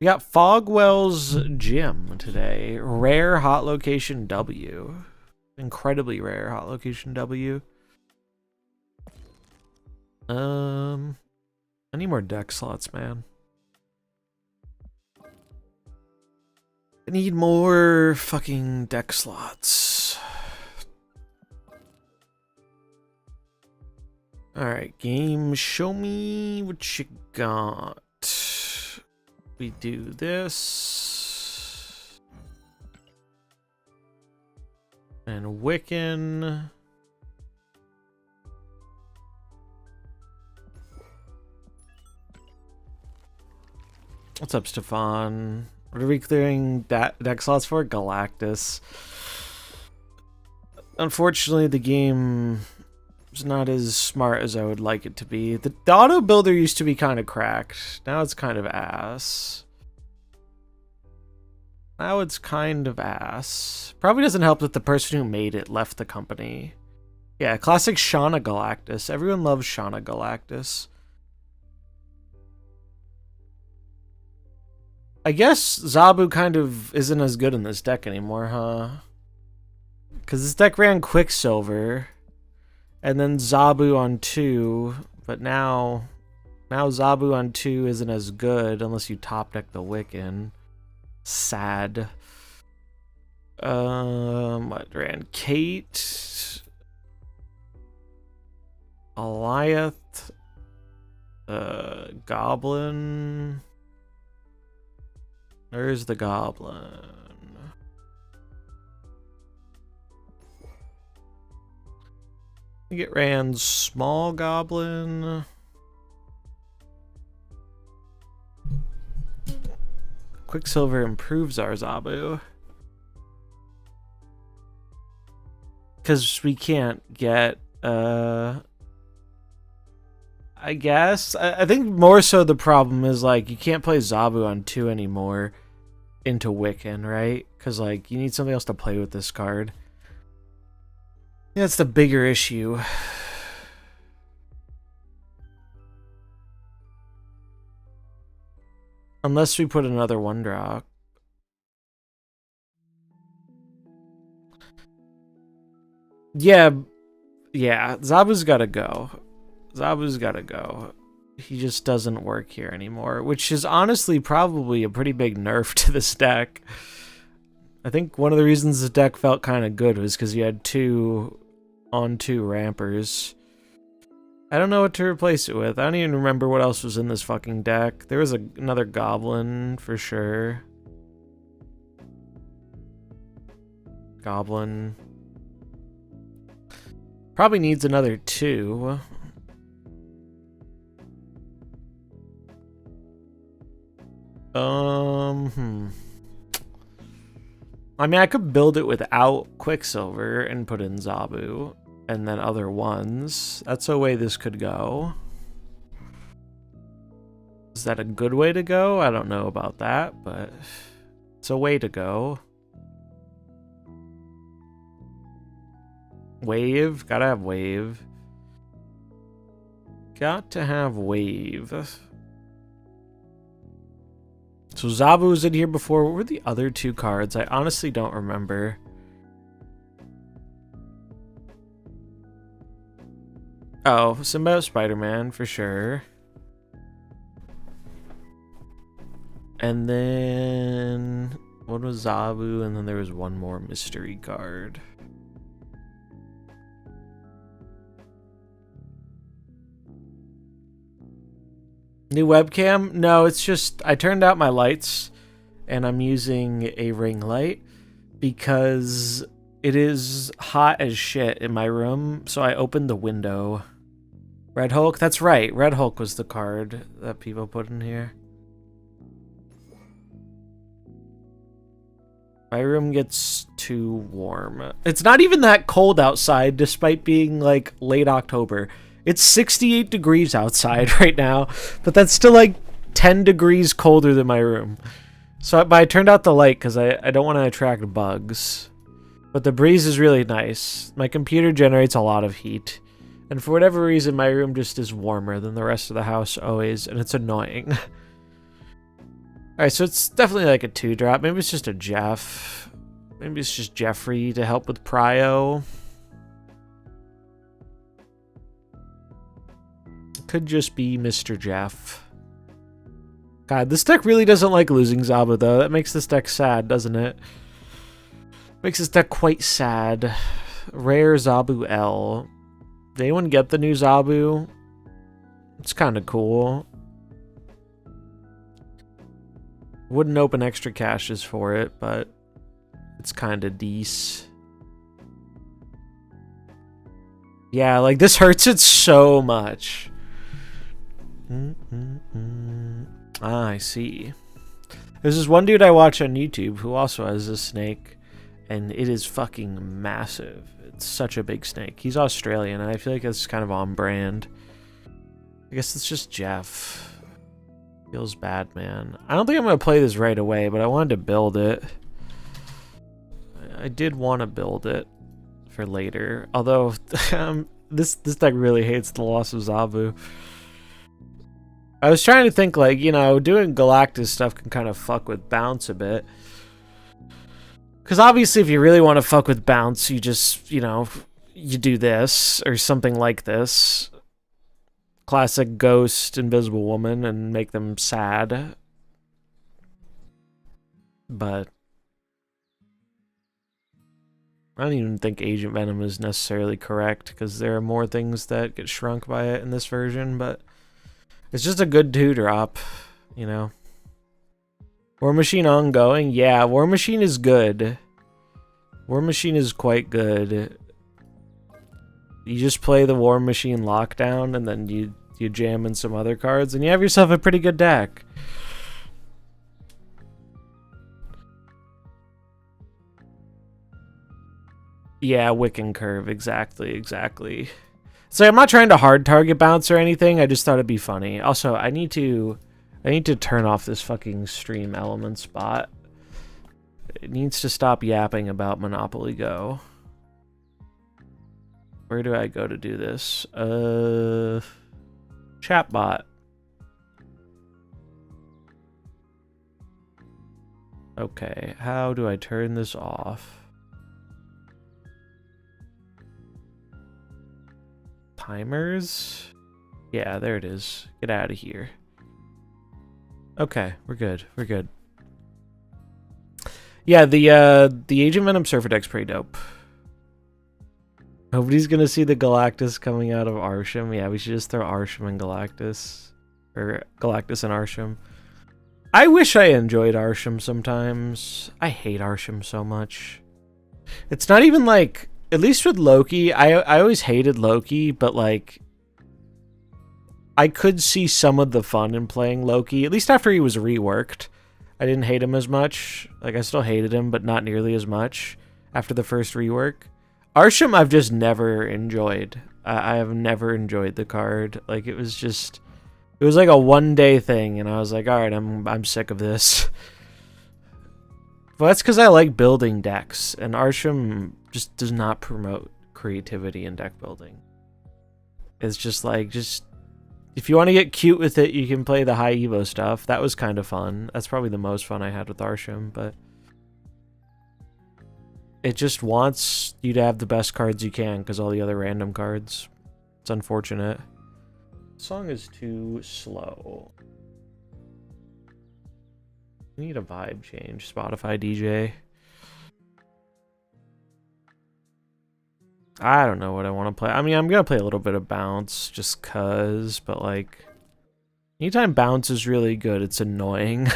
We got Fogwell's Gym today. Rare hot location W. Incredibly rare hot location W. I need more deck slots, man. I need more fucking deck slots. Alright, game, show me what you got. We do this. And Wiccan. What's up, Stefan? What are we clearing deck slots for? Galactus. Unfortunately, the game is not as smart as I would like it to be. The auto builder used to be kind of cracked. Now it's kind of ass. Probably doesn't help that the person who made it left the company. Yeah, classic Shauna Galactus. Everyone loves Shauna Galactus. I guess Zabu kind of isn't as good in this deck anymore, huh? Because this deck ran Quicksilver, and then Zabu on 2, but now Zabu on 2 isn't as good unless you top deck the Wiccan. Sad. What ran? Kate, Eliath, Goblin. Where's the Goblin? I think it ran Small Goblin. Quicksilver improves our Zabu. Because we can't get, I guess. I think more so the problem is, like, you can't play Zabu on 2 anymore into Wiccan, right? Because, like, you need something else to play with this card. Yeah, that's the bigger issue. Unless we put another 1-drop. Yeah, Zabu's gotta go. Zabu's gotta go. He just doesn't work here anymore, which is honestly probably a pretty big nerf to this deck. I think one of the reasons the deck felt kind of good was because you had 2 on 2 rampers. I don't know what to replace it with. I don't even remember what else was in this fucking deck. There was another Goblin for sure. Goblin. Probably needs another 2. I mean, I could build it without Quicksilver and put in Zabu and then other ones. That's a way this could go. Is that a good way to go? I don't know about that, but it's a way to go. Wave? Gotta have wave. Got to have wave. So Zabu was in here before. What were the other 2 cards? I honestly don't remember. Oh, Symbiote Spider-Man for sure. And then what was Zabu? And then there was one more mystery card. New webcam? No, it's just I turned out my lights and I'm using a ring light because it is hot as shit in my room, so I opened the window. Red Hulk? That's right. Red Hulk was the card that people put in here. My room gets too warm. It's not even that cold outside despite being like late October. It's 68 degrees outside right now, but that's still like 10 degrees colder than my room. So but I turned out the light because I don't want to attract bugs. But the breeze is really nice. My computer generates a lot of heat. And for whatever reason, my room just is warmer than the rest of the house always, and it's annoying. Alright, so it's definitely like a 2-drop. Maybe it's just a Jeff. Maybe it's just Jeffrey to help with Prio. Could just be Mr. Jeff. God, this deck really doesn't like losing Zabu, though. That makes this deck sad, doesn't it? Makes this deck quite sad. Rare Zabu L. Did anyone get the new Zabu? It's kind of cool. Wouldn't open extra caches for it, but it's kind of decent. Yeah, like this hurts it so much. Ah, I see. There's this one dude I watch on YouTube who also has this snake, and it is fucking massive. It's such a big snake. He's Australian, and I feel like it's kind of on brand. I guess it's just Jeff. Feels bad, man. I don't think I'm going to play this right away, but I wanted to build it. I did want to build it for later. Although, this deck really hates the loss of Zabu. I was trying to think, like, you know, doing Galactus stuff can kind of fuck with bounce a bit. Because obviously if you really want to fuck with bounce, you just, you know, you do this or something like this. Classic Ghost, Invisible Woman, and make them sad. But I don't even think Agent Venom is necessarily correct, because there are more things that get shrunk by it in this version, but it's just a good 2-drop, you know. War Machine ongoing? Yeah, War Machine is good. War Machine is quite good. You just play the War Machine lockdown, and then you jam in some other cards, and you have yourself a pretty good deck. Yeah, Wiccan Curve, exactly. So I'm not trying to hard target bounce or anything, I just thought it'd be funny. Also, I need to turn off this fucking stream element spot. It needs to stop yapping about Monopoly Go. Where do I go to do this? Chatbot. Okay, how do I turn this off? Timers? Yeah, there it is. Get out of here. Okay, we're good. Yeah, the Agent Venom Surfer deck's pretty dope. Nobody's gonna see the Galactus coming out of Arsham. Yeah, we should just throw Arsham and Galactus. Or Galactus and Arsham. I wish I enjoyed Arsham sometimes. I hate Arsham so much. It's not even like... At least with Loki, I always hated Loki, but like... I could see some of the fun in playing Loki, at least after he was reworked. I didn't hate him as much. Like, I still hated him, but not nearly as much after the first rework. Arsham, I've just never enjoyed. I have never enjoyed the card. Like, it was just... It was like a one-day thing, and I was like, alright, I'm sick of this. Well, that's because I like building decks, and Arsham just does not promote creativity in deck building. It's just like, if you want to get cute with it, you can play the high Evo stuff. That was kind of fun. That's probably the most fun I had with Arsham, but... It just wants you to have the best cards you can, because all the other random cards. It's unfortunate. The song is too slow. I need a vibe change. Spotify DJ. I don't know what I want to play. I mean, I'm going to play a little bit of bounce, just cuz, but like... Anytime bounce is really good, it's annoying.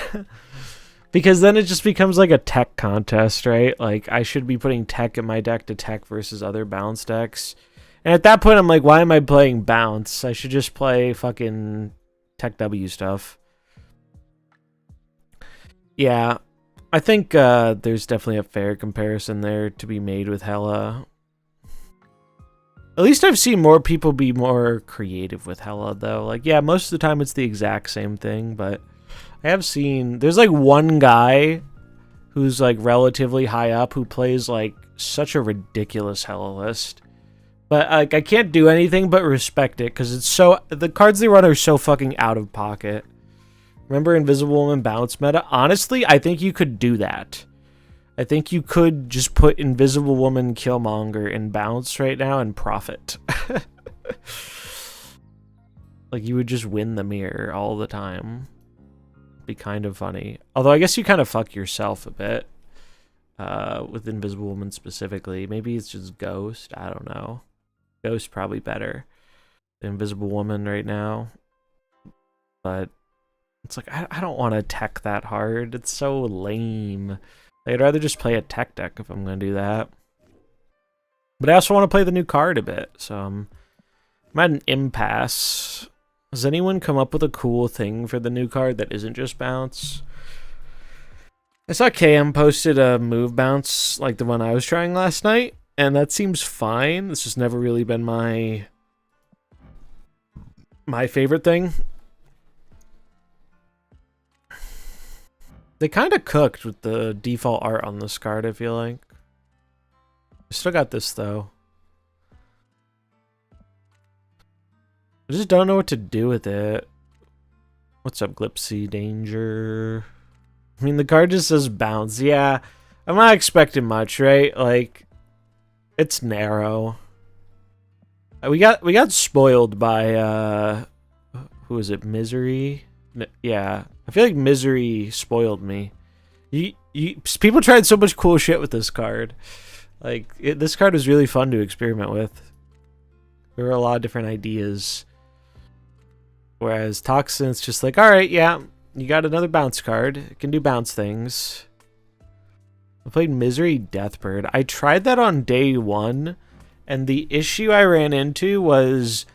Because then it just becomes like a tech contest, right? Like, I should be putting tech in my deck to tech versus other bounce decks. And at that point, I'm like, why am I playing bounce? I should just play fucking tech W stuff. Yeah, I think there's definitely a fair comparison there to be made with Hela. At least I've seen more people be more creative with Hela, though. Like, yeah, most of the time it's the exact same thing, but... I have seen... There's, like, one guy who's, like, relatively high up who plays, like, such a ridiculous Hela list. But, like, I can't do anything but respect it, because it's so... The cards they run are so fucking out of pocket. Remember Invisible Woman bounce meta? Honestly, I think you could do that. I think you could just put Invisible Woman Killmonger in bounce right now and profit. Like, you would just win the mirror all the time. Be kind of funny. Although I guess you kind of fuck yourself a bit. With Invisible Woman specifically. Maybe it's just Ghost. I don't know. Ghost probably better than Invisible Woman right now. But it's like, I don't want to tech that hard. It's so lame. I'd rather just play a tech deck if I'm going to do that. But I also want to play the new card a bit. So I'm at an impasse. Has anyone come up with a cool thing for the new card that isn't just bounce? I saw KM posted a move bounce like the one I was trying last night, and that seems fine. It's just never really been my favorite thing. They kind of cooked with the default art on this card, I feel like. I still got this, though. I just don't know what to do with it. What's up, Glipsy Danger? I mean, the card just says bounce. Yeah, I'm not expecting much, right? Like, it's narrow. We got spoiled by, who is it, Misery? Yeah, I feel like Misery spoiled me. People tried so much cool shit with this card. Like, this card was really fun to experiment with. There were a lot of different ideas. Whereas Toxin, it's just like, alright, yeah, you got another bounce card. It can do bounce things. I played Misery Deathbird. I tried that on day one, and the issue I ran into was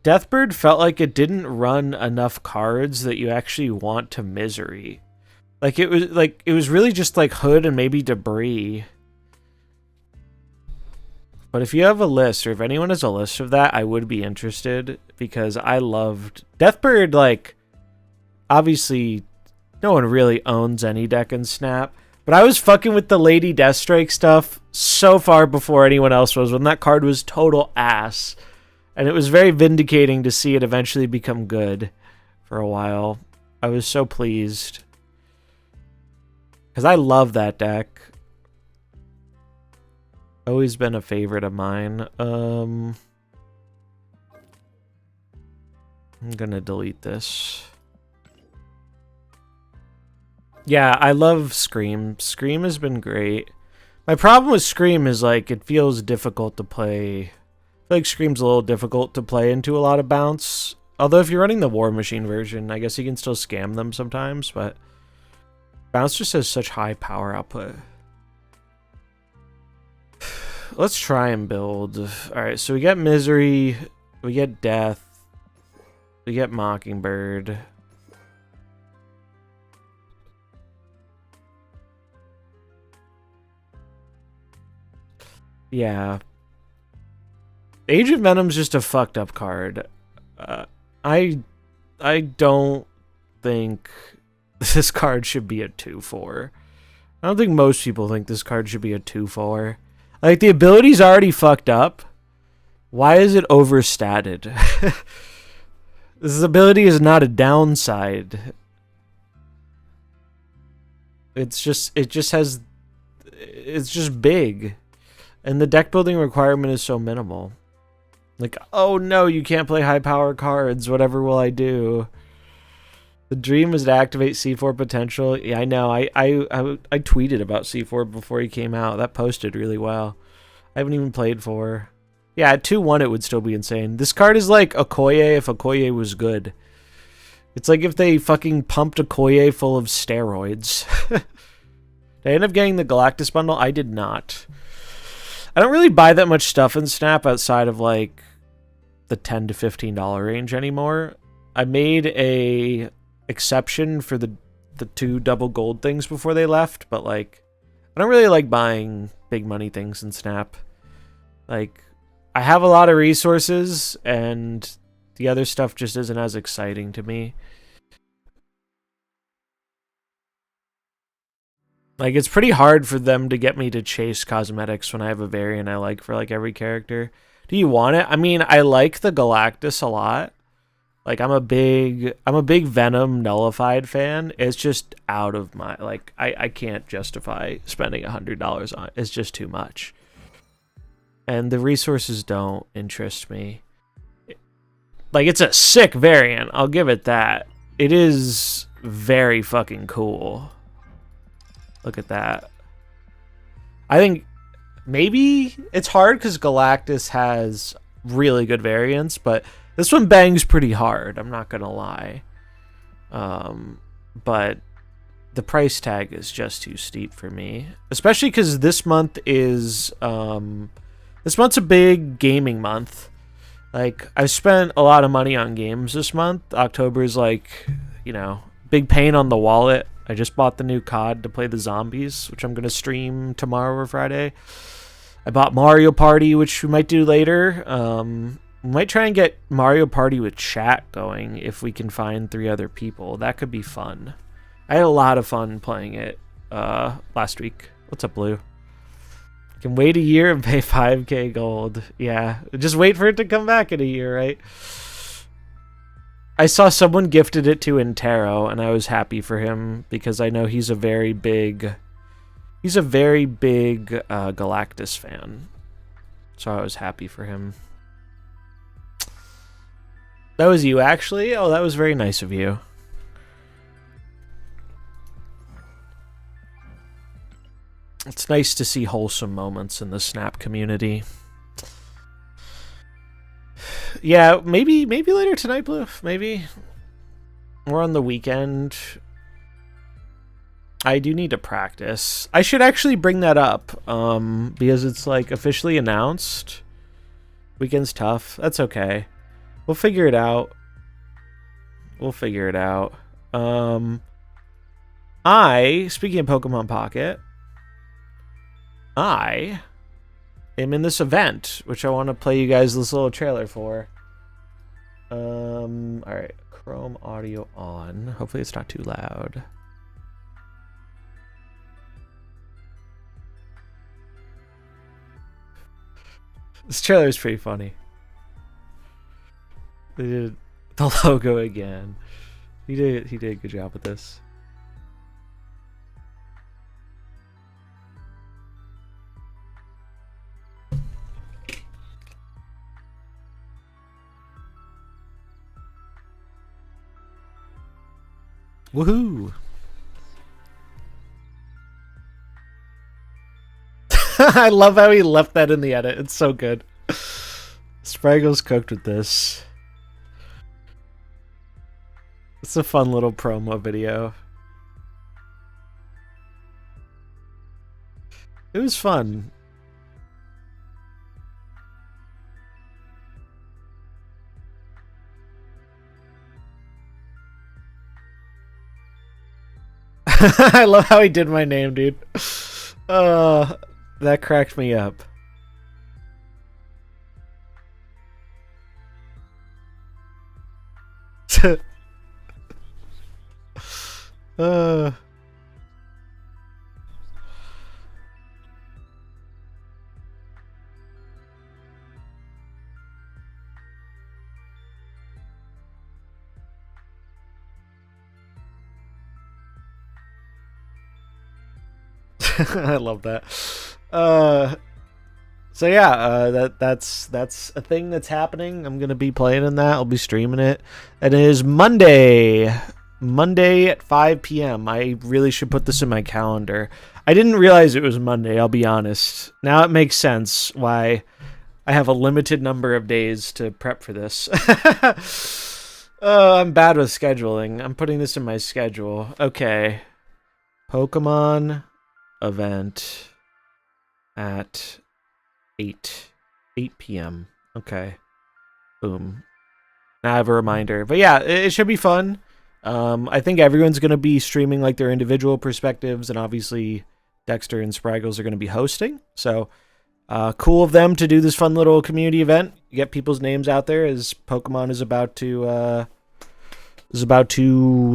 Deathbird felt like it didn't run enough cards that you actually want to Misery. Like, it was really just like Hood and maybe Debris. But if you have a list, or if anyone has a list of that, I would be interested, because I loved Deathbird. Like, obviously, no one really owns any deck in Snap, but I was fucking with the Lady Deathstrike stuff so far before anyone else was, when that card was total ass. And it was very vindicating to see it eventually become good for a while. I was so pleased, because I love that deck. Always been a favorite of mine. I'm gonna delete this. Yeah, I love Scream. Scream has been great. My problem with Scream is, like, it feels difficult to play. I feel like Scream's a little difficult to play into a lot of bounce. Although if you're running the War Machine version, I guess you can still scam them sometimes, but bounce just has such high power output. Let's try and build. Alright, so we get Misery, we get Death, we get Mockingbird. Yeah. Age of Venom's just a fucked up card. I don't think this card should be a 2/4. I don't think most people think this card should be a 2/4. Like, the ability's already fucked up. Why is it overstated? This ability is not a downside. It's just big. And the deck building requirement is so minimal. Like, oh no, you can't play high power cards. Whatever will I do? The dream is to activate C4 potential. Yeah, I know. I tweeted about C4 before he came out. That posted really well. I haven't even played 4. Yeah, at 2/1 it would still be insane. This card is like Okoye if Okoye was good. It's like if they fucking pumped Okoye full of steroids. Did I end up getting the Galactus bundle? I did not. I don't really buy that much stuff in Snap outside of, like, the $10 to $15 range anymore. I made a exception for the 2 double gold things before they left, but, like, I don't really like buying big money things in Snap. Like, I have a lot of resources, and the other stuff just isn't as exciting to me. Like, it's pretty hard for them to get me to chase cosmetics when I have a variant I like for, like, every character. Do you want it? I mean, I like the Galactus a lot. Like I'm a big Venom Nullified fan. It's just out of my like I can't justify spending $100 on it. It's just too much. And the resources don't interest me. Like it's a sick variant, I'll give it that. It is very fucking cool. Look at that. I think maybe it's hard because Galactus has really good variants, but this one bangs pretty hard, I'm not gonna lie. But the price tag is just too steep for me. Especially because this month is this month's a big gaming month. Like, I've spent a lot of money on games this month. October is like, you know, big pain on the wallet. I just bought the new COD to play the zombies, which I'm going to stream tomorrow or Friday. I bought Mario Party, which we might do later. We might try and get Mario Party with chat going if we can find 3 other people. That could be fun. I had a lot of fun playing it last week. What's up, Blue? Can wait a year and pay 5k gold. Yeah, just wait for it to come back in a year, right? I saw someone gifted it to Intero, and I was happy for him because I know he's a very big Galactus fan. So I was happy for him. That was you, actually? Oh, that was very nice of you. It's nice to see wholesome moments in the Snap community. Yeah, maybe later tonight, Blue. Maybe. Or on the weekend. I do need to practice. I should actually bring that up, because it's like officially announced. Weekend's tough. That's okay. We'll figure it out. Speaking of Pokemon Pocket, I am in this event, which I want to play you guys this little trailer for. Alright, Chrome audio on. Hopefully it's not too loud. This trailer is pretty funny. They did the logo again. He did a good job with this. Woohoo! I love how he left that in the edit. It's so good. Spraggle's cooked with this. It's a fun little promo video. It was fun. I love how he did my name, dude. That cracked me up. I love that. So yeah, that's a thing that's happening. I'm gonna be playing in that. I'll be streaming it. It is Monday at 5 p.m. I really should put this in my calendar. I didn't realize it was Monday, I'll be honest. Now it makes sense why I have a limited number of days to prep for this. I'm bad with scheduling. I'm putting this in my schedule. Okay. Pokemon event at 8 p.m. Okay. Boom. Now I have a reminder. But yeah, it should be fun. I think everyone's going to be streaming like their individual perspectives, and obviously Dexter and Spraggles are going to be hosting. So cool of them to do this fun little community event. Get people's names out there as Pokemon is about to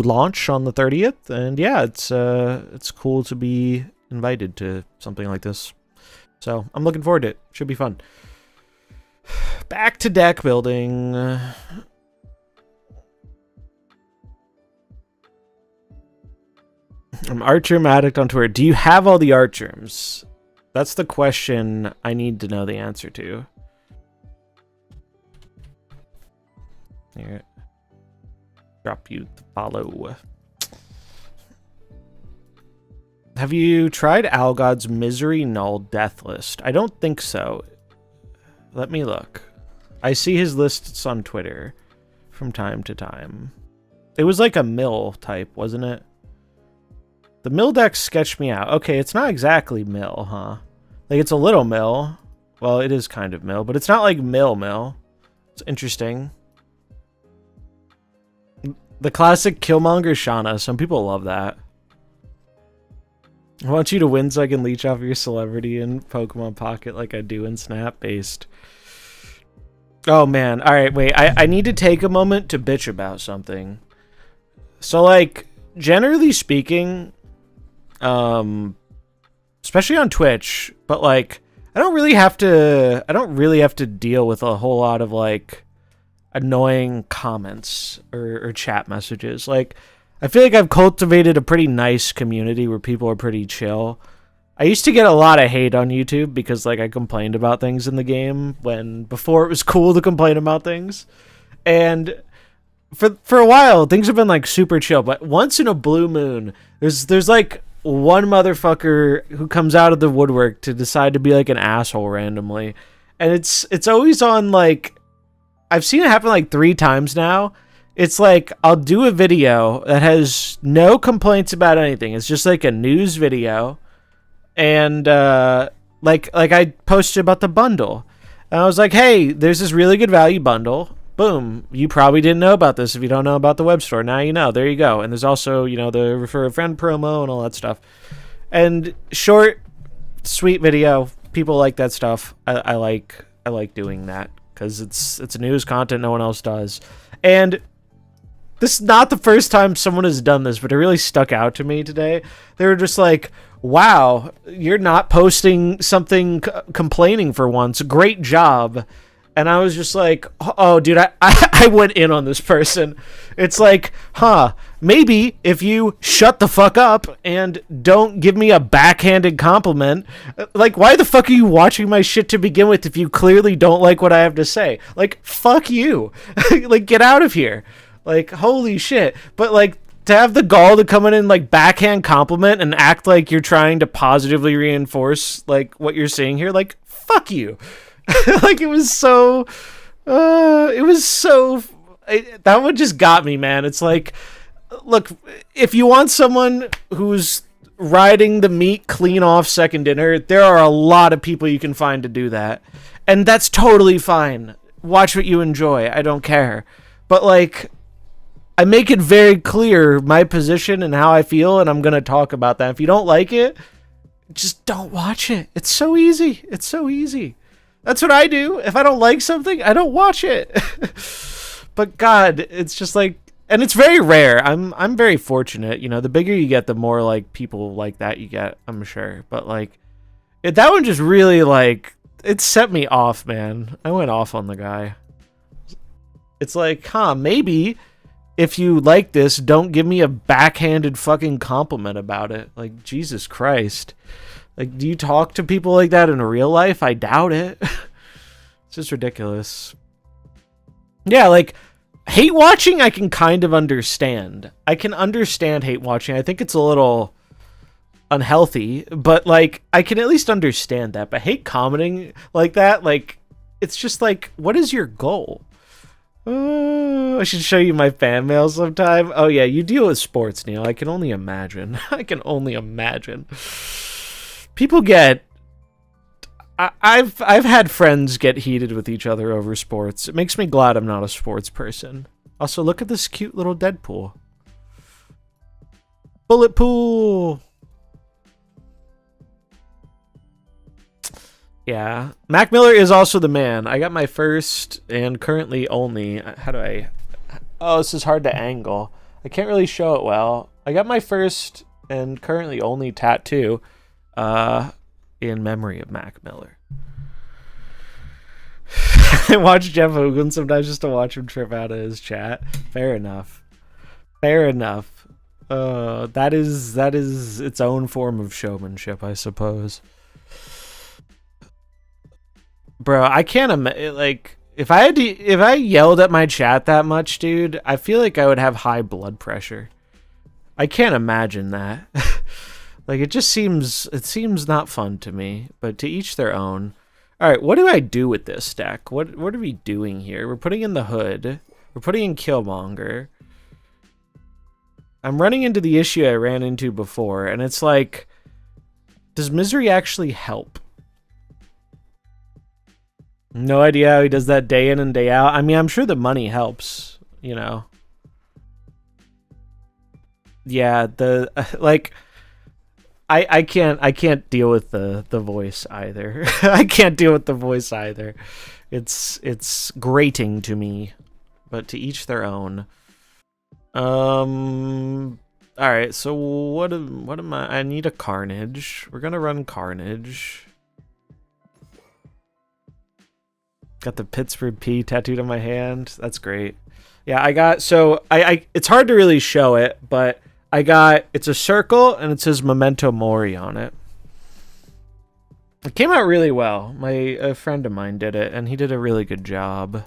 launch on the 30th. And yeah, it's cool to be invited to something like this. So I'm looking forward to it. Should be fun. Back to deck building. I'm Archerm Addict on Twitter. Do you have all the Archerms? That's the question I need to know the answer to. Here. Drop you the follow. Have you tried Algod's Misery Null Death List? I don't think so. Let me look. I see his lists on Twitter from time to time. It was like a mill type, wasn't it? The mill deck sketched me out. Okay, it's not exactly mill, huh? Like, it's a little mill. Well, it is kind of mill, but it's not like mill. It's interesting. The classic Killmonger Shauna. Some people love that. I want you to win so I can leech off your celebrity in Pokemon Pocket like I do in Snap-based. Oh, man. All right, wait. I need to take a moment to bitch about something. So, like, generally speaking, especially on Twitch, but, like, I don't really have to deal with a whole lot of, like, annoying comments or chat messages. Like, I feel like I've cultivated a pretty nice community where people are pretty chill. I used to get a lot of hate on YouTube because, like, I complained about things in the game before it was cool to complain about things. And for a while, things have been, like, super chill. But once in a blue moon, there's like, one motherfucker who comes out of the woodwork to decide to be, like, an asshole randomly. And it's always on, like, I've seen it happen, like, 3 times now. It's like, I'll do a video that has no complaints about anything. It's just, like, a news video. And, like I posted about the bundle. And I was like, hey, there's this really good value bundle. Boom. You probably didn't know about this if you don't know about the web store. Now you know. There you go. And there's also, you know, the refer a friend promo and all that stuff. And short, sweet video. People like that stuff. I like doing that because it's news content no one else does. And this is not the first time someone has done this, but it really stuck out to me today. They were just like, wow, you're not posting something complaining for once. Great job. And I was just like, oh, dude, I went in on this person. It's like, maybe if you shut the fuck up and don't give me a backhanded compliment, like, why the fuck are you watching my shit to begin with if you clearly don't like what I have to say? Like, fuck you. Like, get out of here. Like, holy shit. But, like, to have the gall to come in and, like, backhand compliment and act like you're trying to positively reinforce, like, what you're saying here, like, fuck you. Like, that one just got me, man. It's like, look, if you want someone who's riding the meat clean off second dinner, there are a lot of people you can find to do that. And that's totally fine. Watch what you enjoy. I don't care. But, like, I make it very clear my position and how I feel, and I'm going to talk about that. If you don't like it, just don't watch it. It's so easy. It's so easy. That's what I do. If I don't like something, I don't watch it. But God, it's just like, and it's very rare. I'm very fortunate. You know, the bigger you get, the more, like, people like that you get, I'm sure. But, like, that one just really, like, it set me off, man. I went off on the guy. It's like, maybe if you like this, don't give me a backhanded fucking compliment about it. Like, Jesus Christ. Like, do you talk to people like that in real life? I doubt it. It's just ridiculous. Yeah, like, hate watching I can kind of understand. I can understand hate watching. I think it's a little unhealthy, but, like, I can at least understand that. But hate commenting like that, like, it's just like, what is your goal? I should show you my fan mail sometime. Oh, yeah, you deal with sports, Neil. I can only imagine. I can only imagine. People get... I've had friends get heated with each other over sports. It makes me glad I'm not a sports person. Also, look at this cute little Deadpool. Bullet pool! Yeah. Mac Miller is also the man. I got my first and currently only... How do I... Oh, this is hard to angle. I can't really show it well. I got my first and currently only tattoo in memory of Mac Miller. I watch Jeff Hogan sometimes just to watch him trip out of his chat. Fair enough. Fair enough. That is its own form of showmanship, I suppose. Bro, I can't like if I yelled at my chat that much, dude, I feel like I would have high blood pressure. I can't imagine that. Like it seems not fun to me, but to each their own. All right, what do I do with this deck? What are we doing here? We're putting in the hood. We're putting in Killmonger. I'm running into the issue I ran into before, and it's like, does Misery actually help? No idea how he does that day in and day out. I mean, I'm sure the money helps, you know. Yeah, the like I can't deal with the voice either. I can't deal with the voice either. It's grating to me, but to each their own. All right, so what am I need a Carnage. We're going to run Carnage. Got the Pittsburgh P tattooed on my hand. That's great. Yeah, I got so I it's hard to really show it, but it's a circle and it says Memento Mori on it. It came out really well. A friend of mine did it and he did a really good job.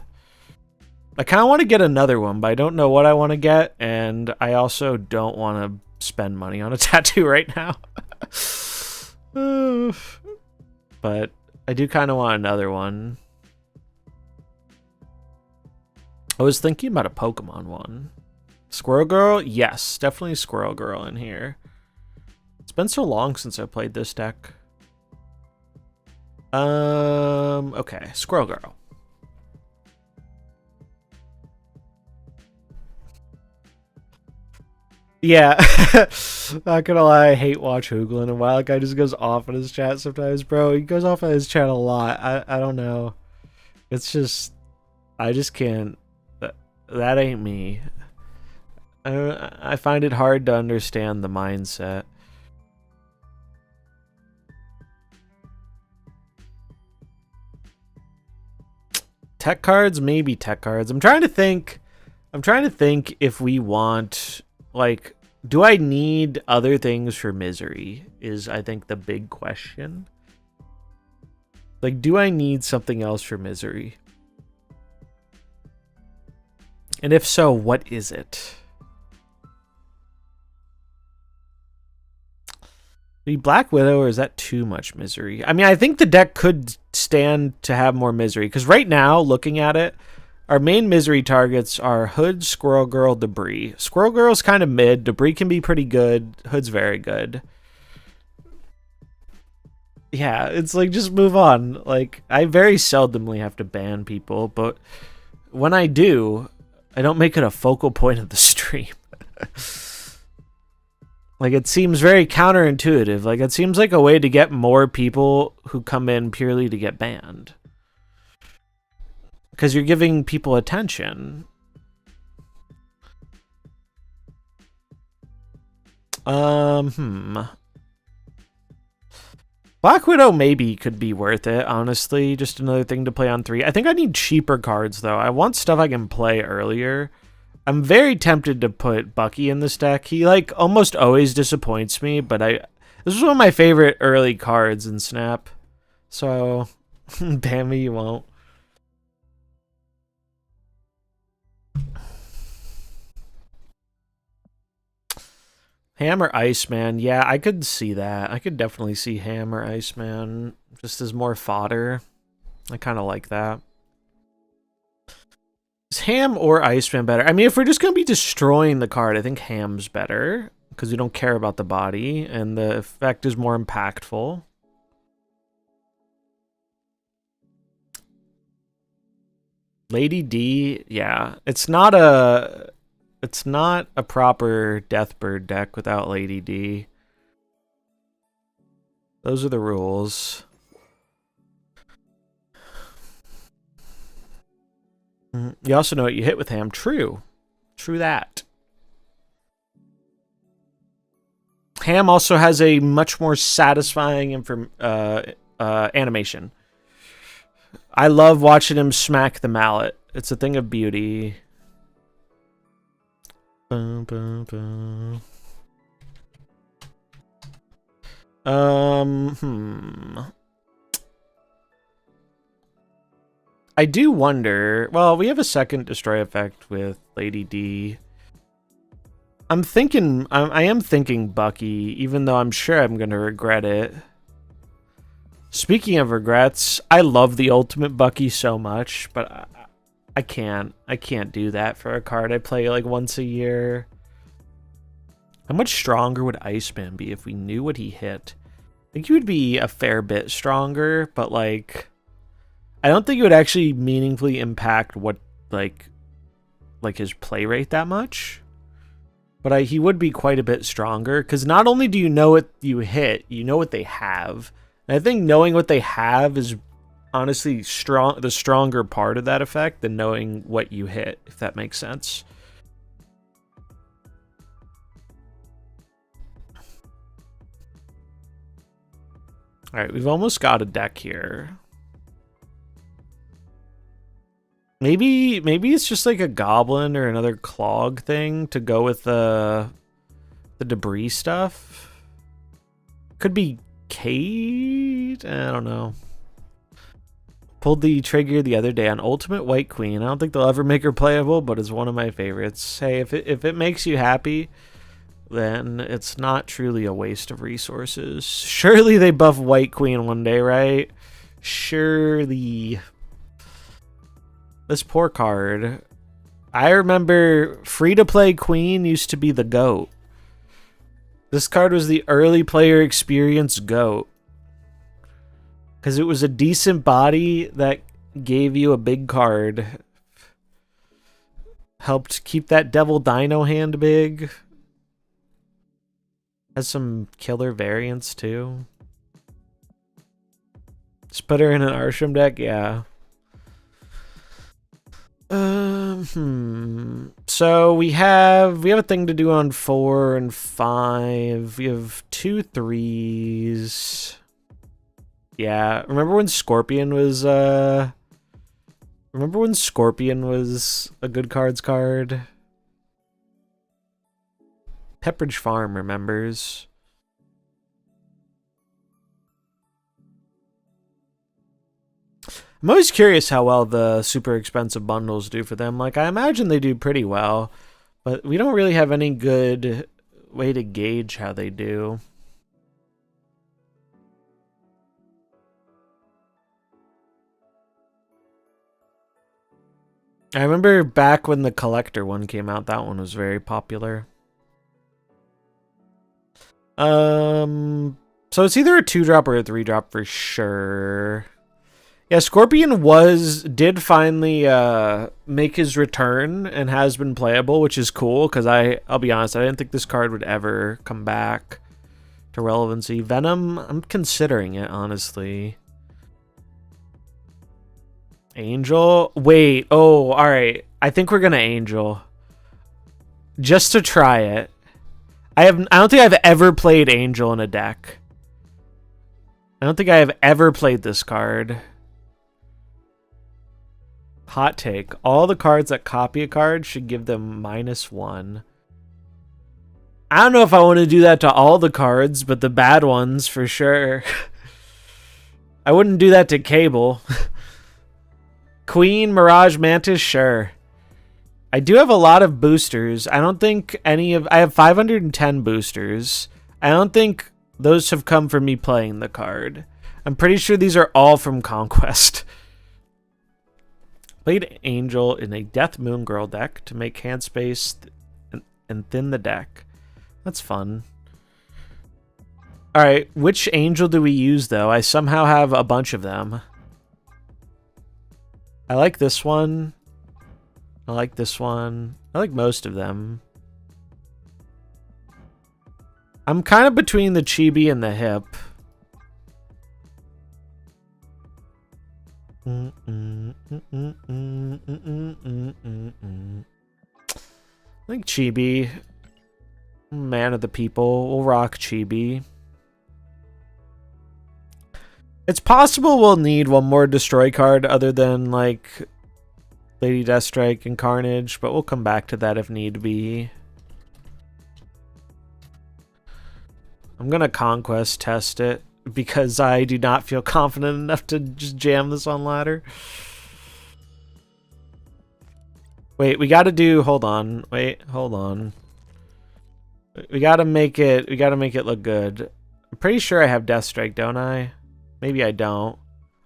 I kind of want to get another one, but I don't know what I want to get, and I also don't want to spend money on a tattoo right now. But I do kind of want another one. I was thinking about a Pokemon one. Squirrel Girl? Yes, definitely Squirrel Girl in here. It's been so long since I played this deck. Okay, Squirrel Girl. Yeah, not gonna lie, I hate Watch Hooglin, and Wild Guy just goes off in his chat sometimes, bro. He goes off in his chat a lot. I don't know. It's just, I just can't. That ain't me. I find it hard to understand the mindset. Tech cards, maybe tech cards. I'm trying to think if we want, like, do I need other things for Misery is, I think, the big question. Like, do I need something else for Misery? And if so, what is it? The Black Widow, or is that too much Misery? I mean, I think the deck could stand to have more Misery, because right now, looking at it, our main Misery targets are Hood, Squirrel Girl, Debris. Squirrel Girl's kind of mid. Debris can be pretty good. Hood's very good. Yeah, it's like, just move on. Like, I very seldomly have to ban people, but when I do, I don't make it a focal point of the stream. Like, it seems very counterintuitive. Like, it seems like a way to get more people who come in purely to get banned. Because you're giving people attention. Black Widow maybe could be worth it, honestly. Just another thing to play on 3. I think I need cheaper cards, though. I want stuff I can play earlier. I'm very tempted to put Bucky in this deck. He, like, almost always disappoints me, but this is one of my favorite early cards in Snap. So, damn me, you won't. Hammer Iceman. Yeah, I could see that. I could definitely see Hammer Iceman just as more fodder. I kind of like that. Is Ham or Iceman better? I mean, if we're just going to be destroying the card, I think Ham's better because we don't care about the body and the effect is more impactful. Lady D, yeah. It's not a proper Deathbird deck without Lady D. Those are the rules. You also know what you hit with Ham. True. True that. Ham also has a much more satisfying animation. I love watching him smack the mallet. It's a thing of beauty. Boom, boom, boom. I do wonder. Well, we have a second destroy effect with Lady D. I'm thinking. I am thinking Bucky, even though I'm sure I'm gonna regret it. Speaking of regrets, I love the Ultimate Bucky so much, but I can't. I can't do that for a card I play like once a year. How much stronger would Iceman be if we knew what he hit? I think he would be a fair bit stronger, but like, I don't think it would actually meaningfully impact what like his play rate that much. But he would be quite a bit stronger because not only do you know what you hit, you know what they have. And I think knowing what they have is honestly the stronger part of that effect than knowing what you hit, if that makes sense. All right, we've almost got a deck here. Maybe it's just like a goblin or another clog thing to go with the debris stuff. Could be Kate? I don't know. Pulled the trigger the other day on Ultimate White Queen. I don't think they'll ever make her playable, but it's one of my favorites. Hey, if it makes you happy, then it's not truly a waste of resources. Surely they buff White Queen one day, right? Surely. This poor card. I remember free-to-play Queen used to be the GOAT. This card was the early player experience GOAT. Because it was a decent body that gave you a big card. Helped keep that Devil Dino hand big. Has some killer variants too. Just put her in an Arsham deck, yeah. So we have a thing to do on 4 and 5. We have 2 3s. Yeah, remember when Scorpion was a good cards card? Pepperidge Farm remembers. I'm always curious how well the super expensive bundles do for them. Like, I imagine they do pretty well, but we don't really have any good way to gauge how they do. I remember back when the collector one came out, that one was very popular. So it's either a 2-drop or a 3-drop for sure. Yeah, Scorpion did finally make his return and has been playable, which is cool because I'll be honest, I didn't think this card would ever come back to relevancy. Venom, I'm considering it, honestly. Angel? Wait, oh, alright. I think we're gonna Angel. Just to try it. I don't think I've ever played Angel in a deck. I don't think I have ever played this card. Hot take. All the cards that copy a card should give them -1. I don't know if I want to do that to all the cards, but the bad ones for sure. I wouldn't do that to Cable. Queen, Mirage, Mantis, sure. I do have a lot of boosters. I don't think I have 510 boosters. I don't think those have come from me playing the card. I'm pretty sure these are all from Conquest. Played Angel in a Death Moon Girl deck to make hand space and thin the deck. That's fun. Alright, which Angel do we use though? I somehow have a bunch of them. I like this one. I like this one. I like most of them. I'm kind of between the Chibi and the Hip. I think Chibi. Man of the people. We'll rock Chibi. It's possible we'll need one more destroy card other than like Lady Deathstrike and Carnage, but we'll come back to that if need be. I'm gonna conquest test it because I do not feel confident enough to just jam this on ladder. Wait, we gotta do, hold on. Wait, hold on. We gotta make it look good. I'm pretty sure I have Death Strike, don't I? Maybe I don't.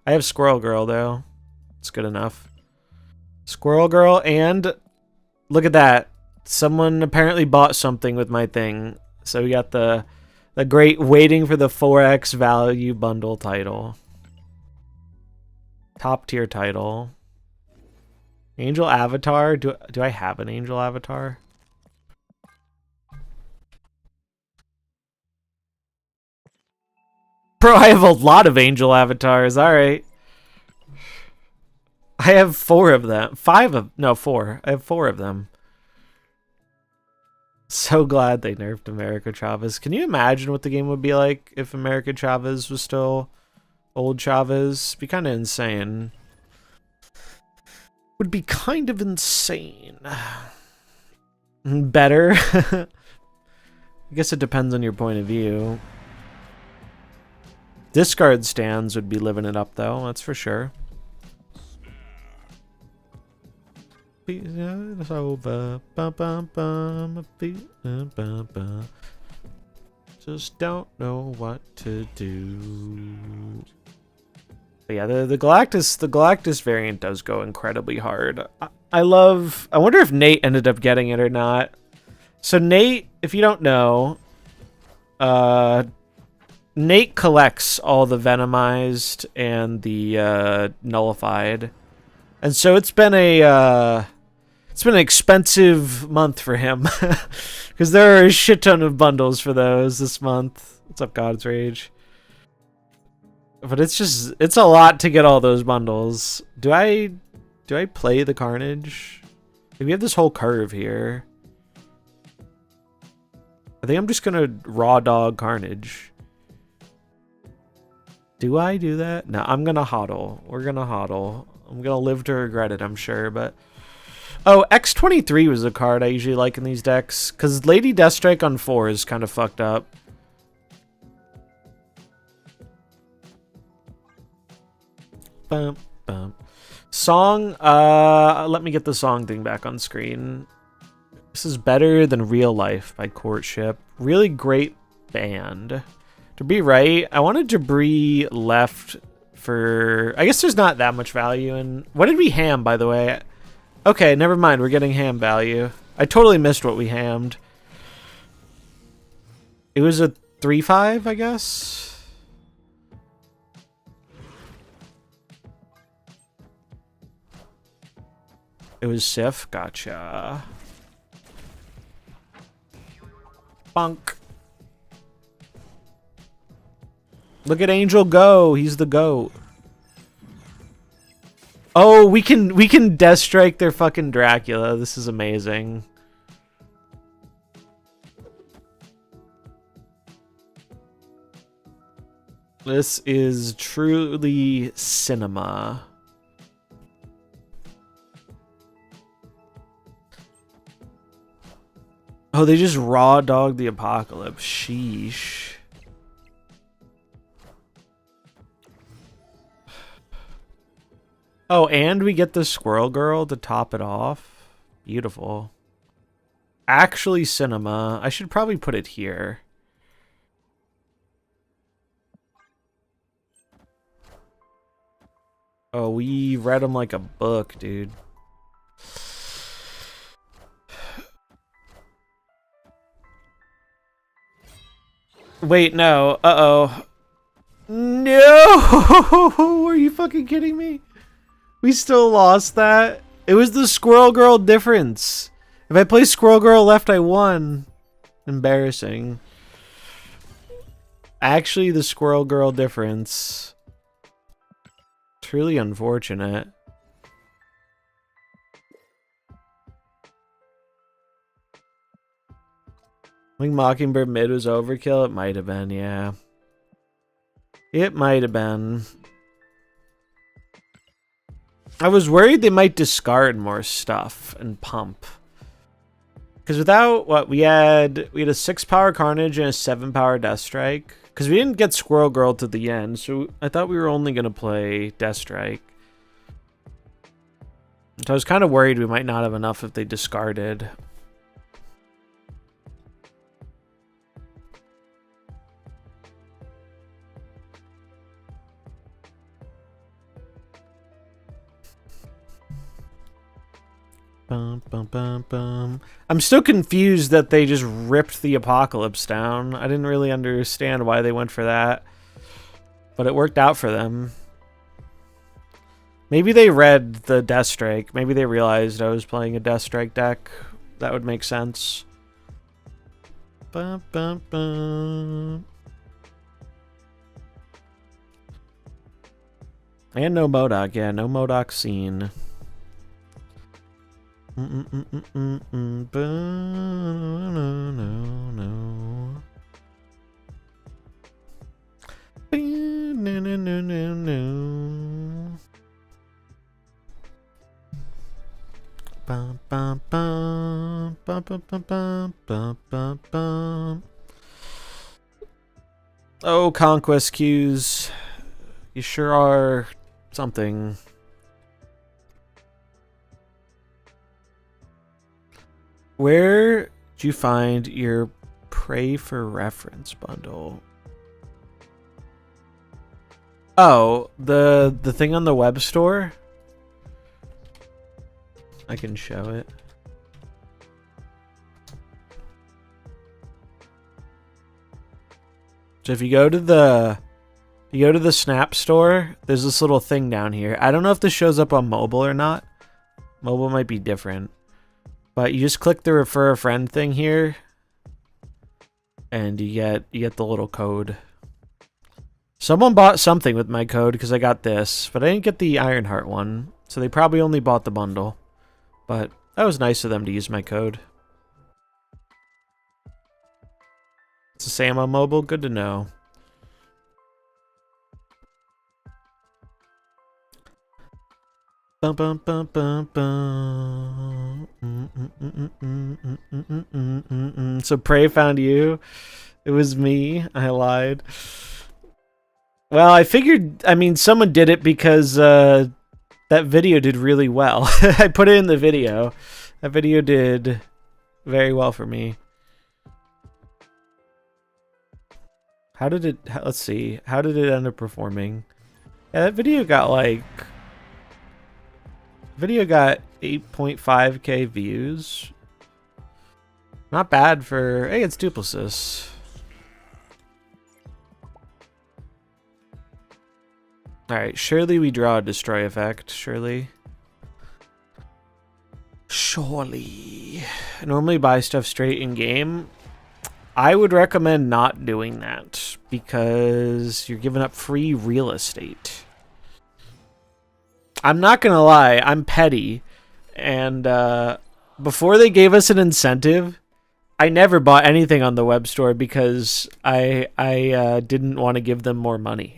I have Squirrel Girl though. It's good enough. Squirrel Girl, and look at that. Someone apparently bought something with my thing. So we got the great waiting for the 4x value bundle title. Top tier title. Angel avatar. Do I have an angel avatar? Bro, I have a lot of angel avatars. All right. I have 4 of them. 4. I have 4 of them. So glad they nerfed America Chavez. Can you imagine what the game would be like if America Chavez was still old Chavez? Be kind of insane. Would be kind of insane. Better? I guess it depends on your point of view. Discard stands would be living it up though, that's for sure. It's over. Just don't know what to do. But yeah, the Galactus variant does go incredibly hard. I wonder if Nate ended up getting it or not. So Nate, if you don't know, Nate collects all the Venomized and the Nullified. And so it's been an expensive month for him because there are a shit ton of bundles for those this month. What's up, God's Rage? But it's a lot to get all those bundles. Do I play the Carnage? We have this whole curve here. I think I'm just gonna raw dog Carnage. Do I do that? No, I'm gonna hodl. We're gonna hodl. I'm gonna live to regret it, I'm sure, but... Oh, X23 was a card I usually like in these decks, because Lady Deathstrike on 4 is kind of fucked up. Bum, bum. Song, let me get the song thing back on screen. This is Better Than Real Life by Courtship. Really great band. Debris right. I wanted Debris left for... I guess there's not that much value in... What did we ham, by the way? Okay, never mind. We're getting ham value. I totally missed what we hammed. It was a 3-5, I guess? It was Sif. Gotcha. Bunk. Look at Angel go. He's the GOAT. Oh, we can Death Strike their fucking Dracula. This is amazing. This is truly cinema. Oh, they just raw dogged the Apocalypse. Sheesh. Oh, and we get the Squirrel Girl to top it off. Beautiful. Actually cinema. I should probably put it here. Oh, we read them like a book, dude. Wait, no. Uh-oh. No! Are you fucking kidding me? We still lost that. It was the Squirrel Girl difference. If I play Squirrel Girl left, I won. Embarrassing. Actually, the Squirrel Girl difference. Truly unfortunate. I think Mockingbird mid was overkill. It might have been, yeah. It might have been. I was worried they might discard more stuff and pump. Because without what we had a 6-power Carnage and a 7-power Death Strike. Because we didn't get Squirrel Girl to the end, so I thought we were only gonna play Death Strike. So I was kind of worried we might not have enough if they discarded. Bum, bum, bum, bum. I'm still confused that they just ripped the Apocalypse down. I didn't really understand why they went for that. But it worked out for them. Maybe they read the Death Strike. Maybe they realized I was playing a Death Strike deck. That would make sense. Bum, bum, bum. And no MODOK. Yeah, no MODOK scene. No. Bum, bum, bum, bum, bum, bum, bum, bum, bum. Oh, conquest queues. You sure are something. Where did you find your Pray for Reference bundle? Oh, the thing on the web store? I can show it. So if you go to the Snap store, there's this little thing down here. I don't know if this shows up on mobile or not. Mobile might be different. But you just click the refer a friend thing here, and you get the little code. Someone bought something with my code because I got this, but I didn't get the Ironheart one, so they probably only bought the bundle. But that was nice of them to use my code. It's the same on mobile. Good to know. Bum, bum, bum, bum, bum. So Prey found you. It was me. I lied. Well, I figured, I mean, someone did it because that video did really well. I put it in the video. That video did very well for me. How did it, let's see. How did it end up performing? Yeah, that video got like... Video got 8.5k views. Not bad for... Hey, it's Duplicis. Alright, surely we draw a Destroy effect. Surely. Surely. I normally buy stuff straight in game. I would recommend not doing that because you're giving up free real estate. I'm not gonna lie, I'm petty, and before they gave us an incentive, I never bought anything on the web store because I didn't want to give them more money.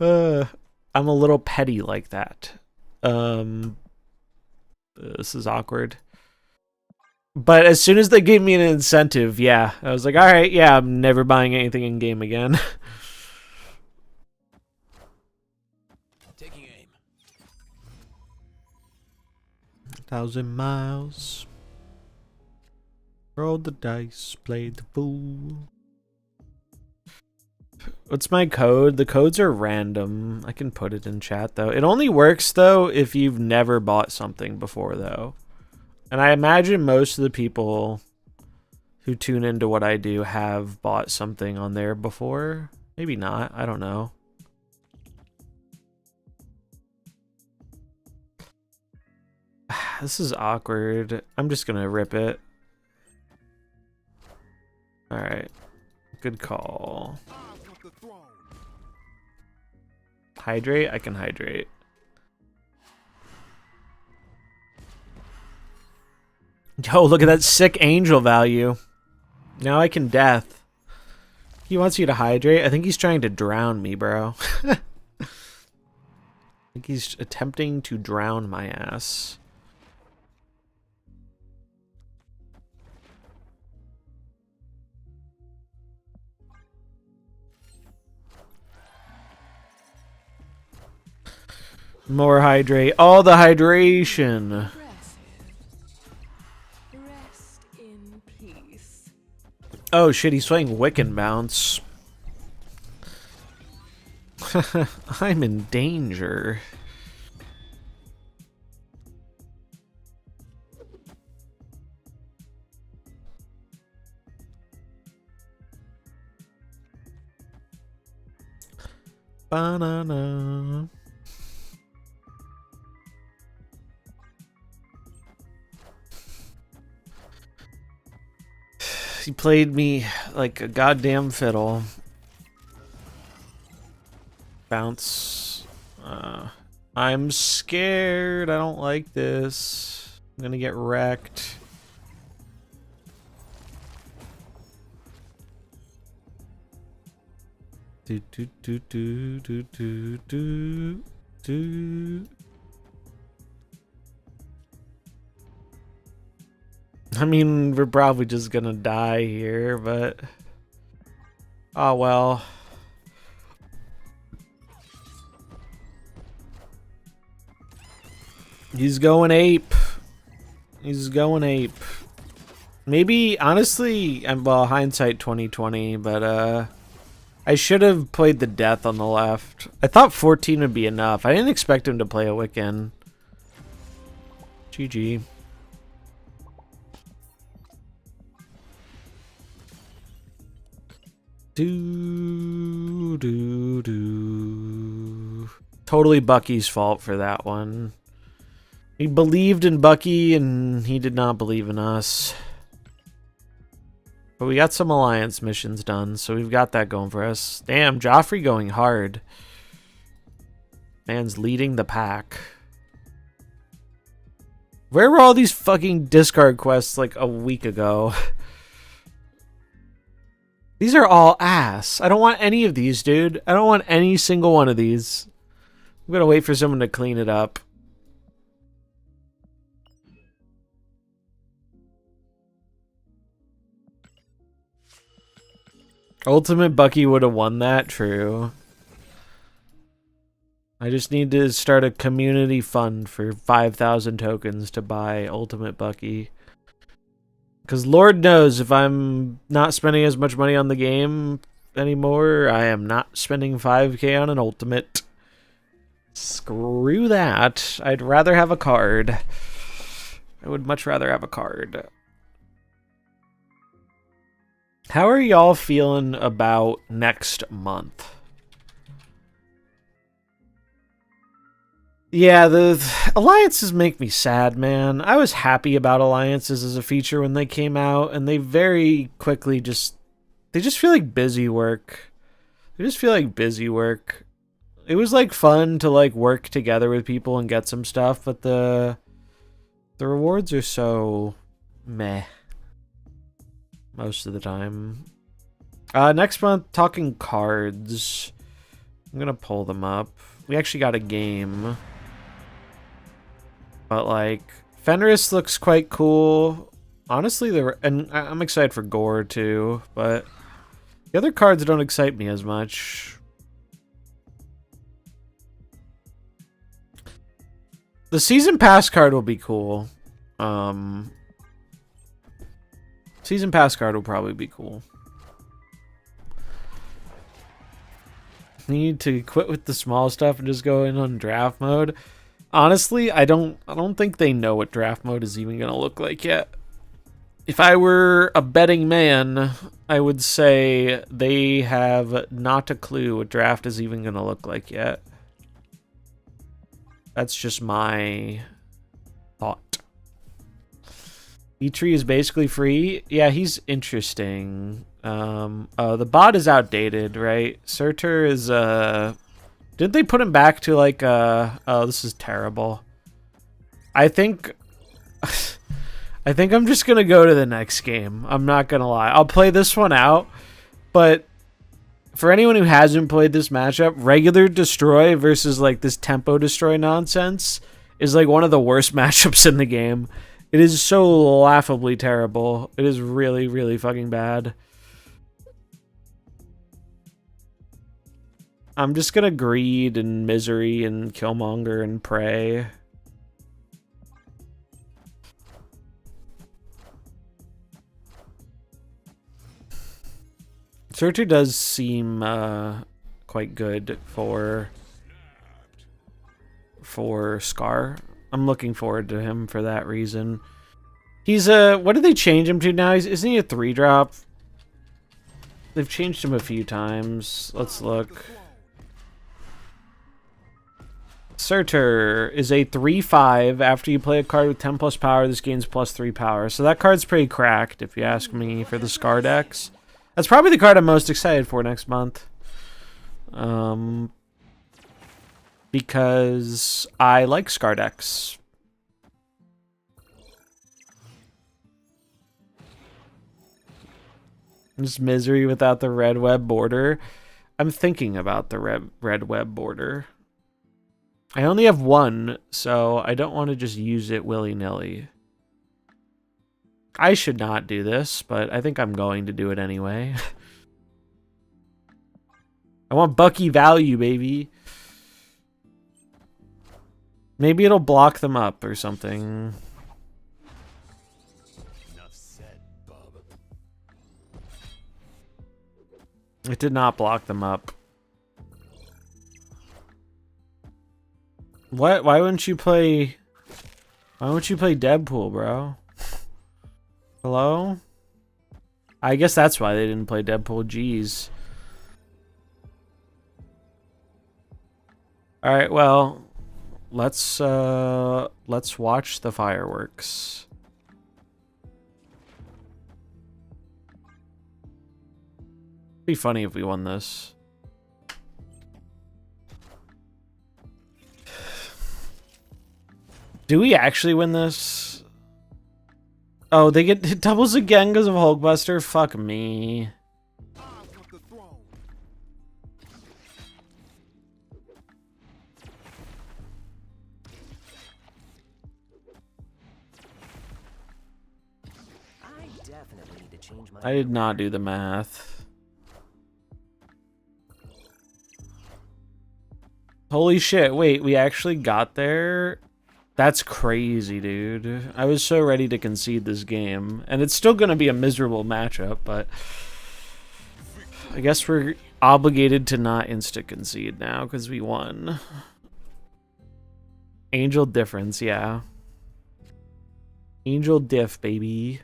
I'm a little petty like that. This is awkward. But as soon as they gave me an incentive, yeah, I was like, all right, yeah, I'm never buying anything in game again. Taking aim. 1,000 miles. Rolled the dice, played the fool. What's my code? The codes are random. I can put it in chat, though. It only works, though, if you've never bought something before, though. And I imagine most of the people who tune into what I do have bought something on there before. Maybe not. I don't know. This is awkward. I'm just gonna rip it. Alright. Good call. Hydrate? I can hydrate. Yo, look at that sick angel value. Now I can death. He wants you to hydrate? I think he's trying to drown me, bro. I think he's attempting to drown my ass. More hydrate. All the hydration. Rest in peace. Oh shit, he's playing Wiccan Bounce. I'm in danger. Banana. He played me like a goddamn fiddle. Bounce. I'm scared. I don't like this. I'm gonna get wrecked. Do do do do do do do do. I mean, we're probably just gonna die here, but oh well. He's going ape. He's going ape. Maybe, honestly, well, hindsight 2020, but I should have played the death on the left. I thought 14 would be enough. I didn't expect him to play a Wiccan. GG. Do. Totally Bucky's fault for that one. We believed in Bucky, and he did not believe in us. But we got some alliance missions done, so we've got that going for us. Damn, Joffrey going hard. Man's leading the pack. Where were all these fucking discard quests like a week ago? These are all ass. I don't want any of these, dude. I don't want any single one of these. I'm gonna wait for someone to clean it up. Ultimate Bucky would have won that, true. I just need to start a community fund for 5,000 tokens to buy Ultimate Bucky. Because Lord knows if I'm not spending as much money on the game anymore, I am not spending 5k on an Ultimate. Screw that. I'd rather have a card. I would much rather have a card. How are y'all feeling about next month? Yeah, the alliances make me sad, man. I was happy about alliances as a feature when they came out, and they very quickly they just feel like busy work. They just feel like busy work. It was like fun to like work together with people and get some stuff, but the rewards are so meh most of the time. Next month, talking cards. I'm gonna pull them up. We actually got a game. But like, Fenris looks quite cool. Honestly, and I'm excited for Gore too, but the other cards don't excite me as much. The season pass card will be cool. Season pass card will probably be cool. Need to quit with the small stuff and just go in on draft mode. Honestly, I don't think they know what draft mode is even gonna look like yet. If I were a betting man, I would say they have not a clue what draft is even gonna look like yet. That's just my thought. E-Tree is basically free. Yeah, he's interesting. The bot is outdated, right? Surtur is didn't they put him back to like oh, this is terrible. I think I'm just gonna go to the next game. I'm not gonna lie. I'll play this one out, but for anyone who hasn't played this matchup, regular destroy versus like this tempo destroy nonsense is like one of the worst matchups in the game. It is so laughably terrible. It is really, really fucking bad. I'm just gonna greed and misery and killmonger and pray. Surtur does seem quite good for Scar. I'm looking forward to him for that reason. He's what did they change him to now? Isn't he a 3-drop? They've changed him a few times. Let's look. Surtur is a 3/5. After you play a card with 10 plus power, this gains +3 power. So that card's pretty cracked, if you ask me, for the Scar decks. That's probably the card I'm most excited for next month. Because I like Scar decks. Just misery without the red web border. I'm thinking about the red web border. I only have one, so I don't want to just use it willy-nilly. I should not do this, but I think I'm going to do it anyway. I want Bucky value, baby. Maybe it'll block them up or something. Enough said, bub. It did not block them up. What? Why wouldn't you play... Why wouldn't you play Deadpool, bro? Hello? I guess that's why they didn't play Deadpool. Jeez. Alright, well... Let's watch the fireworks. Be funny if we won this. Do we actually win this? Oh, they get it doubles again because of Hulkbuster? Fuck me. I did not do the math. Holy shit, wait, we actually got there? That's crazy, dude. I was so ready to concede this game. And it's still going to be a miserable matchup, but... I guess we're obligated to not insta-concede now, because we won. Angel difference, yeah. Angel diff, baby.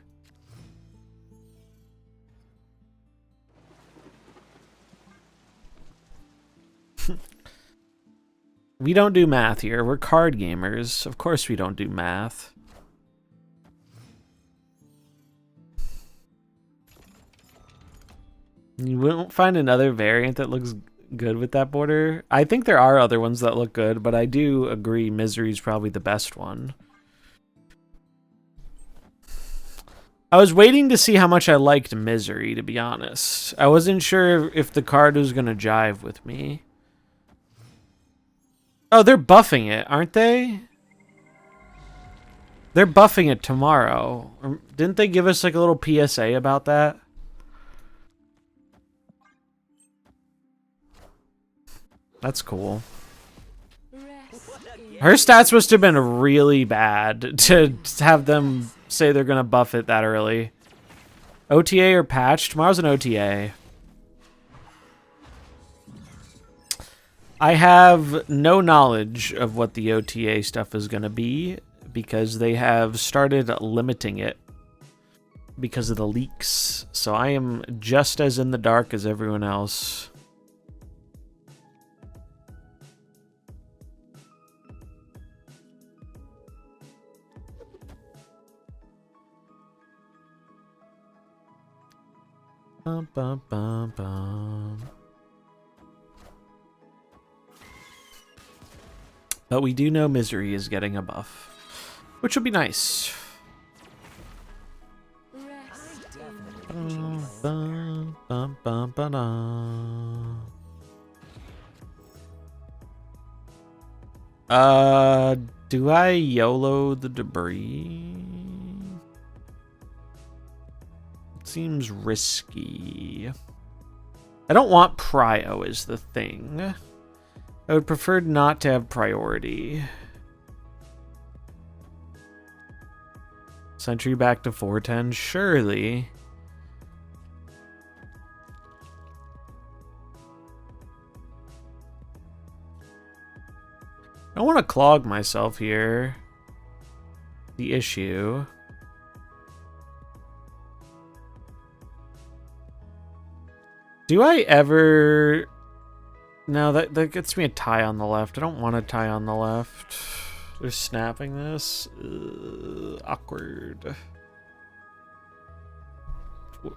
We don't do math here. We're card gamers. Of course we don't do math. You won't find another variant that looks good with that border. I think there are other ones that look good, but I do agree Misery's probably the best one. I was waiting to see how much I liked Misery, to be honest. I wasn't sure if the card was going to jive with me. Oh, they're buffing it, aren't they? They're buffing it tomorrow. Didn't they give us like a little PSA about that? That's cool. Her stats must have been really bad to have them say they're going to buff it that early. OTA or patch? Tomorrow's an OTA. I have no knowledge of what the OTA stuff is going to be because they have started limiting it because of the leaks. So I am just as in the dark as everyone else. Bum, bum, bum, bum. But we do know Misery is getting a buff, which will be nice. Bum, bum, bum, bum, ba-da. Do I YOLO the debris? It seems risky. I don't want prio is the thing. I would prefer not to have priority. Sentry back to 410, surely. I don't want to clog myself here. The issue. Do I ever... No, that gets me a tie on the left. I don't want a tie on the left. They're snapping this. Awkward. I'm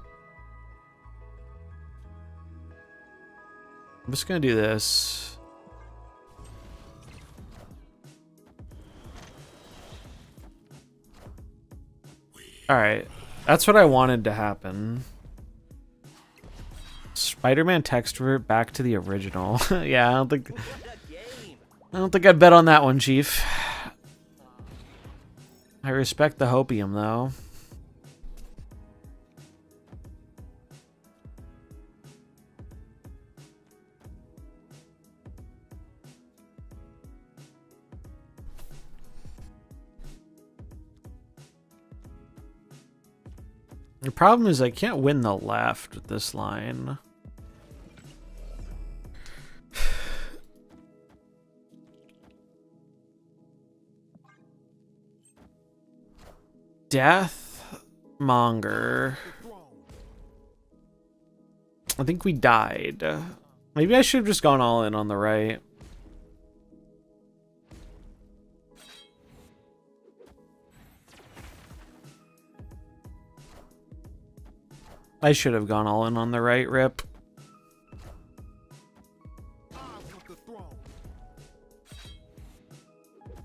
just gonna do this. Alright. That's what I wanted to happen. Spider-Man text revert back to the original. Yeah, I don't think I'd bet on that one, Chief. I respect the hopium though. The problem is I can't win the left with this line. Death Monger. I think we died. Maybe I should have just gone all in on the right. I should have gone all in on the right, rip.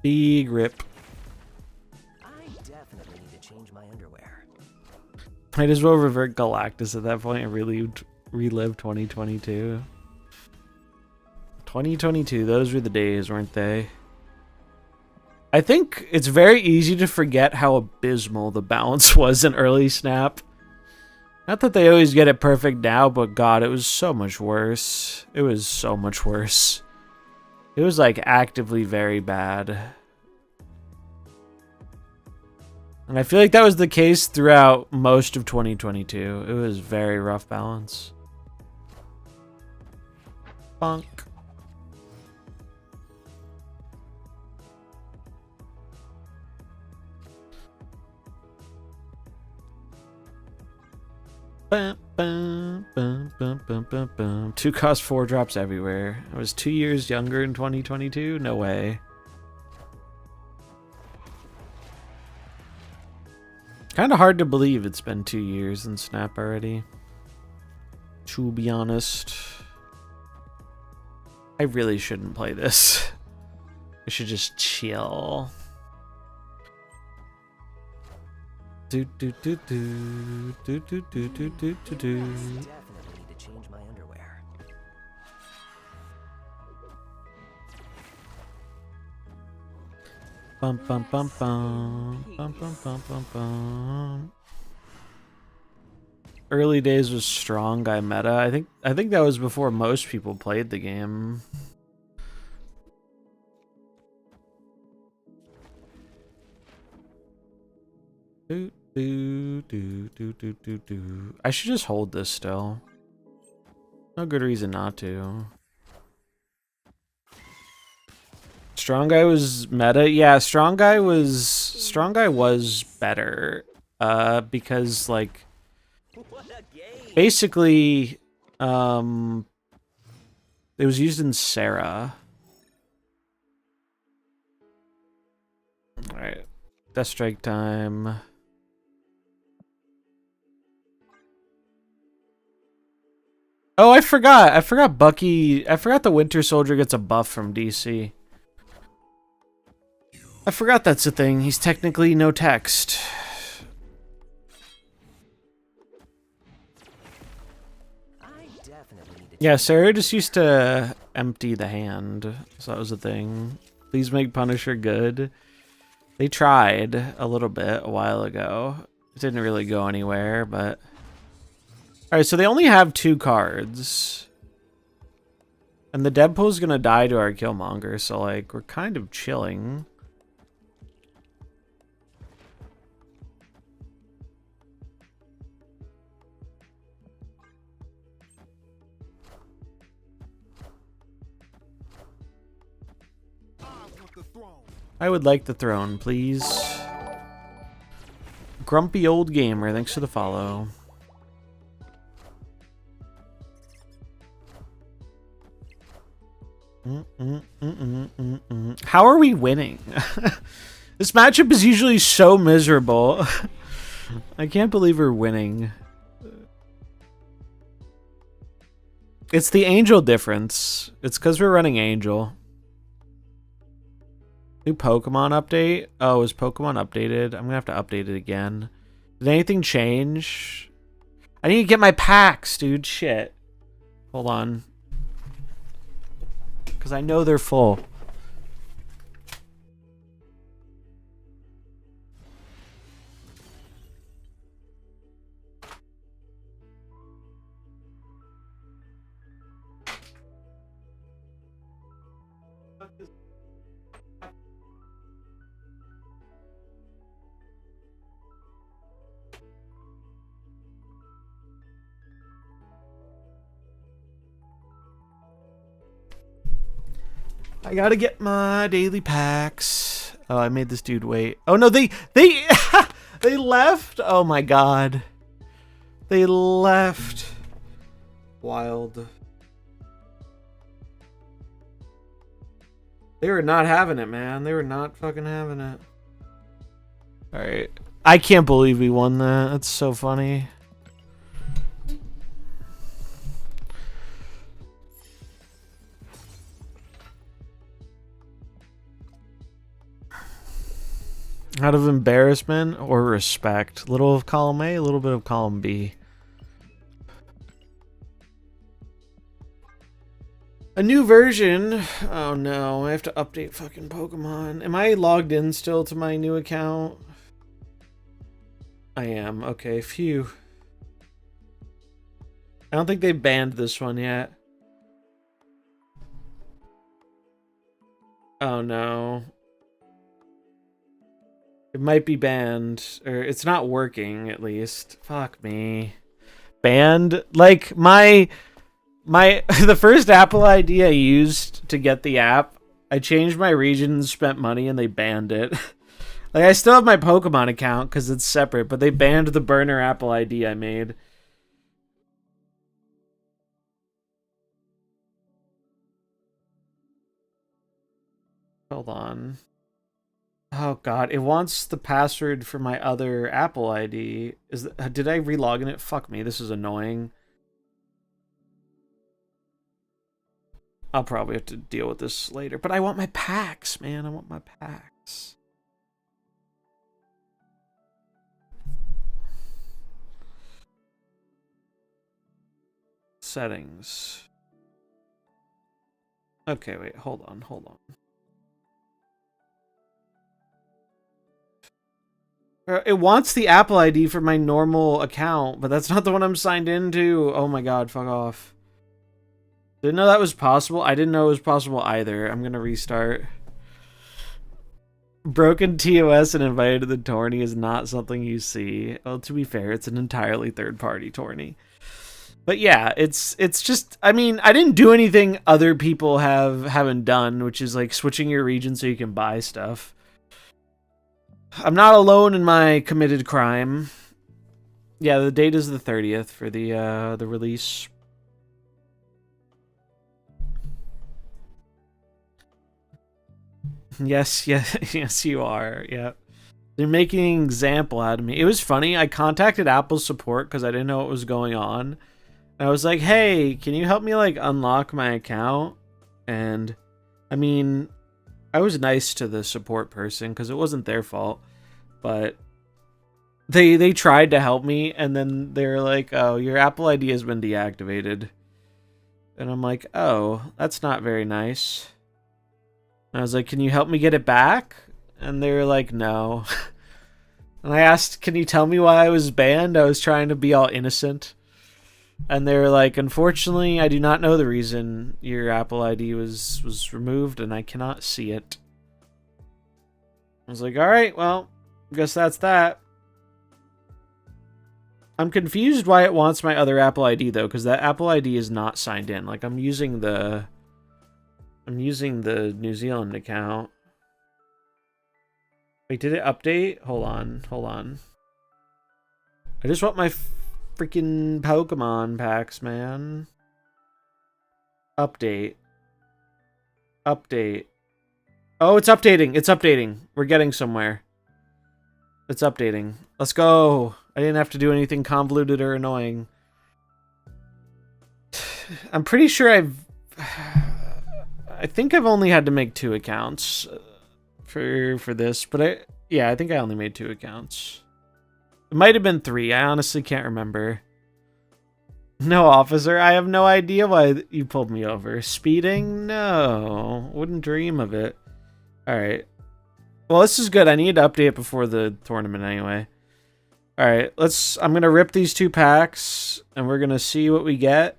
Big rip. I definitely need to change my underwear. Might as well revert Galactus at that point and relive 2022. 2022, those were the days, weren't they? I think it's very easy to forget how abysmal the balance was in early Snap. Not that they always get it perfect now, but God, it was so much worse. It was so much worse. It was like actively very bad. And I feel like that was the case throughout most of 2022. It was very rough balance. Bonk. Bum, bum, bum, bum, bum, bum, bum. 2 cost 4 drops everywhere. I was 2 years younger in 2022? No way. Kind of hard to believe it's been 2 years in Snap already. To be honest. I really shouldn't play this. I should just chill. Do do do do do do do do do do do. Definitely need to change my underwear. Bum bum bum bum bum bum bum bum bum. Early days was strong guy meta. I think that was before most people played the game. Do do do do do do do. I should just hold this still. No good reason not to. Strong guy was meta. Yeah, strong guy was better. Because like basically it was used in Sarah. Alright. Death strike time. Oh, I forgot. I forgot the Winter Soldier gets a buff from DC. I forgot that's a thing. He's technically no text. Yeah, Sarah just used to empty the hand. So that was a thing. Please make Punisher good. They tried a little bit a while ago. It didn't really go anywhere, but... Alright, so they only have 2 cards. And the Deadpool's gonna die to our Killmonger, so like, we're kind of chilling. I would like the throne, please. Grumpy Old Gamer, thanks for the follow. How are we winning? This matchup is usually so miserable. I can't believe we're winning. It's the Angel difference. It's because we're running Angel. New Pokemon update? Oh, is Pokemon updated? I'm gonna have to update it again. Did anything change? I need to get my packs, dude. Shit. Hold on. Because I know they're full. I gotta get my daily packs. Oh, I made this dude wait. Oh no, they they left. Oh my god, they left. Wild. They were not having it, man. They were not fucking having it. All right, I can't believe we won that. That's so funny. Out of embarrassment or respect. Little of column A, a little bit of column B. A new version. Oh no, I have to update fucking Pokemon. Am I logged in still to my new account? I am. Okay, phew. I don't think they banned this one yet. Oh no. It might be banned, or it's not working at least. Fuck me. Banned? Like my the first Apple ID I used to get the app, I changed my region and spent money and they banned it. Like I still have my Pokemon account because it's separate, but they banned the burner Apple ID I made. Hold on. Oh god, it wants the password for my other Apple ID. Did I relog in it? Fuck me, this is annoying. I'll probably have to deal with this later, but I want my packs, man. I want my packs. Settings. Okay, wait, hold on. It wants the Apple ID for my normal account, but that's not the one I'm signed into. Oh my god, fuck off. Didn't know that was possible. I didn't know it was possible either. I'm gonna restart. Broken TOS and invited to the tourney is not something you see. Well, to be fair, it's an entirely third-party tourney. But yeah, it's just, I mean, I didn't do anything other people haven't done, which is like switching your region so you can buy stuff. I'm not alone in my committed crime. Yeah, the date is the 30th for the release. Yes, you are. Yeah. They're making an example out of me. It was funny. I contacted Apple support because I didn't know what was going on. I was like, hey, can you help me like unlock my account? And I mean, I was nice to the support person because it wasn't their fault, but they tried to help me, and then they're like, oh, your Apple ID has been deactivated. And I'm like, oh, that's not very nice. And I was like, can you help me get it back? And they were like, no. And I asked, can you tell me why I was banned? I was trying to be all innocent. And they're like, unfortunately, I do not know the reason your Apple ID was removed, and I cannot see it. I was like, all right, well, I guess that's that. I'm confused why it wants my other Apple ID though, because that Apple ID is not signed in. Like I'm using the New Zealand account. Wait, did it update? Hold on. I just want my freaking Pokemon packs, man. Update. Oh, it's updating. We're getting somewhere. It's updating. Let's go. I didn't have to do anything convoluted or annoying. I'm pretty sure I think I've only had to make 2 accounts for this, but I think I only made 2 accounts. It might have been 3. I honestly can't remember. No, officer, I have no idea why you pulled me over. Speeding? No. Wouldn't dream of it. Alright. Well, this is good. I need to update it before the tournament anyway. Alright, I'm going to rip these 2 packs, and we're going to see what we get.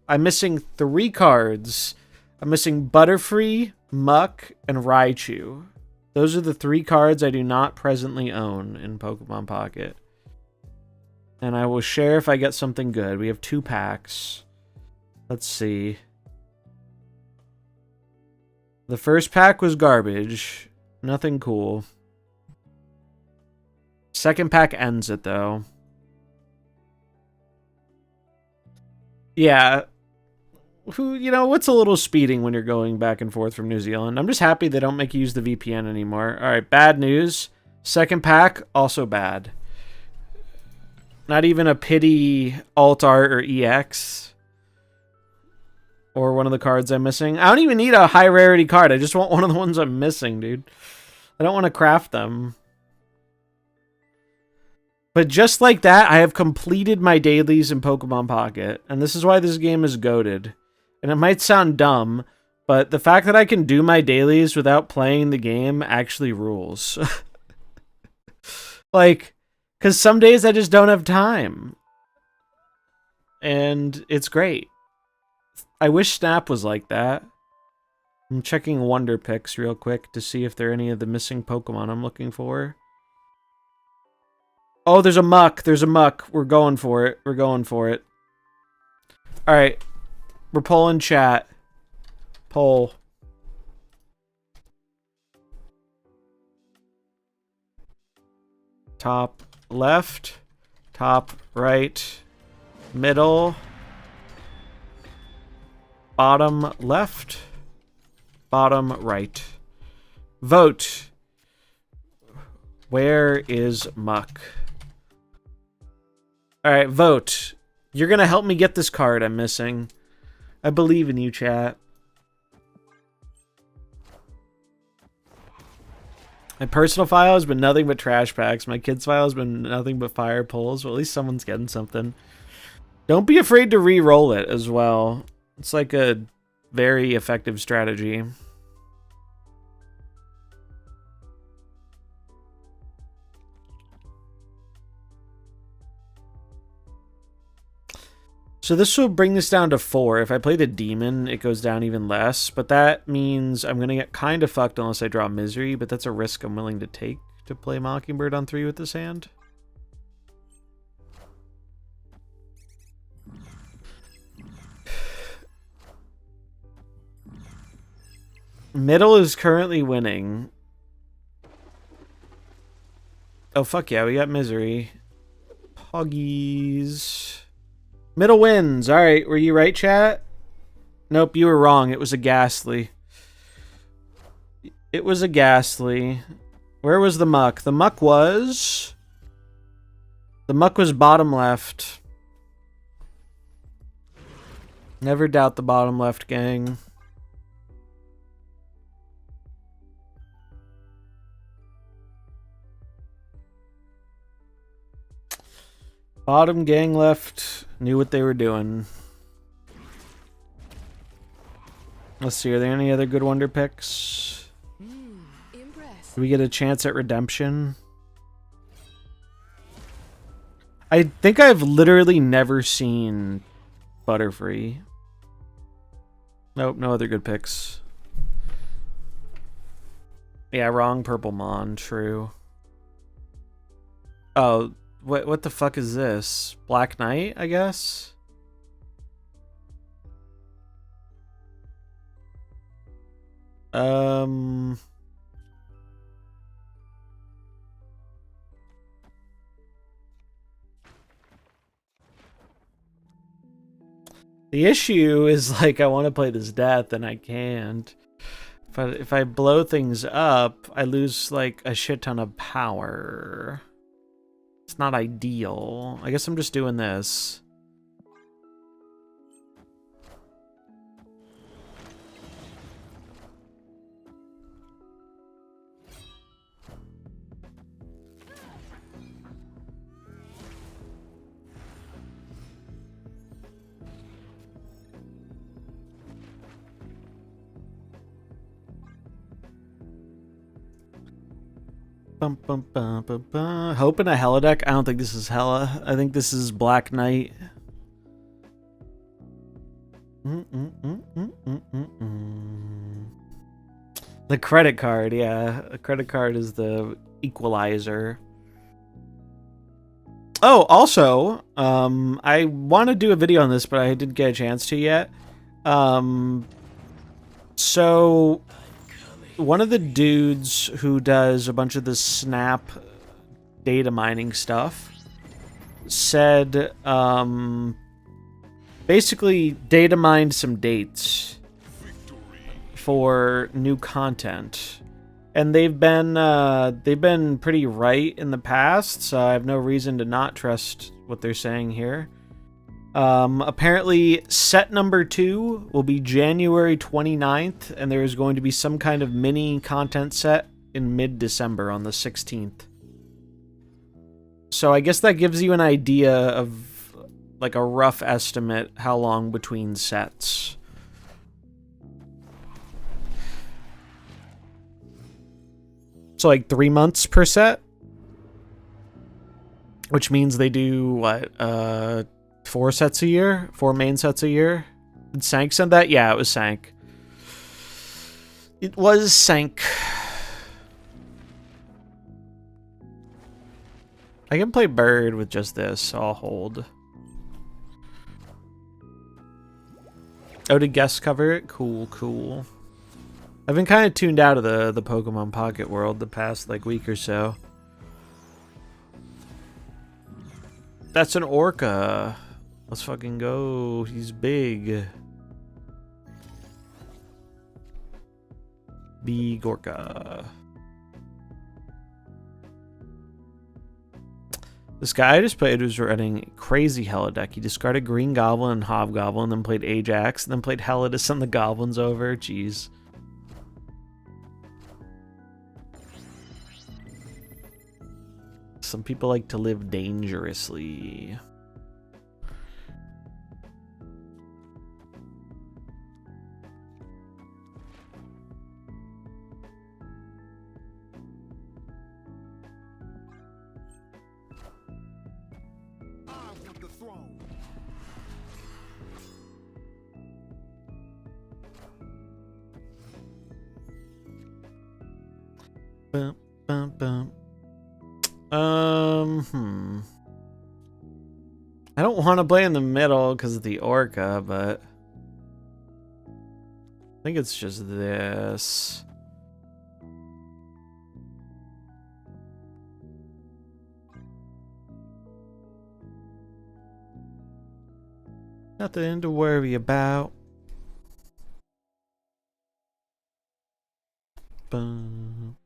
I'm missing 3 cards. I'm missing Butterfree, Muck, and Raichu. Those are the 3 cards I do not presently own in Pokemon Pocket. And I will share if I get something good. We have 2 packs. Let's see. The first pack was garbage. Nothing cool. Second pack ends it, though. Yeah. What's a little speeding when you're going back and forth from New Zealand? I'm just happy they don't make you use the VPN anymore. Alright, bad news. Second pack, also bad. Not even a pity Alt Art or EX. Or one of the cards I'm missing. I don't even need a high rarity card. I just want one of the ones I'm missing, dude. I don't want to craft them. But just like that, I have completed my dailies in Pokemon Pocket. And this is why this game is goated. And it might sound dumb, but the fact that I can do my dailies without playing the game actually rules. Like, because some days I just don't have time. And it's great. I wish Snap was like that. I'm checking Wonder Picks real quick to see if there are any of the missing Pokemon I'm looking for. Oh, there's a Muck. We're going for it. Alright. We're polling chat. Poll. Top left. Top right. Middle. Bottom left. Bottom right. Vote. Where is Muck? Alright, vote. You're gonna help me get this card I'm missing. I believe in you, chat. My personal file has been nothing but trash packs. My kids' file has been nothing but fire pulls. Well, at least someone's getting something. Don't be afraid to re-roll it as well. It's like a very effective strategy. So this will bring this down to 4. If I play the demon, it goes down even less. But that means I'm going to get kind of fucked unless I draw Misery. But that's a risk I'm willing to take to play Mockingbird on 3 with this hand. Middle is currently winning. Oh, fuck yeah, we got Misery. Poggies. Middle wins. Alright, were you right, chat? Nope, you were wrong. It was a Ghastly. It was a Ghastly. Where was the Muck? The Muck was bottom left. Never doubt the bottom left, gang. Bottom gang left knew what they were doing. Let's see, are there any other good Wonder Picks? Do we get a chance at redemption? I think I've literally never seen Butterfree. Nope, no other good picks. Yeah, wrong purple mon, true. Oh, what the fuck is this? Black Knight, I guess? The issue is, like, I want to play this death and I can't. If I blow things up, I lose, like, a shit ton of power. It's not ideal. I guess I'm just doing this. Bum, bum, bum, bum, bum. Hoping a Hella deck. I don't think this is Hella. I think this is Black Knight. The credit card, yeah. A credit card is the equalizer. Oh, also, I want to do a video on this, but I didn't get a chance to yet. So one of the dudes who does a bunch of the Snap data mining stuff said, basically data mined some dates for new content, and they've been pretty right in the past, so I have no reason to not trust what they're saying here. Apparently set number 2 will be January 29th, and there is going to be some kind of mini content set in mid-December on the 16th. So I guess that gives you an idea of, like, a rough estimate how long between sets. So like 3 months per set, which means they do what, 4 sets a year? 4 main sets a year? Did Sank send that? Yeah, it was Sank. It was Sank. I can play Bird with just this, so I'll hold. Oh, did Guest cover it? Cool, cool. I've been kind of tuned out of the Pokemon Pocket world the past, like, week or so. That's an Orca. Let's fucking go. He's big. Big Orca. This guy I just played was running crazy Hella deck. He discarded Green Goblin and Hobgoblin, then played Ajax, and then played Hella to send the Goblins over. Jeez. Some people like to live dangerously. Bum, bum, bum. I don't want to play in the middle because of the Orca, but I think it's just this. Nothing to worry about. Bum,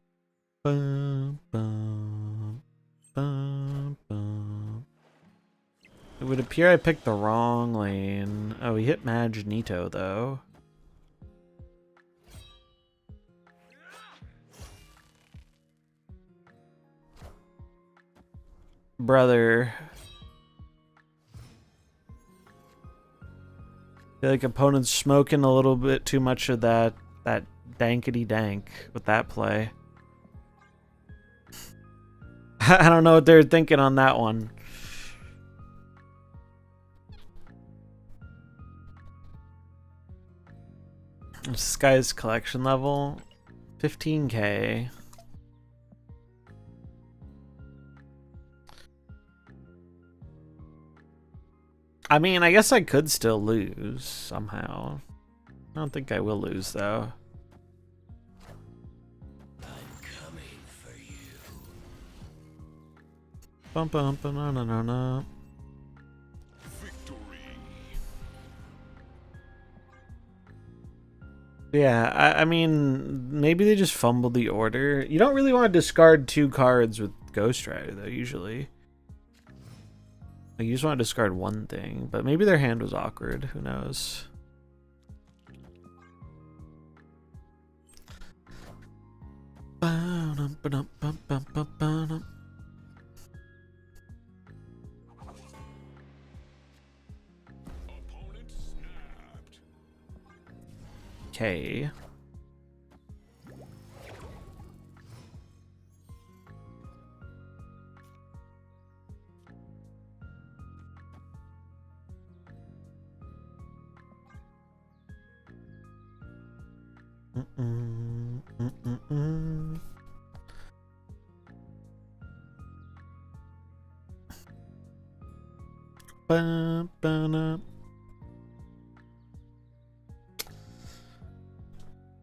bum, bum, bum, bum. It would appear I picked the wrong lane. Oh, he hit Magneto, though. Brother. I feel like opponent's smoking a little bit too much of that dankety dank with that play. I don't know what they're thinking on that one. This guy's collection level, 15k. I mean, I guess I could still lose somehow. I don't think I will lose though. I'm coming for you. Bum bum ba na na na na. Victory. Yeah, I mean, maybe they just fumbled the order. You don't really want to discard 2 cards with Ghost Rider though, usually. Like, you just want to discard 1 thing, but maybe their hand was awkward. Who knows? Opponent snapped. Okay. Ba-ba-na.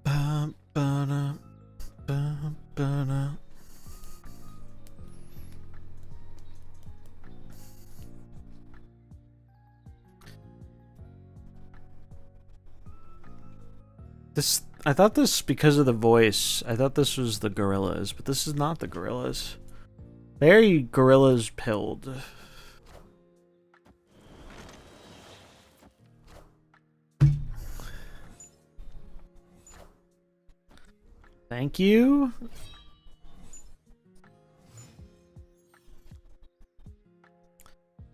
Ba-ba-na. Ba-ba-na. I thought this, because of the voice, I thought this was the gorillas, but this is not the gorillas. Very gorillas pilled. Thank you. I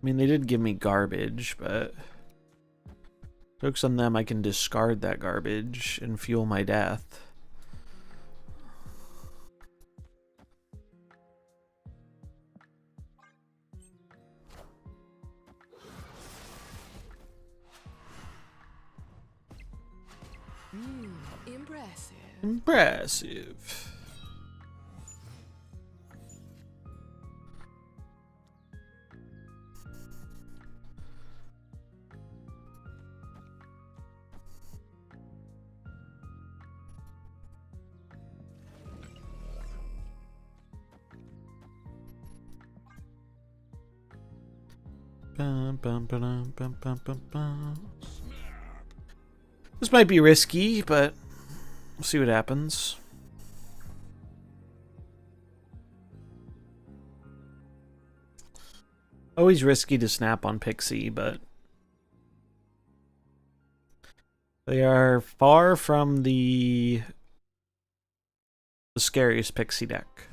mean, they did give me garbage, but joke's on them. I can discard that garbage and fuel my death. Impressive. Impressive. Bum, bum, ba-dum, bum, bum, bum, bum. This might be risky, but we'll see what happens. Always risky to snap on Pixie, but they are far from the scariest Pixie deck.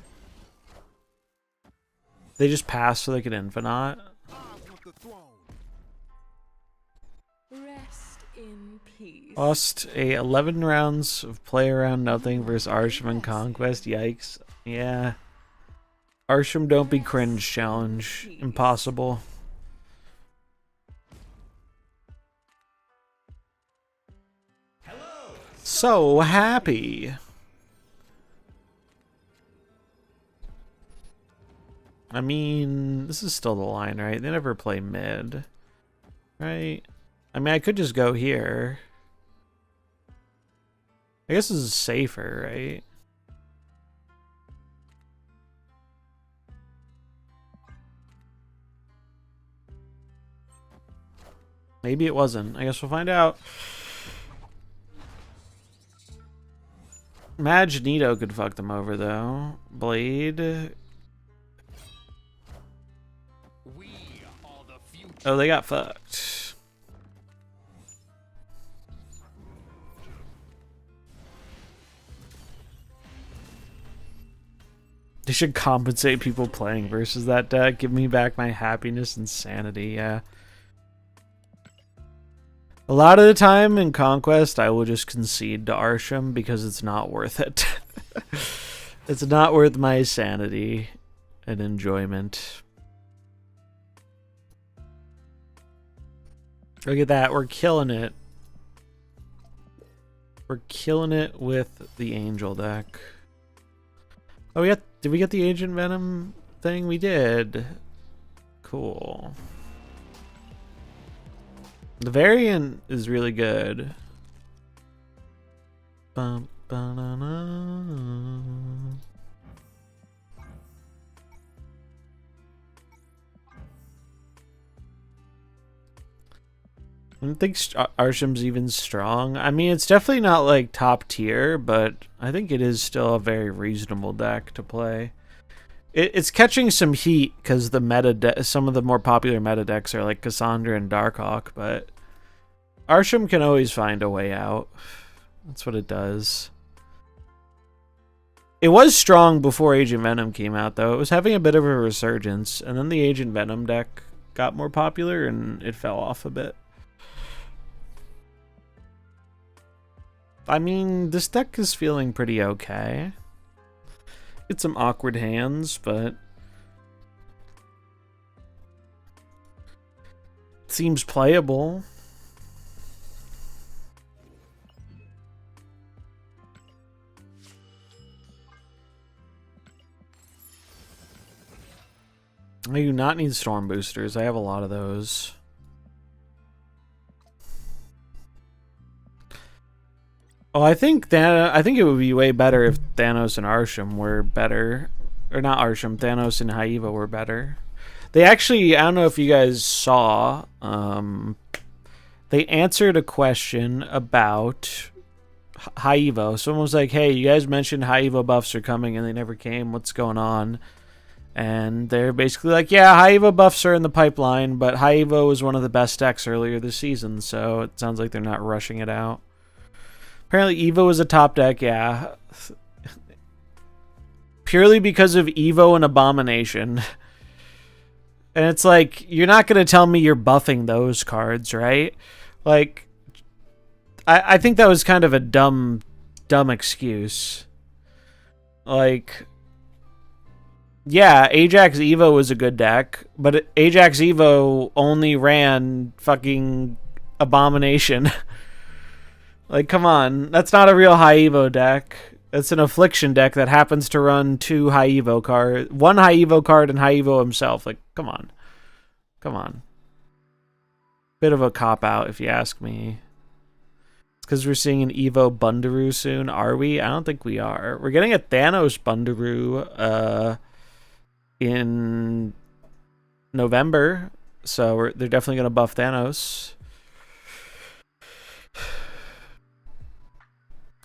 They just pass so they can Infinite. Rest in peace. Lost a 11 rounds of play around nothing versus Arsham and Conquest. Yikes. Yeah. Arsham, don't be cringe challenge. Impossible. So happy. I mean, this is still the line, right? They never play mid. Right? I mean, I could just go here. I guess this is safer, right? Maybe it wasn't. I guess we'll find out. Magneto could fuck them over, though. Blade. We are the future. Oh, they got fucked. They should compensate people playing versus that deck. Give me back my happiness and sanity, yeah. A lot of the time in Conquest, I will just concede to Arsham because it's not worth it. It's not worth my sanity and enjoyment. Look at that, we're killing it. We're killing it with the Angel deck. Oh, did we get the Agent Venom thing? We did. Cool. The variant is really good. Bum, ba-na-na. I don't think Arsham's even strong. I mean, it's definitely not like top tier, but I think it is still a very reasonable deck to play. It's catching some heat because the some of the more popular meta decks are like Cassandra and Darkhawk, but Arsham can always find a way out. That's what it does. It was strong before Agent Venom came out, though. It was having a bit of a resurgence, and then the Agent Venom deck got more popular, and it fell off a bit. I mean, this deck is feeling pretty okay. Get some awkward hands, but it seems playable. I do not need storm boosters. I have a lot of those. Oh, I think it would be way better if Thanos and Arsham were better. Or not Arsham, Thanos and Haiva were better. They actually, I don't know if you guys saw, they answered a question about Haiva. Someone was like, hey, you guys mentioned Haiva buffs are coming and they never came. What's going on? And they're basically like, yeah, Haiva buffs are in the pipeline, but Haiva was one of the best decks earlier this season, so it sounds like they're not rushing it out. Apparently Evo was a top deck, yeah. Purely because of Evo and Abomination. And it's like, you're not going to tell me you're buffing those cards, right? Like, I think that was kind of a dumb excuse. Like, yeah, Ajax Evo was a good deck, but Ajax Evo only ran fucking Abomination. Like, come on. That's not a real high Evo deck. It's an Affliction deck that happens to run 2 high Evo cards. 1 high Evo card and high Evo himself. Like, come on. Come on. Bit of a cop-out, if you ask me. It's because we're seeing an Evo Bundaroo soon. Are we? I don't think we are. We're getting a Thanos Bundaroo in November. So they're definitely going to buff Thanos.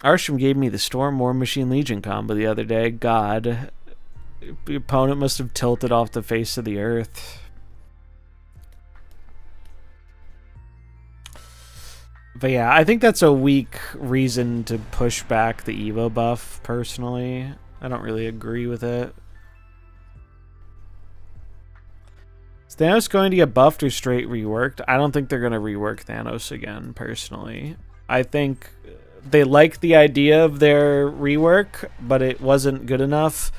Arsham gave me the Storm War Machine Legion combo the other day. God. The opponent must have tilted off the face of the earth. But yeah, I think that's a weak reason to push back the Evo buff, personally. I don't really agree with it. Is Thanos going to get buffed or straight reworked? I don't think they're going to rework Thanos again, personally. I think they like the idea of their rework, but it wasn't good enough,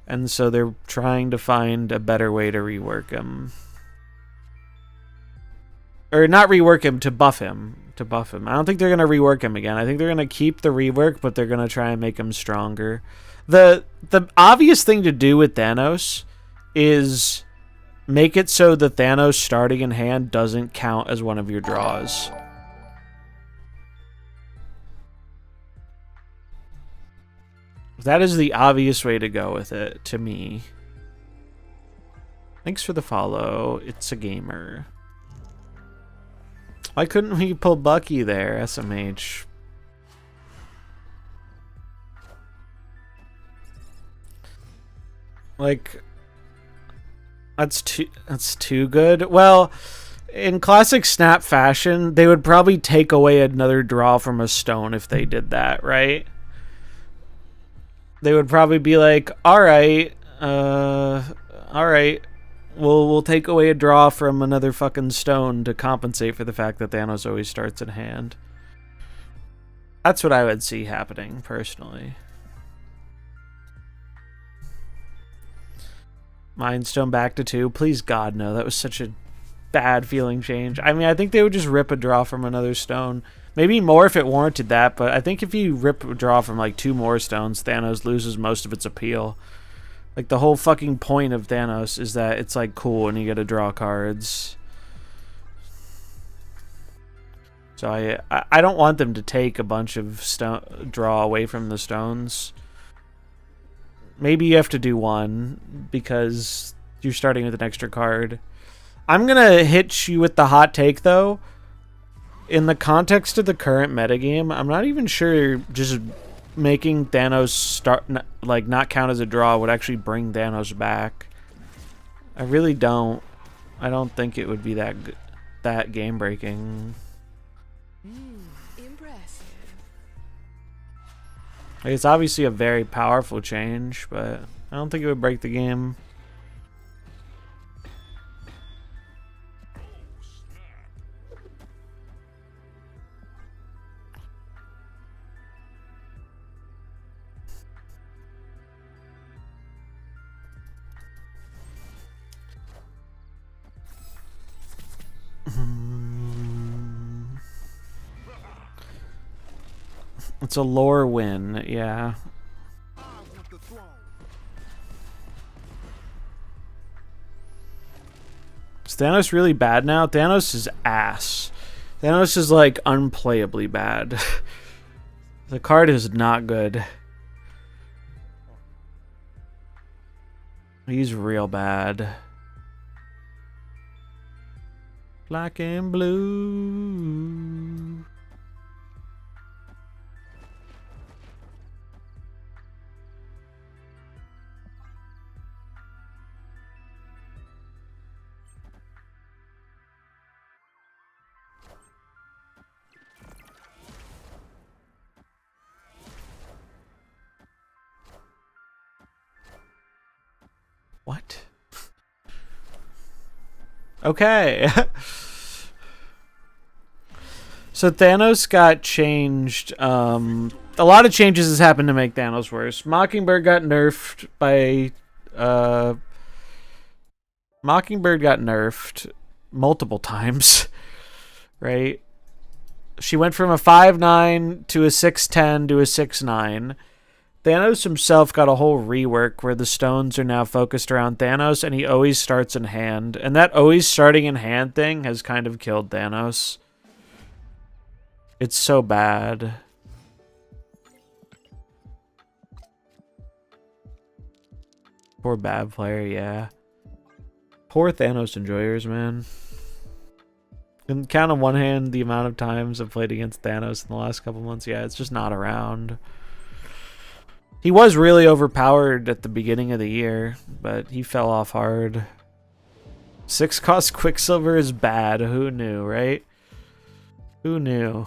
and so they're trying to find a better way to rework him. Or not rework him, to buff him. To buff him. I don't think they're going to rework him again. I think they're going to keep the rework, but they're going to try and make him stronger. The obvious thing to do with Thanos is make it so the Thanos starting in hand doesn't count as one of your draws. That is the obvious way to go with it, to me. Thanks for the follow. It's a gamer. Why couldn't we pull Bucky there, SMH? Like, that's too good. Well, in classic Snap fashion, they would probably take away another draw from a stone if they did that, right? They would probably be like, all right, we'll take away a draw from another fucking stone to compensate for the fact that Thanos always starts in hand. That's what I would see happening, personally. Mind Stone back to 2. Please, God, no. That was such a bad feeling change. I mean, I think they would just rip a draw from another stone. Maybe more if it warranted that, but I think if you rip a draw from like 2 more stones, Thanos loses most of its appeal. Like the whole fucking point of Thanos is that it's like cool and you get to draw cards. So I don't want them to take a bunch of draw away from the stones. Maybe you have to do 1 because you're starting with an extra card. I'm gonna hit you with the hot take though. In the context of the current metagame, I'm not even sure just making Thanos not count as a draw would actually bring Thanos back. I really don't. I don't think it would be that game breaking. Impressive. Like, it's obviously a very powerful change, but I don't think it would break the game. It's a lore win, yeah. Is Thanos really bad now? Thanos is ass. Thanos is like unplayably bad. The card is not good. He's real bad. Black and blue. What? Okay. So Thanos got changed. A lot of changes has happened to make Thanos worse. Mockingbird got nerfed by... Mockingbird got nerfed multiple times. Right? She went from a 5'9" to a 6'10" to a 6'9". Thanos himself got a whole rework where the stones are now focused around Thanos and he always starts in hand. And that always starting in hand thing has kind of killed Thanos. It's so bad. Poor bad player, yeah. Poor Thanos enjoyers, man. Can count on one hand the amount of times I've played against Thanos in the last couple months. Yeah, it's just not around. He was really overpowered at the beginning of the year, but he fell off hard. 6-cost Quicksilver is bad. Who knew, right? Who knew?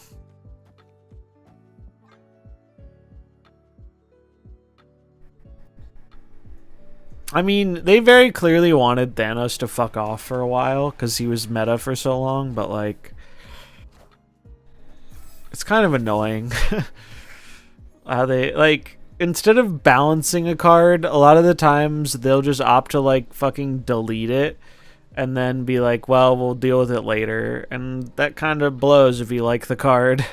I mean, they very clearly wanted Thanos to fuck off for a while because he was meta for so long, but like... It's kind of annoying. How they, like... Instead of balancing a card, a lot of the times they'll just opt to like fucking delete it and then be like, well, we'll deal with it later. And that kind of blows if you like the card.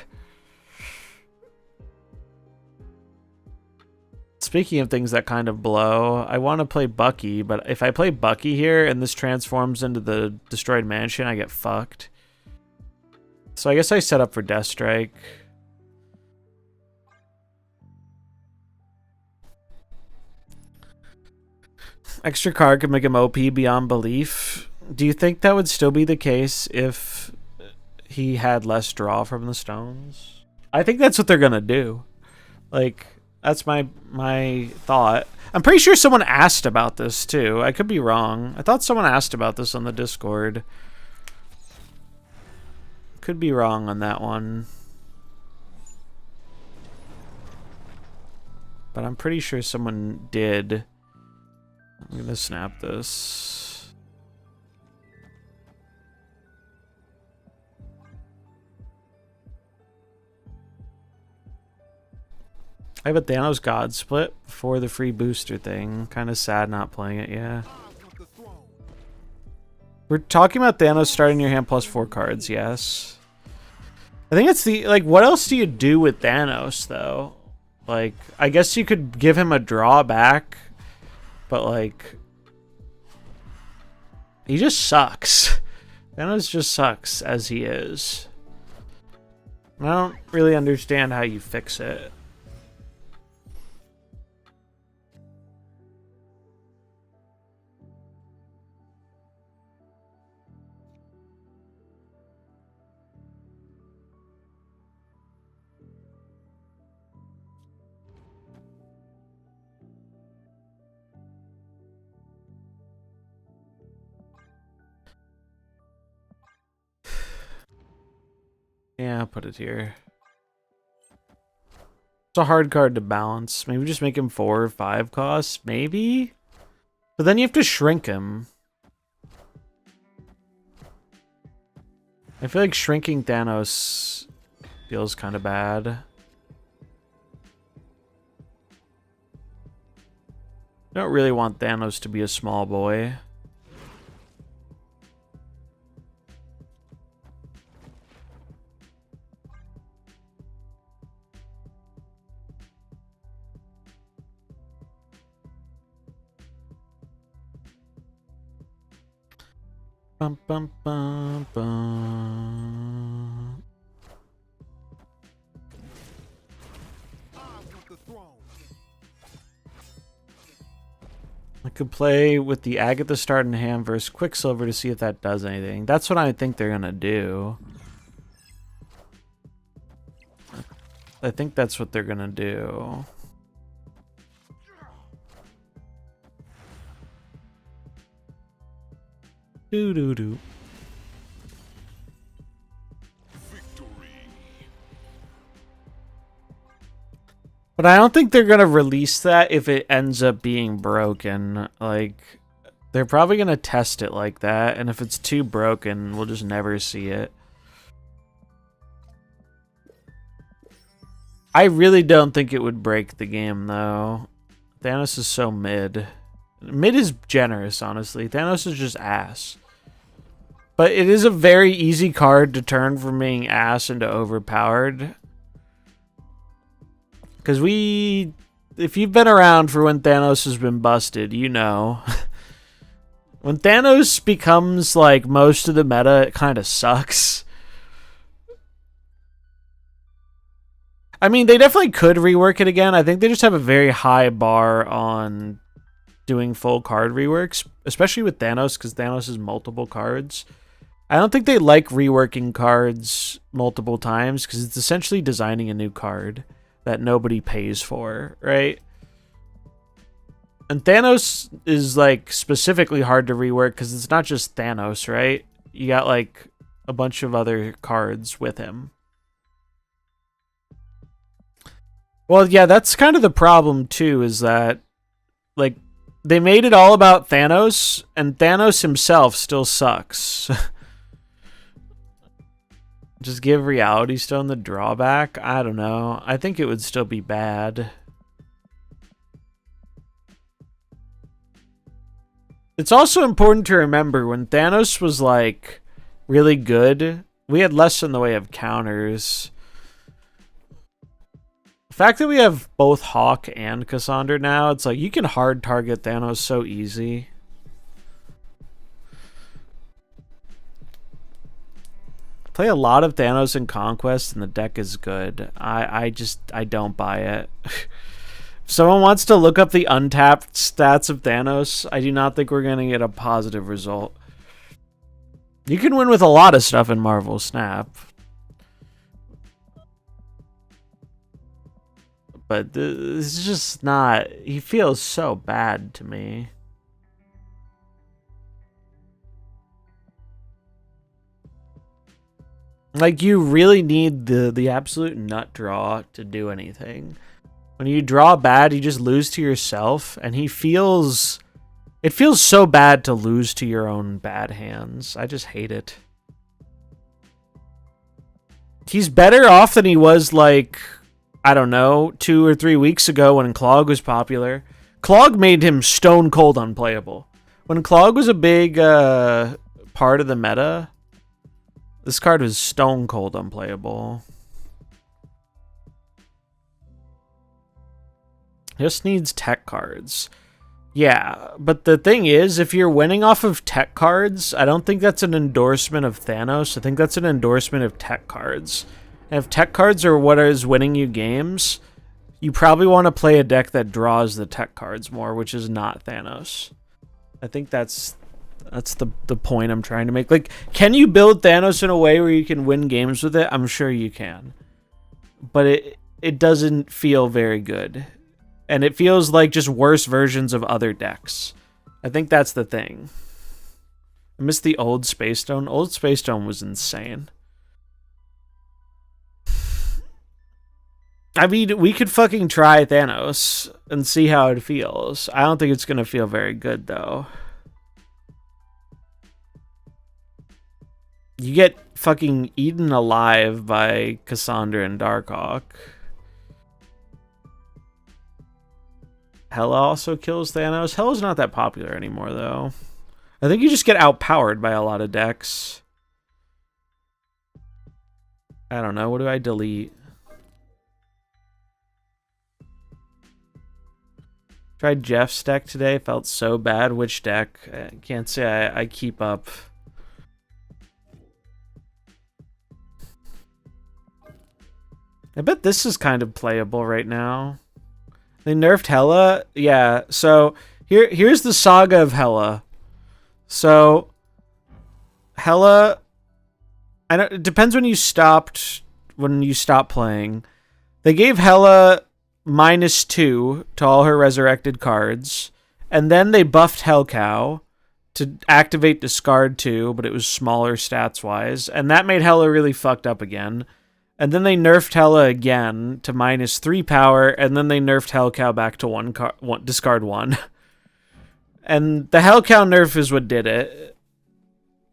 Speaking of things that kind of blow, I want to play Bucky, but if I play Bucky here and this transforms into the Destroyed Mansion, I get fucked. So I guess I set up for Deathstrike. Extra card could make him OP beyond belief. Do you think that would still be the case if he had less draw from the stones? I think that's what they're gonna do. Like, that's my thought. I'm pretty sure someone asked about this too. I could be wrong. I thought someone asked about this on the Discord. Could be wrong on that one. But I'm pretty sure someone did. I'm gonna snap this. I have a Thanos God split before the free booster thing. Kind of sad not playing it, yeah. We're talking about Thanos starting your hand plus 4 cards, yes. I think it's the, like, what else do you do with Thanos, though? Like, I guess you could give him a drawback, but, like, he just sucks. Thanos just sucks as he is. I don't really understand how you fix it. Yeah, I'll put it here. It's a hard card to balance. Maybe just make him 4 or 5 costs, maybe? But then you have to shrink him. I feel like shrinking Thanos feels kind of bad. I don't really want Thanos to be a small boy. Bum, bum, bum, bum. I could play with the Agatha start in hand versus Quicksilver to see if that does anything. That's what I think they're gonna do. I think that's what they're gonna do. Do. But I don't think they're gonna release that if it ends up being broken. Like, they're probably gonna test it like that, and if it's too broken, we'll just never see it. I really don't think it would break the game, though. Thanos is so mid. Mid is generous, honestly. Thanos is just ass. But it is a very easy card to turn from being ass into overpowered. Because if you've been around for when Thanos has been busted, you know. When Thanos becomes, like, most of the meta, it kind of sucks. I mean, they definitely could rework it again. I think they just have a very high bar on doing full card reworks, especially with Thanos, because Thanos has multiple cards. I don't think they like reworking cards multiple times, because it's essentially designing a new card that nobody pays for, right? And Thanos is, like, specifically hard to rework because it's not just Thanos, right? You got, like, a bunch of other cards with him. Well, yeah, that's kind of the problem, too, is that, like, they made it all about Thanos, and Thanos himself still sucks. Just give Reality Stone the drawback? I don't know. I think it would still be bad. It's also important to remember when Thanos was, like, really good, we had less in the way of counters. The fact that we have both Hawk and Cassandra now, it's like you can hard target Thanos so easy. Play a lot of Thanos in Conquest and the deck is good. I don't buy it. If someone wants to look up the untapped stats of Thanos, I do not think we're going to get a positive result. You can win with a lot of stuff in Marvel Snap. But this is just not... He feels so bad to me. Like, you really need the absolute nut draw to do anything. When you draw bad, you just lose to yourself, and he feels... It feels so bad to lose to your own bad hands. I just hate it. He's better off than he was, like, I don't know, 2 or 3 weeks ago when Clog was popular. Clog made him stone cold unplayable. When Clog was a big part of the meta... This card was stone cold unplayable. Just needs tech cards. Yeah, but the thing is, if you're winning off of tech cards, I don't think that's an endorsement of Thanos. I think that's an endorsement of tech cards. And if tech cards are what is winning you games, you probably want to play a deck that draws the tech cards more, which is not Thanos. I think that's the point I'm trying to make. Like, can you build Thanos in a way where you can win games with it? I'm sure you can. But it doesn't feel very good. And it feels like just worse versions of other decks. I think that's the thing. I miss the old Space Stone. Old Space Stone was insane. I mean, we could fucking try Thanos and see how it feels. I don't think it's going to feel very good, though. You get fucking eaten alive by Cassandra and Darkhawk. Hela also kills Thanos. Hela's not that popular anymore, though. I think you just get outpowered by a lot of decks. I don't know. What do I delete? Tried Jeff's deck today. Felt so bad. Which deck? I can't say I keep up. I bet this is kind of playable right now. They nerfed Hela? Yeah, so here's the saga of Hela. So Hela, it depends when you stopped playing. They gave Hela -2 to all her resurrected cards, and then they buffed Hellcow to activate discard 2, but it was smaller stats wise, and that made Hela really fucked up again. And then they nerfed Hela again to -3 power, and then they nerfed Hellcow back to discard 1. And the Hellcow nerf is what did it.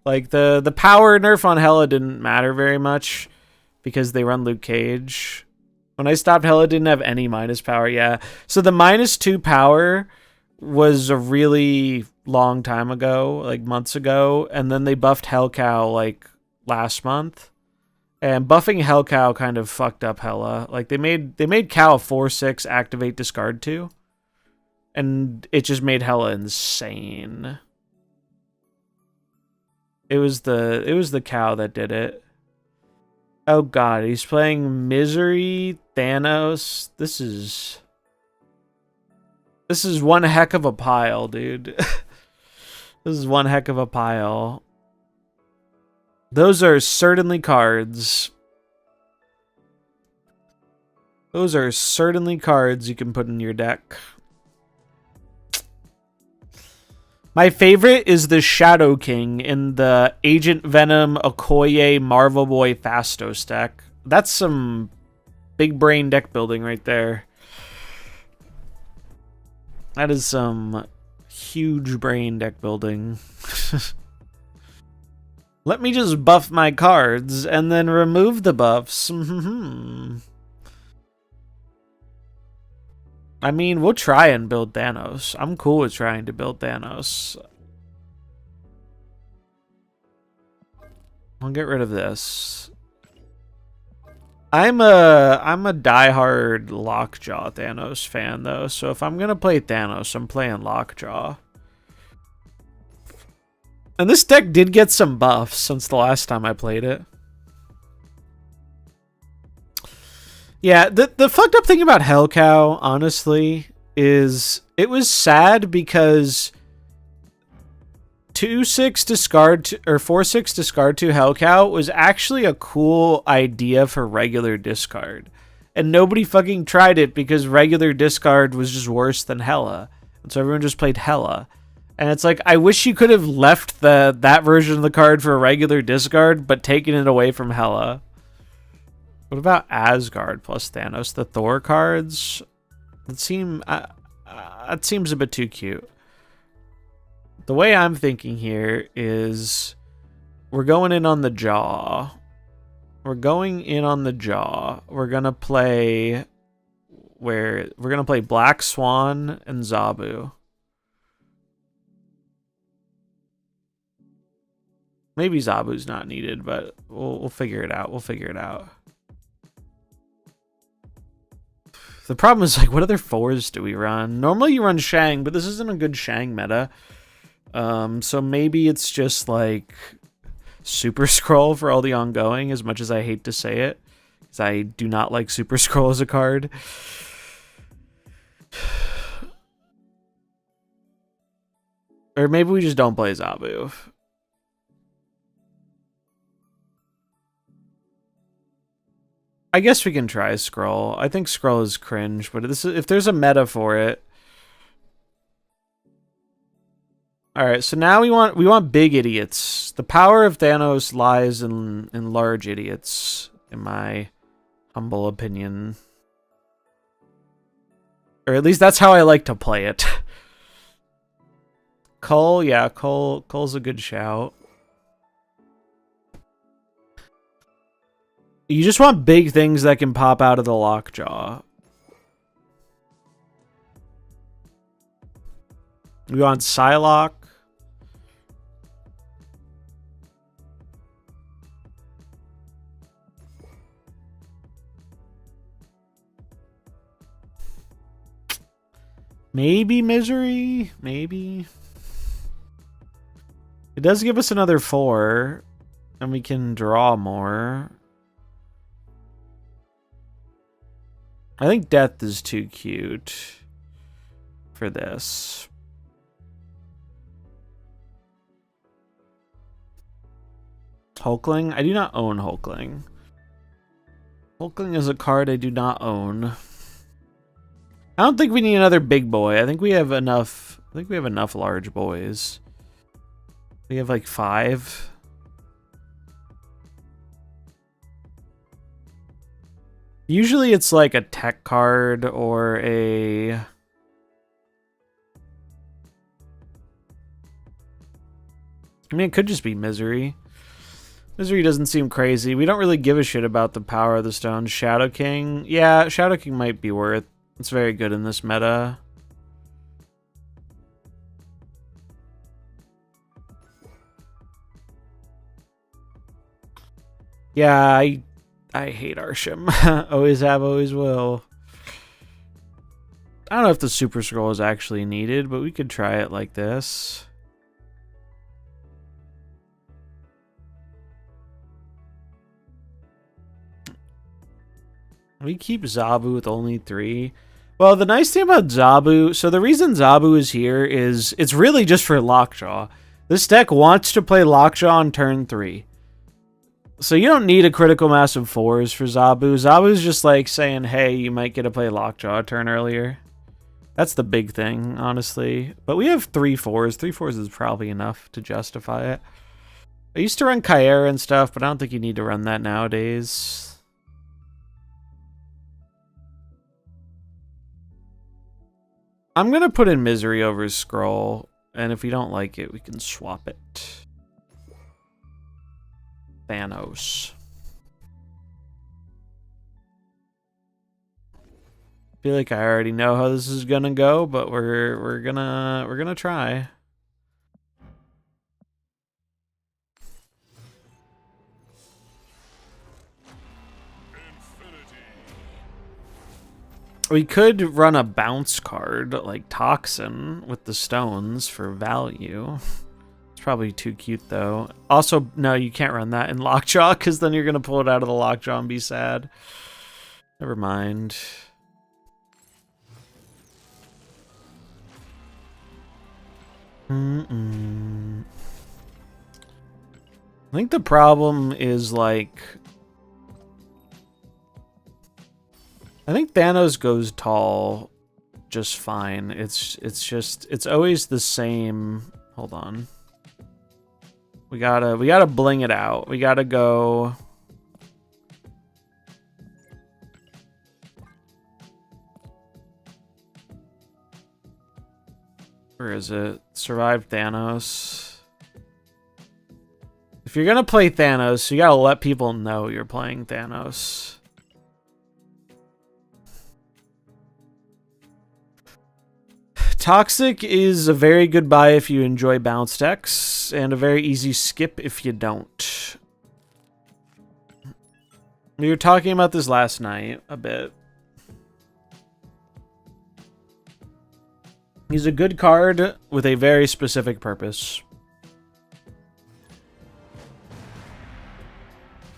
Like, the power nerf on Hela didn't matter very much because they run Luke Cage. When I stopped, Hela didn't have any minus power, yeah. So the -2 power was a really long time ago, like months ago, and then they buffed Hellcow like last month. And buffing Hellcow kind of fucked up Hela. Like, they made Cow 4/6 activate discard 2. And it just made Hela insane. It was the Cow that did it. Oh god, he's playing Misery, Thanos. This is one heck of a pile, dude. This is one heck of a pile. Those are certainly cards. Those are certainly cards you can put in your deck. My favorite is the Shadow King in the Agent Venom, Okoye, Marvel Boy, Fastos deck. That's some big brain deck building right there. That is some huge brain deck building. Let me just buff my cards and then remove the buffs. I mean, we'll try and build Thanos. I'm cool with trying to build Thanos. I'll get rid of this. I'm a diehard Lockjaw Thanos fan, though. So if I'm going to play Thanos, I'm playing Lockjaw. And this deck did get some buffs since the last time I played it. Yeah, the fucked up thing about Hellcow, honestly, is it was sad because 2/6 discard or 4/6 discard to Hellcow was actually a cool idea for regular discard. And nobody fucking tried it because regular discard was just worse than Hela. And so everyone just played Hela. And it's like, I wish you could have left that version of the card for a regular discard, but taken it away from Hela. What about Asgard plus Thanos? The Thor cards? That seems a bit too cute. The way I'm thinking here is we're going in on the jaw. We're going in on the jaw. We're gonna play Black Swan and Zabu. Maybe Zabu's not needed, but we'll figure it out. We'll figure it out. The problem is, like, what other 4s do we run? Normally you run Shang, but this isn't a good Shang meta. So maybe it's just, like, Super Scroll for all the ongoing, as much as I hate to say it. Because I do not like Super Scroll as a card. Or maybe we just don't play Zabu. I guess we can try Scroll. I think Scroll is cringe, but if there's a meta for it. Alright, so now we want big idiots. The power of Thanos lies in large idiots, in my humble opinion. Or at least that's how I like to play it. Cole, yeah, Cole's a good shout. You just want big things that can pop out of the lockjaw. We want Psylocke. Maybe Misery? Maybe. It does give us another 4, and we can draw more. I think Death is too cute for this. Hulkling? I do not own Hulkling. Hulkling is a card I do not own. I don't think we need another big boy. I think we have enough. I think we have enough large boys. We have like 5. Usually it's like a tech card or a... I mean, it could just be Misery. Misery doesn't seem crazy. We don't really give a shit about the power of the stone. Shadow King? Yeah, Shadow King might be worth. It's very good in this meta. Yeah, I hate Arsham. Always have, always will. I don't know if the Super Scroll is actually needed, but we could try it like this. We keep Zabu with only 3. Well, the nice thing about Zabu... So the reason Zabu is here is... It's really just for Lockjaw. This deck wants to play Lockjaw on turn 3. So you don't need a critical mass of 4s for Zabu. Zabu's just like saying, hey, you might get to play Lockjaw a turn earlier. That's the big thing, honestly. But we have 3 4s. 3 4s is probably enough to justify it. I used to run Kyera and stuff, but I don't think you need to run that nowadays. I'm going to put in Misery over Scroll, and if we don't like it, we can swap it. Thanos. I feel like I already know how this is gonna go, but we're gonna try. We could run a bounce card like Toxin with the stones for value. It's probably too cute though. Also, no, you can't run that in Lockjaw because then you're gonna pull it out of the Lockjaw and be sad. Never mind. I think the problem is like... I think Thanos goes tall just fine. It's always the same. Hold on. We gotta bling it out. We gotta go. Where is it? Survive Thanos. If you're gonna play Thanos, you gotta let people know you're playing Thanos. Toxic is a very good buy if you enjoy bounce decks, and a very easy skip if you don't. We were talking about this last night a bit. He's a good card with a very specific purpose.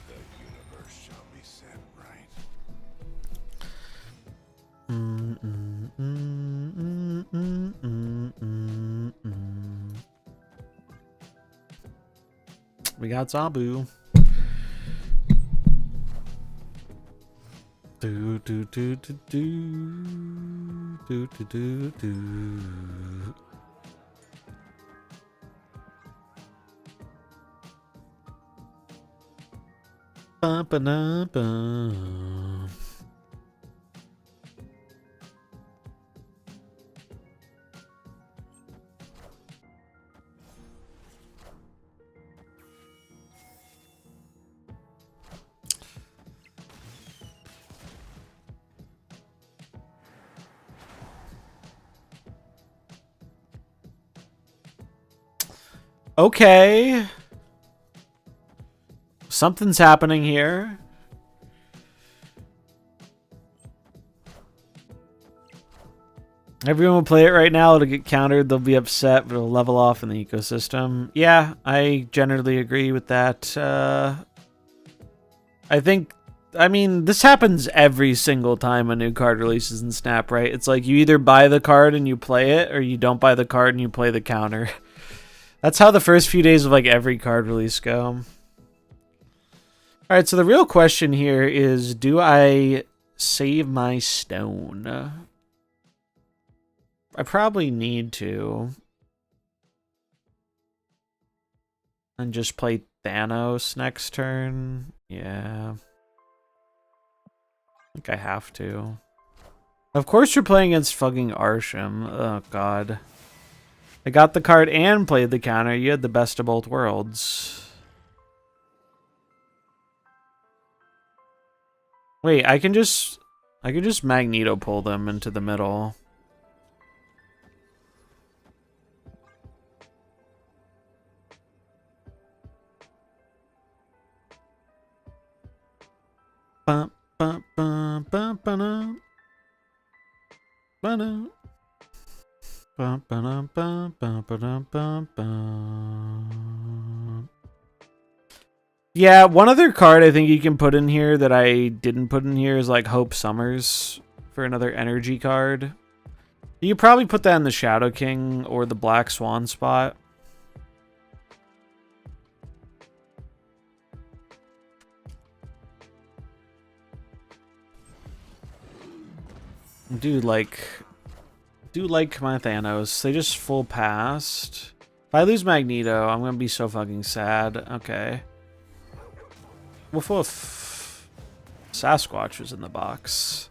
The universe shall be set right. We got Zabu. Do do do do do do do do do. Ba ba da ba. Okay. Something's happening here. Everyone will play it right now. It'll get countered. They'll be upset, but it'll level off in the ecosystem. Yeah, I generally agree with that. I mean, this happens every single time a new card releases in Snap, right? It's like you either buy the card and you play it, or you don't buy the card and you play the counter. That's how the first few days of like every card release go. Alright, so the real question here is, do I save my stone? I probably need to. And just play Thanos next turn. Yeah. I think I have to. Of course you're playing against fucking Arsham. Oh god. I got the card and played the counter. You had the best of both worlds. Wait, I can just Magneto pull them into the middle. Bum, bum, bum, bum, ba-dum. Ba-dum. Bum, ba-dum, bum, bum, ba-dum, bum, bum. Yeah, one other card I think you can put in here that I didn't put in here is like Hope Summers for another energy card. You could probably put that in the Shadow King or the Black Swan spot. Dude, like my Thanos. They just full passed. If I lose Magneto, I'm gonna be so fucking sad. Okay. Woof woof. Sasquatch was in the box.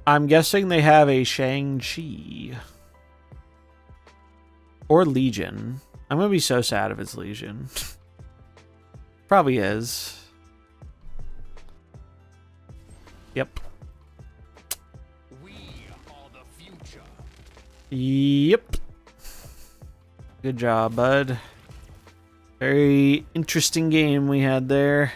I'm guessing they have a Shang-Chi. Or Legion. I'm gonna be so sad if it's Legion. Probably is. Yep. We are the future. Yep. Good job, bud. Very interesting game we had there.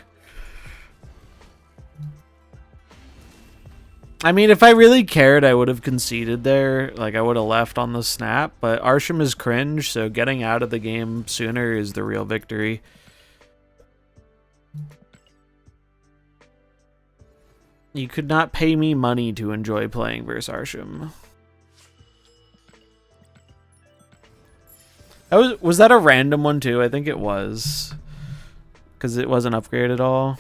I mean, if I really cared, I would have conceded there. Like, I would have left on the snap. But Arsham is cringe, so getting out of the game sooner is the real victory. You could not pay me money to enjoy playing versus Arsham. Was that a random one too? I think it was. Because it wasn't upgraded at all.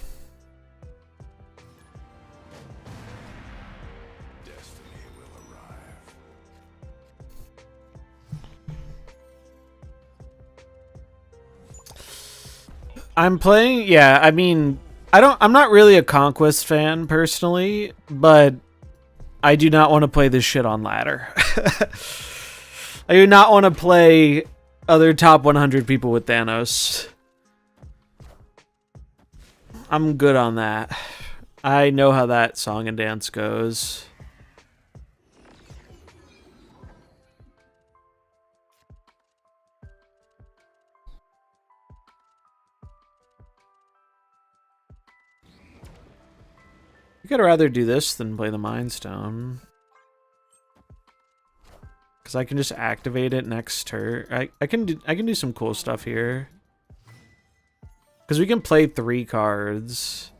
Destiny will arrive. I'm playing, yeah, I mean, I'm not really a Conquest fan personally, but I do not want to play this shit on ladder. I do not want to play other top 100 people with Thanos. I'm good on that. I know how that song and dance goes. I think I'd rather do this than play the Mind Stone. Because I can just activate it next turn. I can do some cool stuff here. Because we can play 3 cards.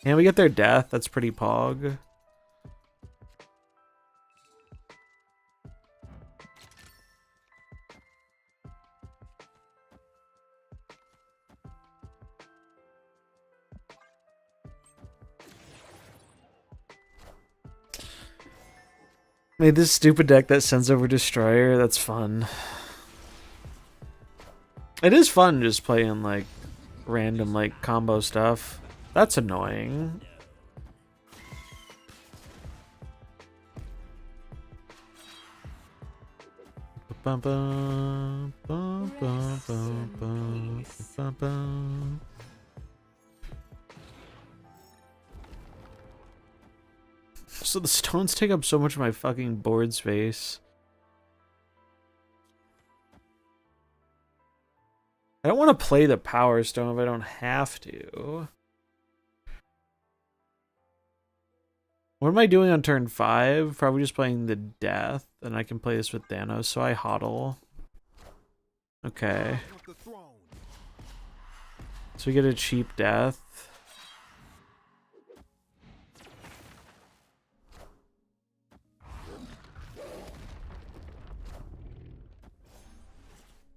And we get their death. That's pretty pog. Made this stupid deck that sends over Destroyer. That's fun. It is fun just playing like random like combo stuff. That's annoying. Bum, bum, bum, bum, bum, bum, bum, bum. So the stones take up so much of my fucking board space. I don't want to play the Power Stone if I don't have to. What am I doing on turn 5? Probably just playing the Death, and I can play this with Thanos, so I hodl. Okay. So we get a cheap Death.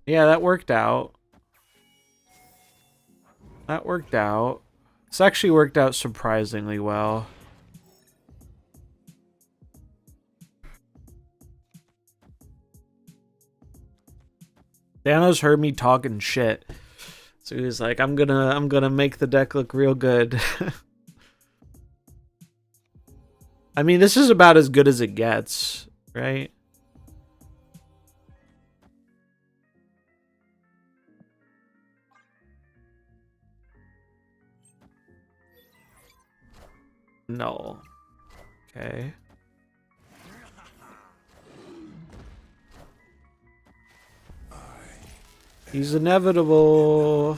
Yeah, that worked out. That worked out. This actually worked out surprisingly well. Thanos heard me talking shit. So he was like, I'm gonna make the deck look real good. I mean, this is about as good as it gets, right? No. Okay. He's inevitable.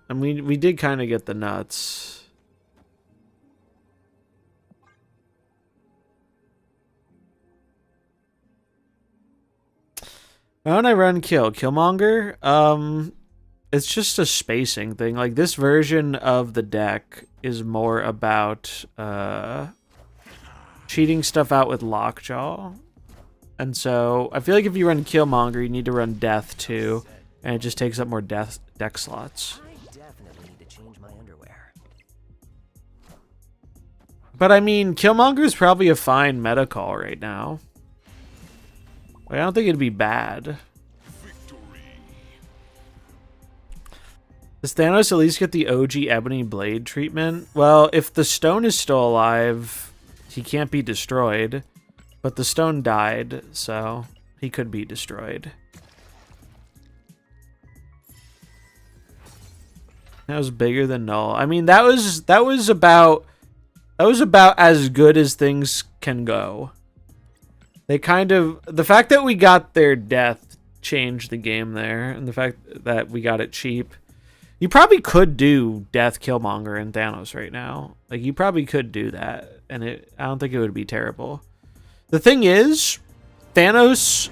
And we did kind of get the nuts. Why don't I run Killmonger? It's just a spacing thing. Like, this version of the deck is more about cheating stuff out with Lockjaw. And so I feel like if you run Killmonger, you need to run Death too, and it just takes up more deck slots. I definitely need to change my underwear. But I mean, Killmonger's probably a fine meta call right now. Like, I don't think it'd be bad. Does Thanos at least get the OG Ebony Blade treatment? Well, if the stone is still alive, he can't be destroyed. But the stone died, so he could be destroyed. That was bigger than null. I mean, that was about as good as things can go. They kind of, the fact that we got their death changed the game there, and the fact that we got it cheap. You probably could do Death, Killmonger, and Thanos right now. Like, you probably could do that, and I don't think it would be terrible. The thing is, Thanos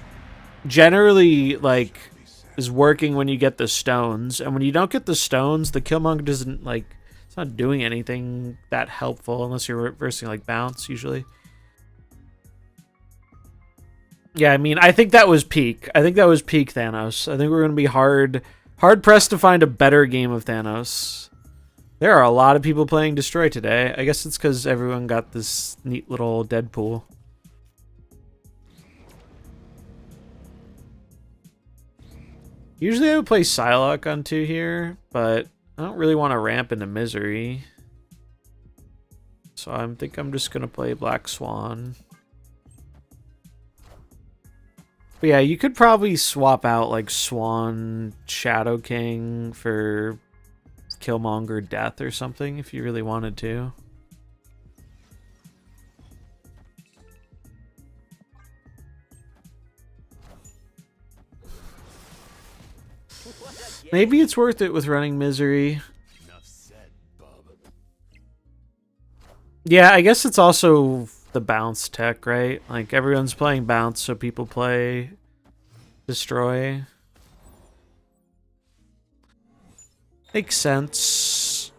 generally, like, is working when you get the stones, and when you don't get the stones, the Killmonger doesn't, like, it's not doing anything that helpful unless you're reversing, like, bounce, usually. Yeah, I mean, I think that was peak. I think that was peak Thanos. I think we're going to be hard-pressed to find a better game of Thanos. There are a lot of people playing Destroy today. I guess it's because everyone got this neat little Deadpool. Usually I would play Psylocke on 2 here, but I don't really want to ramp into Misery. So I think I'm just going to play Black Swan. But yeah, you could probably swap out like Swan, Shadow King for Killmonger Death or something if you really wanted to. Maybe it's worth it with running Misery. Enough said, bub. Yeah, I guess it's also the bounce tech, right? Like everyone's playing bounce, so people play destroy. Makes sense.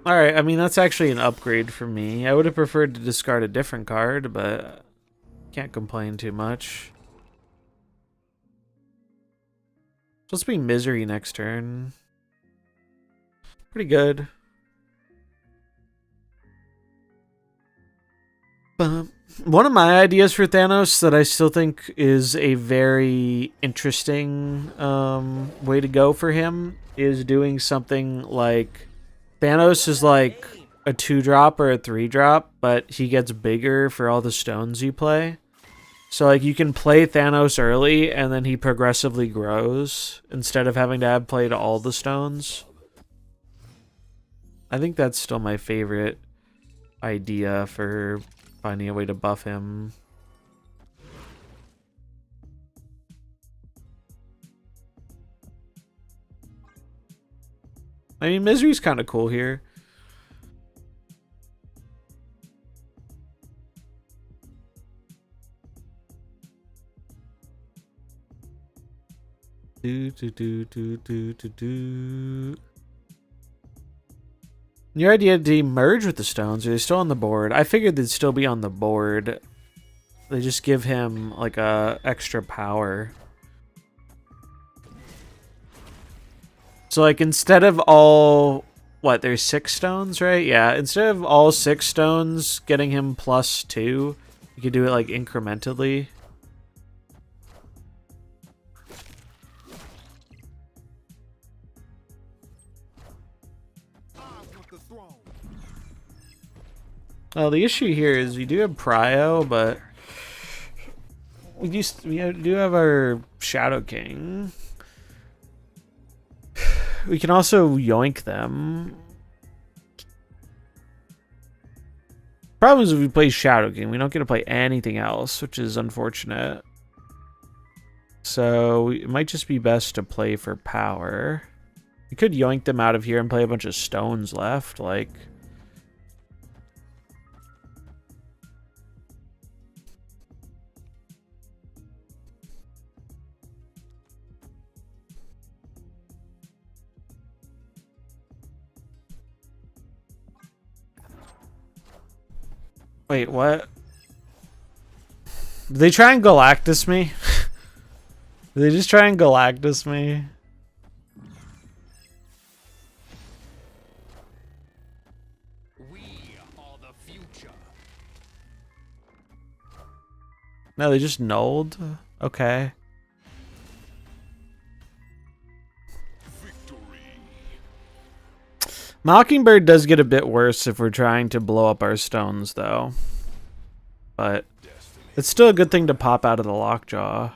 Alright, I mean, that's actually an upgrade for me. I would have preferred to discard a different card, but can't complain too much. Supposed to be Misery next turn. Pretty good. One of my ideas for Thanos that I still think is a very interesting way to go for him is doing something like Thanos is like a 2-drop or a 3-drop, but he gets bigger for all the stones you play. So like you can play Thanos early and then he progressively grows instead of having to have played all the stones. I think that's still my favorite idea for finding a way to buff him. I mean, Misery's kind of cool here. Your idea to merge with the stones, are they still on the board? I figured they'd still be on the board. They just give him like a extra power. So like instead of all, what, there's 6 stones, right? Yeah, instead of all 6 stones getting him +2, you could do it like incrementally. Well, the issue here is we do have Prio, but we do have our Shadow King. We can also yoink them. Problem is if we play Shadow King, we don't get to play anything else, which is unfortunate. So it might just be best to play for power. We could yoink them out of here and play a bunch of stones left, like... Wait, what? Did they try and Galactus me? Did they just try and Galactus me? We are the future. No, they just nulled? Okay. Mockingbird does get a bit worse if we're trying to blow up our stones, though. But it's still a good thing to pop out of the lockjaw.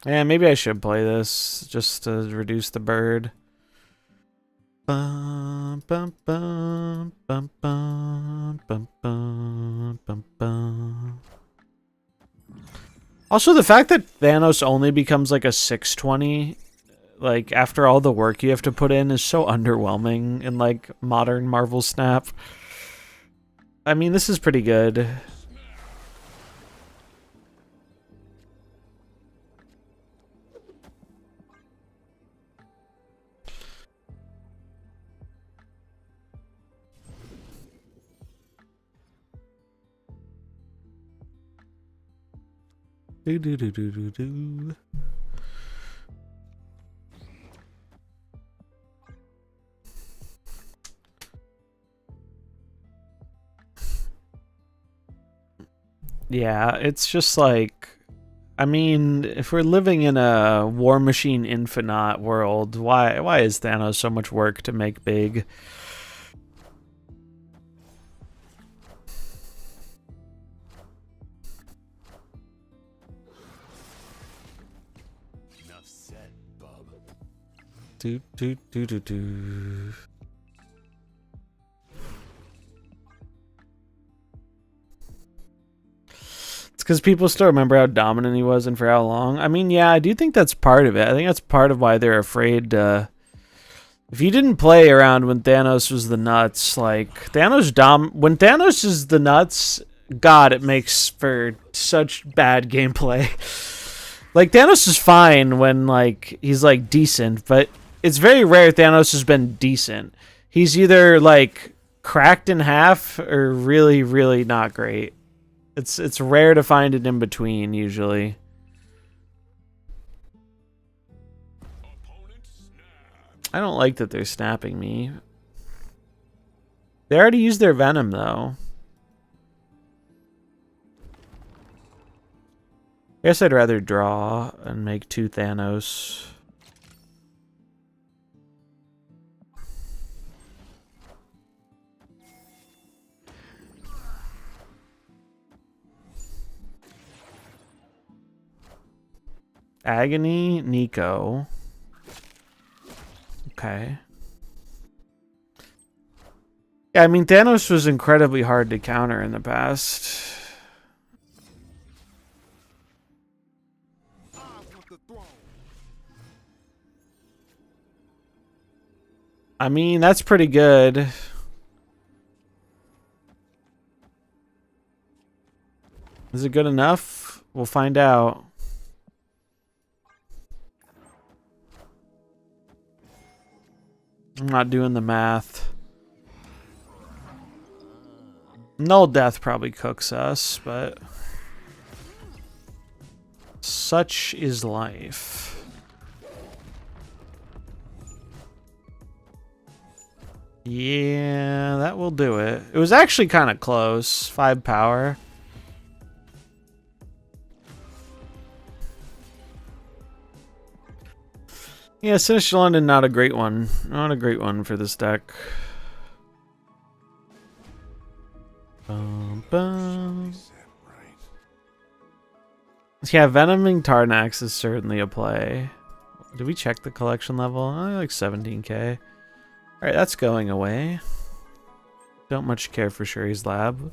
Yeah, maybe I should play this just to reduce the bird. Bum, bum, bum, bum, bum, bum, bum, bum, bum. Also, the fact that Thanos only becomes like a 620, like after all the work you have to put in, is so underwhelming in like modern Marvel Snap. I mean, this is pretty good. Do do do do do do. Yeah, it's just like I mean, if we're living in a War Machine Infinite world, why is Thanos so much work to make big? Enough said, bub. Do do do do do. It's because people still remember how dominant he was and for how long. I mean, yeah, I do think that's part of it. I think that's part of why they're afraid. If you didn't play around when Thanos was the nuts, like when Thanos is the nuts, God, it makes for such bad gameplay. Like Thanos is fine when like he's like decent, but it's very rare Thanos has been decent. He's either like cracked in half or really, really not great. It's rare to find it in between usually. I don't like that they're snapping me. They already used their venom though. I guess I'd rather draw and make 2 Thanos. Agony, Nico. Okay. Yeah, I mean, Thanos was incredibly hard to counter in the past. I mean, that's pretty good. Is it good enough? We'll find out. I'm not doing the math. Null Death probably cooks us, but such is life. Yeah, that will do it. It was actually kind of close. 5 power. Yeah, Sinister London, not a great one. Not a great one for this deck. Bum, bum. Yeah, Venoming Tarnax is certainly a play. Did we check the collection level? Like 17k. Alright, that's going away. Don't much care for Shuri's Lab.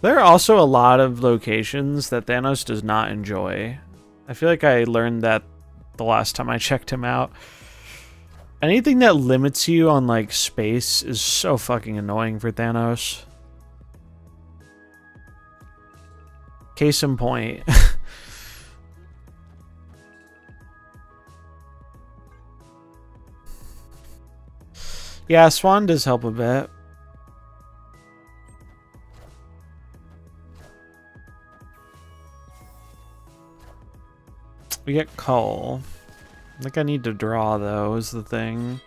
There are also a lot of locations that Thanos does not enjoy. I feel like I learned that the last time I checked him out. Anything that limits you on like space is so fucking annoying for Thanos. Case in point. Yeah, Swan does help a bit. We get Cull. I think I need to draw, though, is the thing.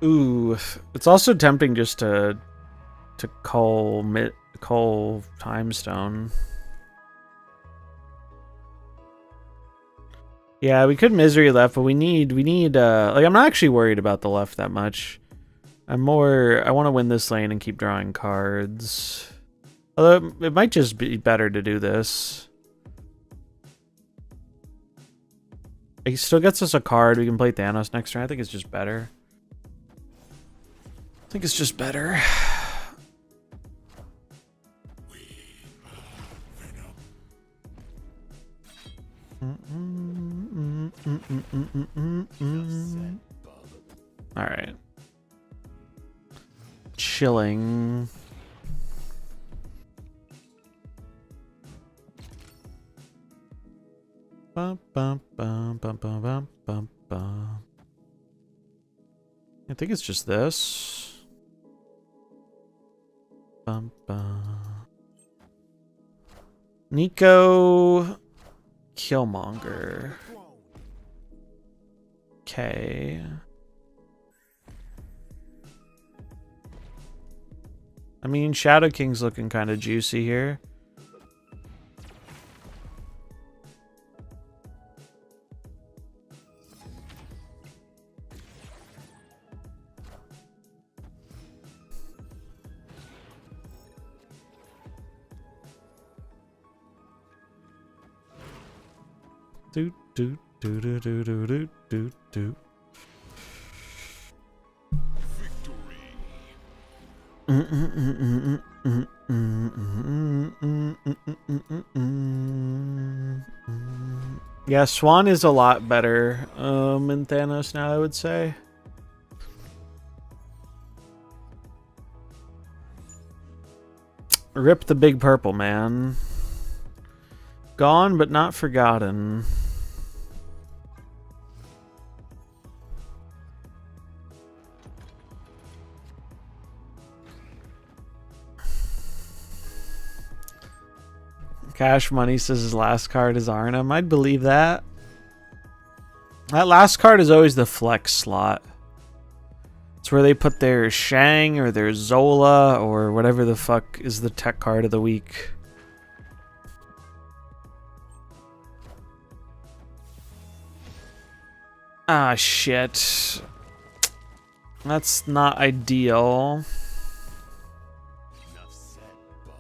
Ooh, it's also tempting just to Cull Time Stone. Yeah, we could Misery left, but we need like I'm not actually worried about the left that much. I want to win this lane and keep drawing cards. Although it might just be better to do this. It still gets us a card. We can play Thanos next turn. I think it's just better. I think it's just better. All right. Chilling. Bum, bum, bum, bum, bum, bum, bum, bum. I think it's just this. Bum, bum. Nico Killmonger. Okay. I mean, Shadow King's looking kind of juicy here. Do do do do do do do do do. Yeah, Swan is a lot better in Thanos now, I would say. Rip the big purple man. Gone but not forgotten. Cash Money says his last card is Arnhem. I'd believe that. That last card is always the flex slot. It's where they put their Shang or their Zola or whatever the fuck is the tech card of the week. Ah, shit. That's not ideal. Enough said, bub.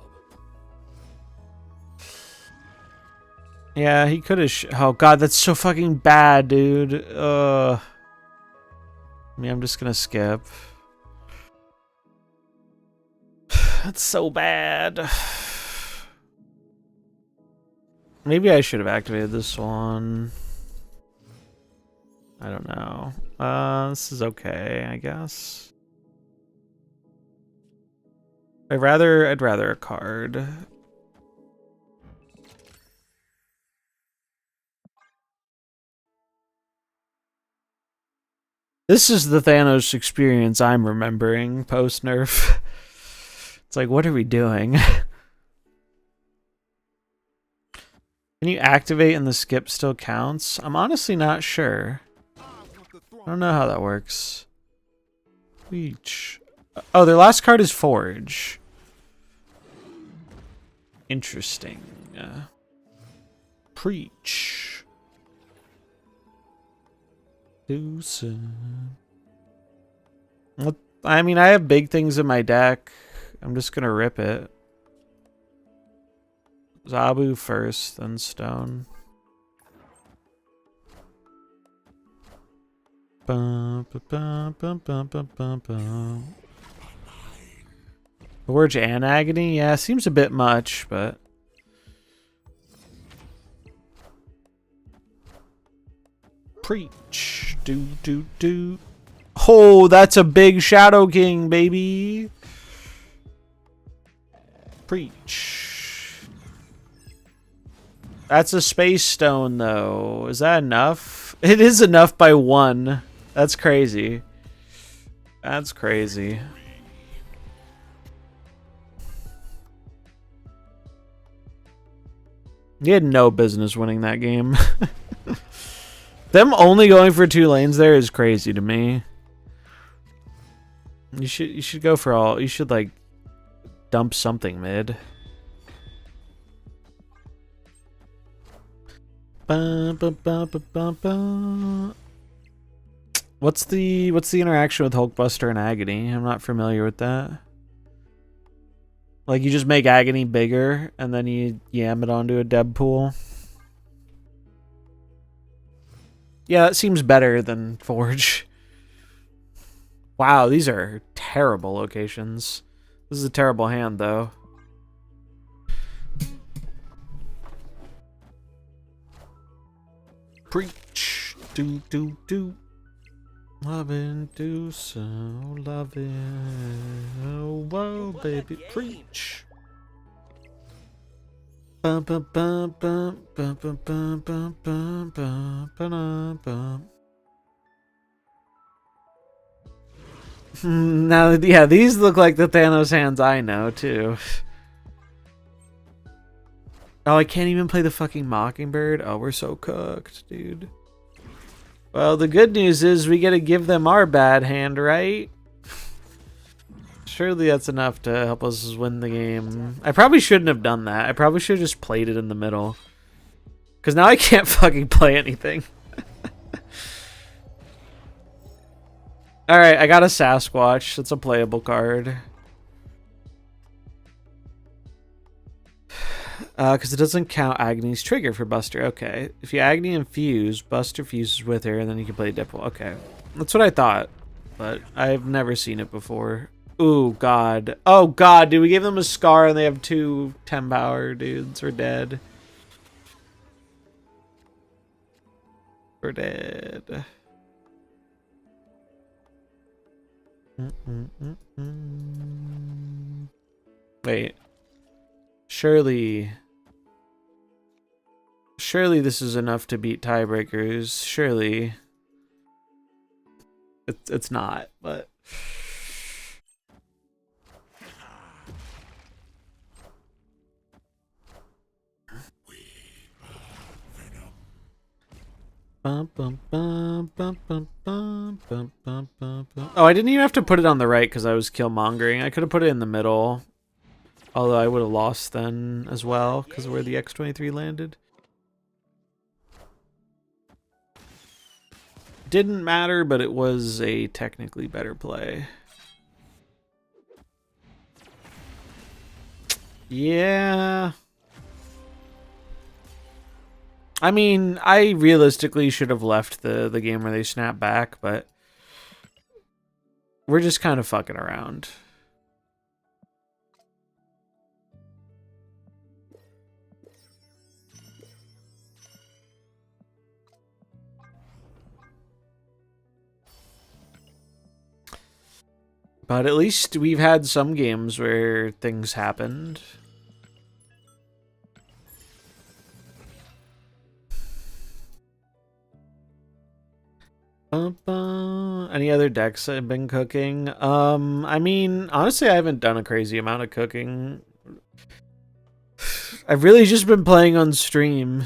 Yeah, he could have. Oh god, that's so fucking bad, dude. I mean, I'm just gonna skip. That's so bad. Maybe I should have activated this one. I don't know. This is okay, I guess. I'd rather a card. This is the Thanos experience I'm remembering post nerf. It's like, what are we doing? Can you activate and the skip still counts? I'm honestly not sure. I don't know how that works. Reach. Oh, their last card is Forge. Interesting. Preach. What? I mean, I have big things in my deck. I'm just gonna rip it. Zabu first, then Stone. Bum, bum, bum, bum, bum, bum, bum, bum. Forge and Agony? Yeah, seems a bit much, but... Preach. Do, do, do. Oh, that's a big Shadow King, baby. Preach. That's a Space Stone, though. Is that enough? It is enough by one. That's crazy. That's crazy. He had no business winning that game. Them only going for 2 lanes there is crazy to me. You should go for all. You should like dump something mid. Ba, ba, ba, ba, ba, ba. What's the interaction with Hulkbuster and Agony? I'm not familiar with that. Like you just make Agony bigger and then you yam it onto a Deb pool. Yeah, that seems better than Forge. Wow, these are terrible locations. This is a terrible hand, though. Preach. Do, do, do. Loving, do so. Loving. Oh, whoa, baby. Preach. Bum, bum, bum, bum, bum, bum, bum, bum, bum, bum, bum, bum. Now, yeah, these look like the Thanos hands I know, too. Oh, I can't even play the fucking Mockingbird? Oh, we're so cooked, dude. Well, the good news is we get to give them our bad hand, right? Surely that's enough to help us win the game. I probably shouldn't have done that. I probably should have just played it in the middle. Because now I can't fucking play anything. Alright, I got a Sasquatch. It's a playable card. Because it doesn't count Agni's trigger for Buster. Okay. If you Agni and fuse, Buster fuses with her, and then you can play Dipple. Okay. That's what I thought. But I've never seen it before. Ooh, God. Oh, God, dude. We gave them a Scar, and they have 2 10 power dudes. We're dead. We're dead. Wait. Surely this is enough to beat tiebreakers. Surely. It's not, but... Oh, I didn't even have to put it on the right because I was killmongering. I could have put it in the middle. Although I would have lost then as well because of where the X-23 landed. Didn't matter, but it was a technically better play. Yeah. I mean, I realistically should have left the game where they snap back, but we're just kind of fucking around. But at least we've had some games where things happened. Any other decks I've been cooking? I mean, honestly, I haven't done a crazy amount of cooking. I've really just been playing on stream.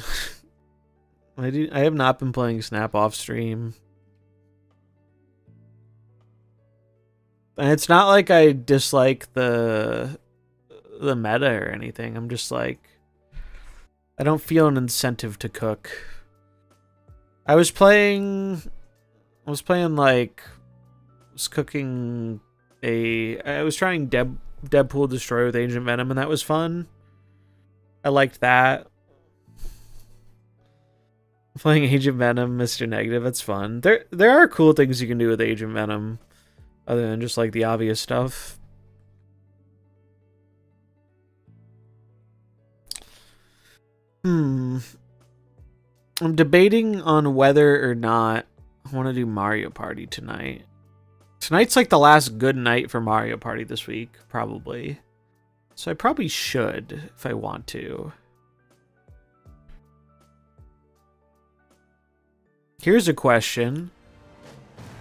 I have not been playing Snap off stream. And it's not like I dislike the meta or anything. I'm just like, I don't feel an incentive to cook. I was cooking I was trying Deadpool Destroyer with Agent Venom, and that was fun. I liked that. Playing Agent Venom, Mr. Negative, that's fun. There are cool things you can do with Agent Venom, other than just like the obvious stuff. I'm debating on whether or not I want to do Mario Party tonight. Tonight's like the last good night for Mario Party this week, probably. So I probably should if I want to. Here's a question.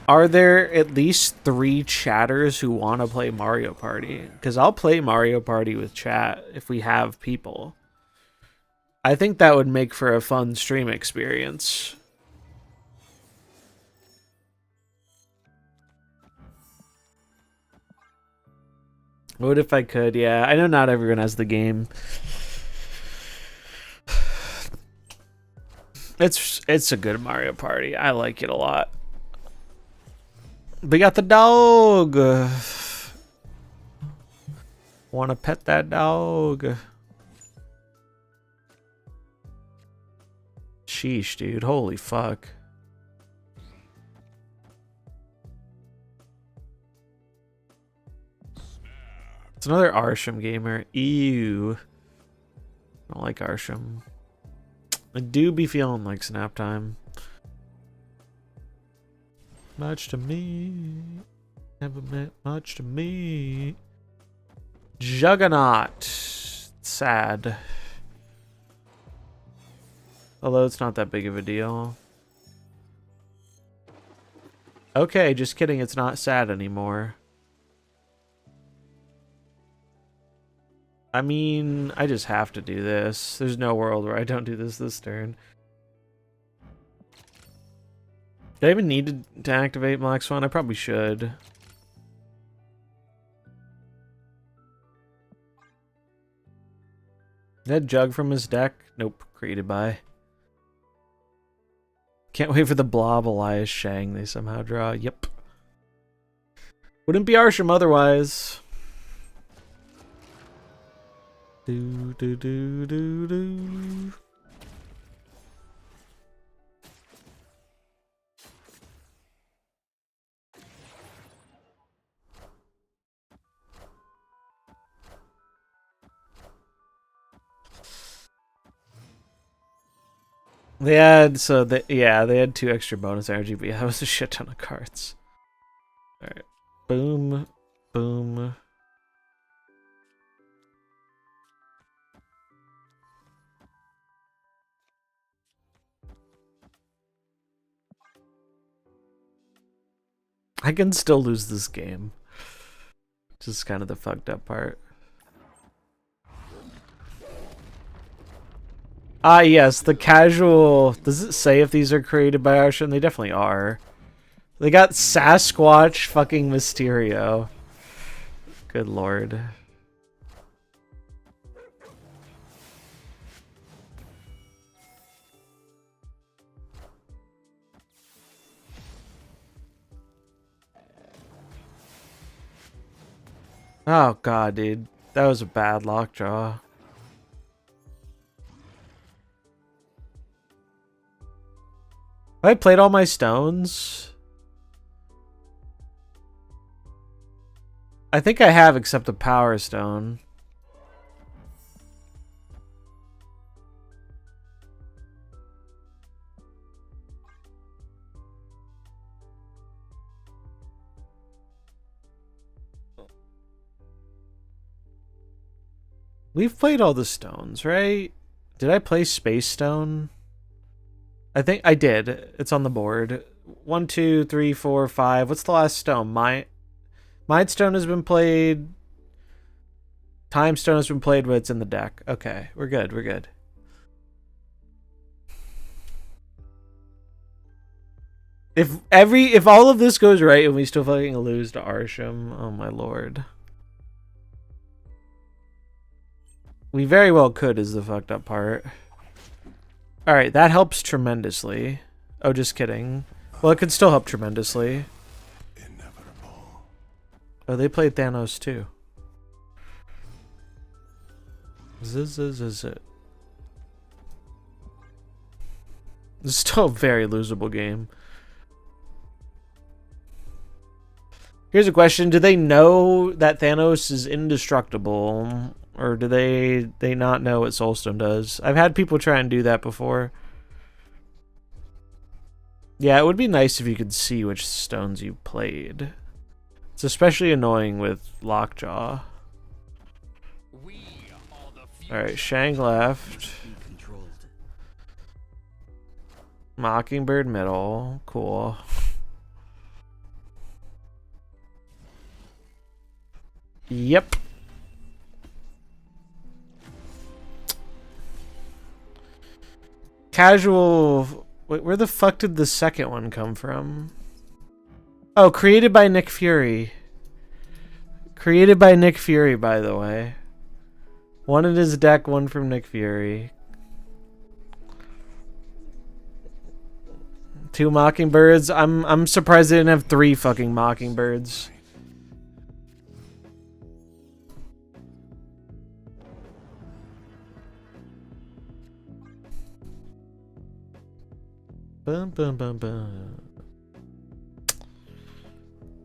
Are there at least 3 chatters who want to play Mario Party? Because I'll play Mario Party with chat if we have people. I think that would make for a fun stream experience. What if I could? Yeah, I know not everyone has the game. It's a good Mario Party. I like it a lot. We got the dog. Want to pet that dog? Sheesh, dude. Holy fuck. It's another Arsham gamer. Ew. I don't like Arsham. I do be feeling like snap time. Much to me. Never meant much to me. Juggernaut. Sad. Although it's not that big of a deal. Okay, just kidding. It's not sad anymore. I mean, I just have to do this. There's no world where I don't do this turn. Do I even need to activate Black Swan? I probably should. That Jug from his deck? Nope. Created by. Can't wait for the Blob Elias Shang they somehow draw. Yep. Wouldn't be Arsham otherwise. Do do do do do. They had they had 2 extra bonus energy, but yeah, that was a shit ton of cards. Alright. Boom. Boom. I can still lose this game. Which is kind of the fucked up part. Ah, yes, the casual... Does it say if these are created by Arshan? They definitely are. They got Sasquatch fucking Mysterio. Good lord. Oh god, dude. That was a bad lockjaw. Have I played all my stones? I think I have, except the Power Stone. We've played all the stones, right? Did I play Space Stone? I think I did. It's on the board. 1, 2, 3, 4, 5. What's the last stone? Mind Stone has been played. Time Stone has been played, but it's in the deck. Okay, we're good. We're good. If all of this goes right and we still fucking lose to Arsham, oh my lord. We very well could, is the fucked up part. Alright, that helps tremendously. Oh, just kidding. Well, it could still help tremendously. Inevitable. Oh, they played Thanos too. This is it. This is still a very losable game. Here's a question. Do they know that Thanos is indestructible? Or do they not know what Soulstone does? I've had people try and do that before. Yeah, it would be nice if you could see which stones you played. It's especially annoying with Lockjaw. Alright, Shang left. Mockingbird middle. Cool. Yep. Casual... Wait, where the fuck did the second one come from? Oh, created by Nick Fury. Created by Nick Fury, by the way. One in his deck, one from Nick Fury. 2 Mockingbirds. I'm surprised they didn't have 3 fucking Mockingbirds. Bum, bum, bum, bum.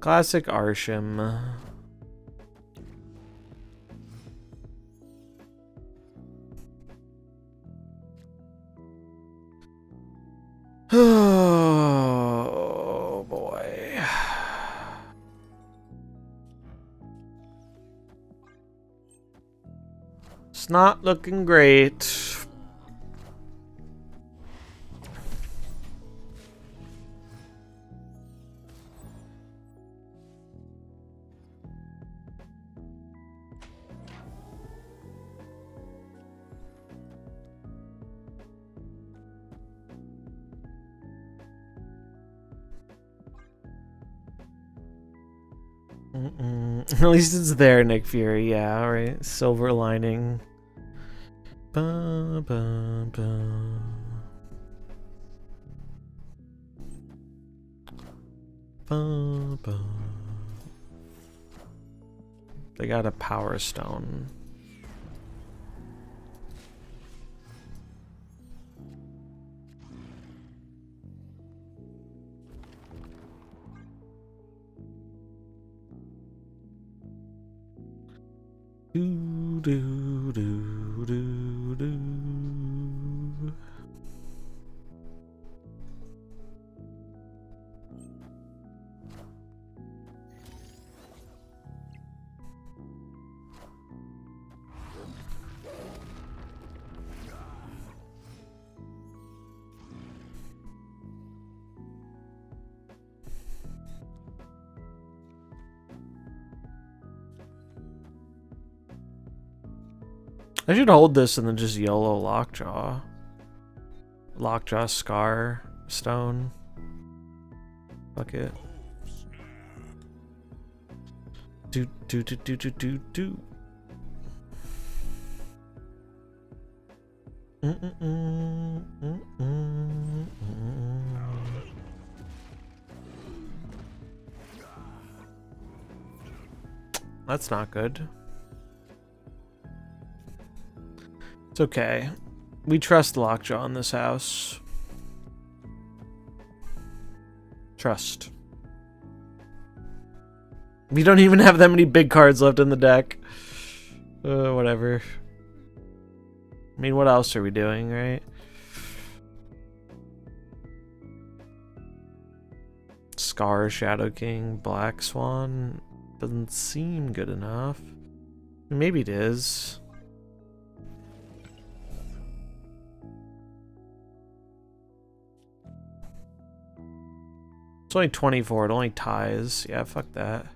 Classic Arsham. Oh boy. It's not looking great. At least it's there, Nick Fury. Yeah, all right. Silver lining. Ba, ba, ba. Ba, ba. They got a power stone. Do do do do do. I should hold this and then just YOLO Lockjaw. Lockjaw Scar Stone. Fuck it. Do do do do do do do. That's not good. It's okay. We trust Lockjaw in this house. Trust. We don't even have that many big cards left in the deck. Whatever. I mean, what else are we doing, right? Scar, Shadow King, Black Swan. Doesn't seem good enough. Maybe it is. It's only 24. It only ties. Yeah, fuck that.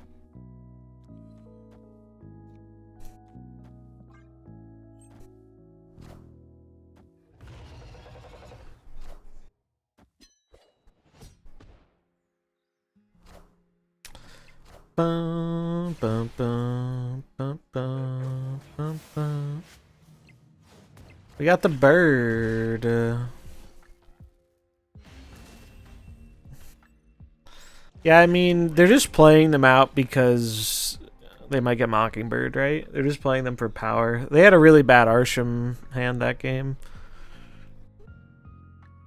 Bum, bum, bum, bum, bum, bum, bum. We got the bird. Yeah, I mean, they're just playing them out because they might get Mockingbird, right? They're just playing them for power. They had a really bad Arsham hand that game.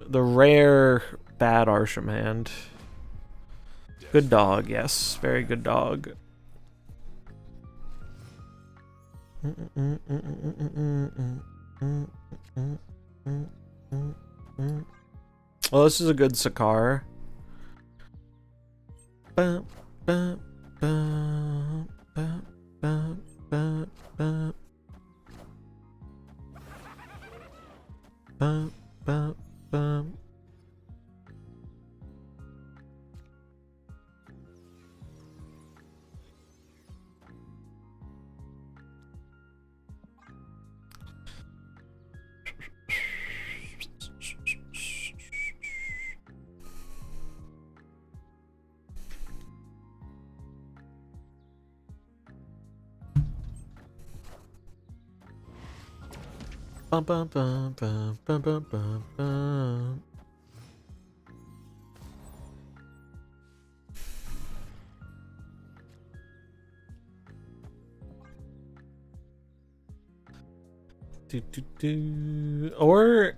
The rare bad Arsham hand. Good dog, yes. Very good dog. Well, this is a good Sakar. Ba, ba, ba, ba, ba, ba, ba. Ba, ba, ba. Bum, bum, bum, bum, bum, bum, bum, bum. Do, do, do. Or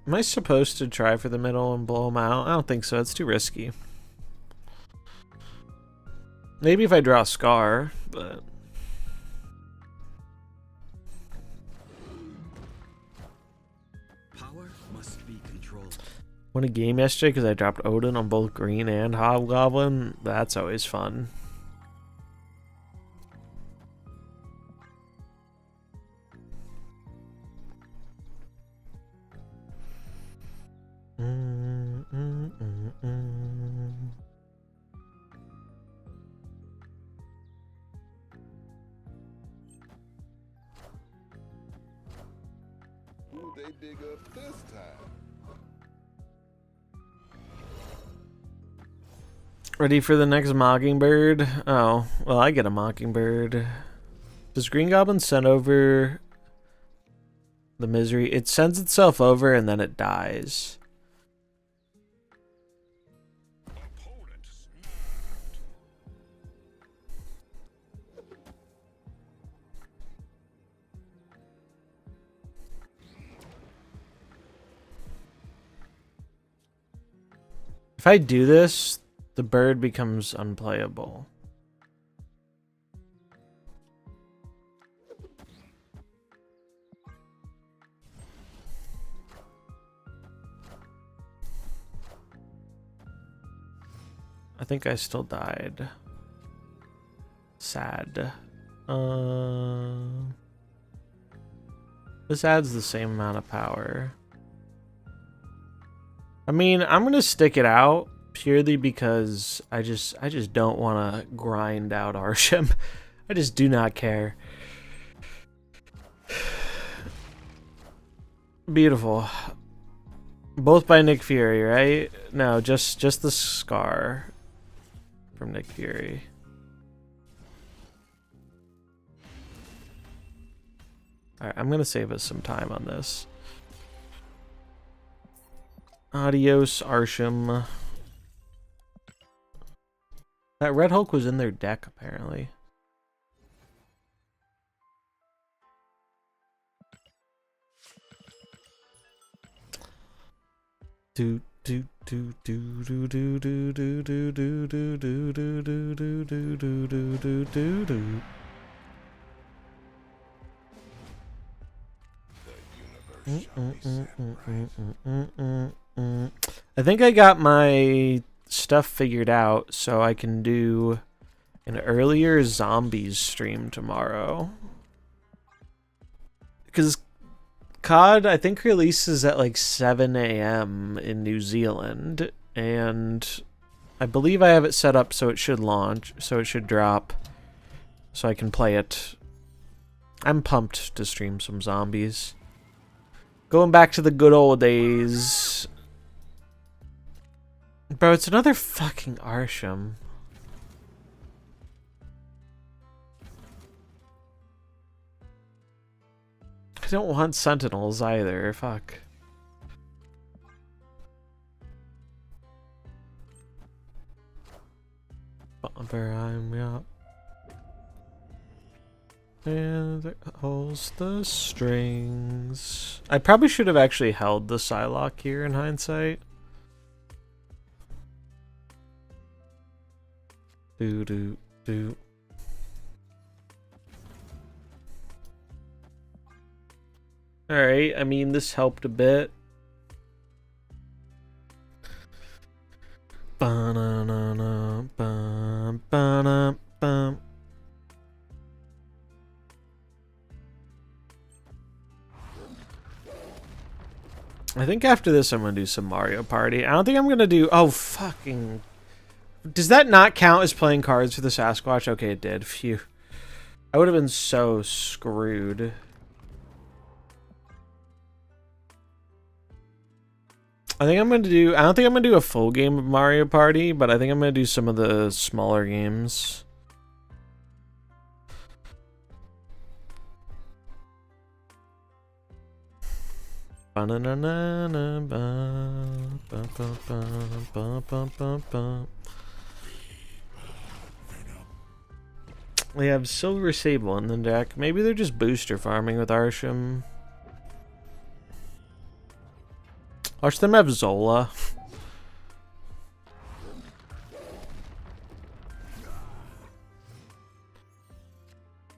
am I supposed to try for the middle and blow him out? I don't think so. It's too risky. Maybe if I draw a Scar, but... Power must be controlled. Won a game yesterday because I dropped Odin on both green and Hobgoblin. That's always fun. Who'd they dig up this time? Ready for the next Mockingbird? Oh, well, I get a Mockingbird. Does Green Goblin send over the misery? It sends itself over and then it dies. If I do this, the bird becomes unplayable. I think I still died. Sad. This adds the same amount of power. I mean, I'm gonna stick it out purely because I just don't want to grind out Arsham. I just do not care. Beautiful. Both by Nick Fury, right? No, just the scar from Nick Fury. Alright, I'm gonna save us some time on this. Adios, Arsham. That Red Hulk was in their deck, apparently. Do do do do do do do do do do do do do do do do do do do do. I think I got my stuff figured out, so I can do an earlier zombies stream tomorrow. Because COD, I think, releases at like 7 a.m. in New Zealand, and I believe I have it set up so it should launch, so it should drop, so I can play it. I'm pumped to stream some zombies. Going back to the good old days. Bro, it's another fucking Arsham. I don't want Sentinels either, fuck. Bumper, I'm up. And it holds the strings. I probably should have actually held the Psylocke here in hindsight. Do do do. Alright, I mean, this helped a bit. Ba-na-na-na, bum, ba-na, bum. I think after this I'm gonna do some Mario Party. I don't think I'm gonna do... Oh, fucking... Does that not count as playing cards for the Sasquatch? Okay, it did. Phew. I would have been so screwed. I think I'm gonna do... I don't think I'm gonna do a full game of Mario Party, but I think I'm gonna do some of the smaller games. They have Silver Sable in the deck. Maybe they're just booster farming with Arsham. Watch them have Zola.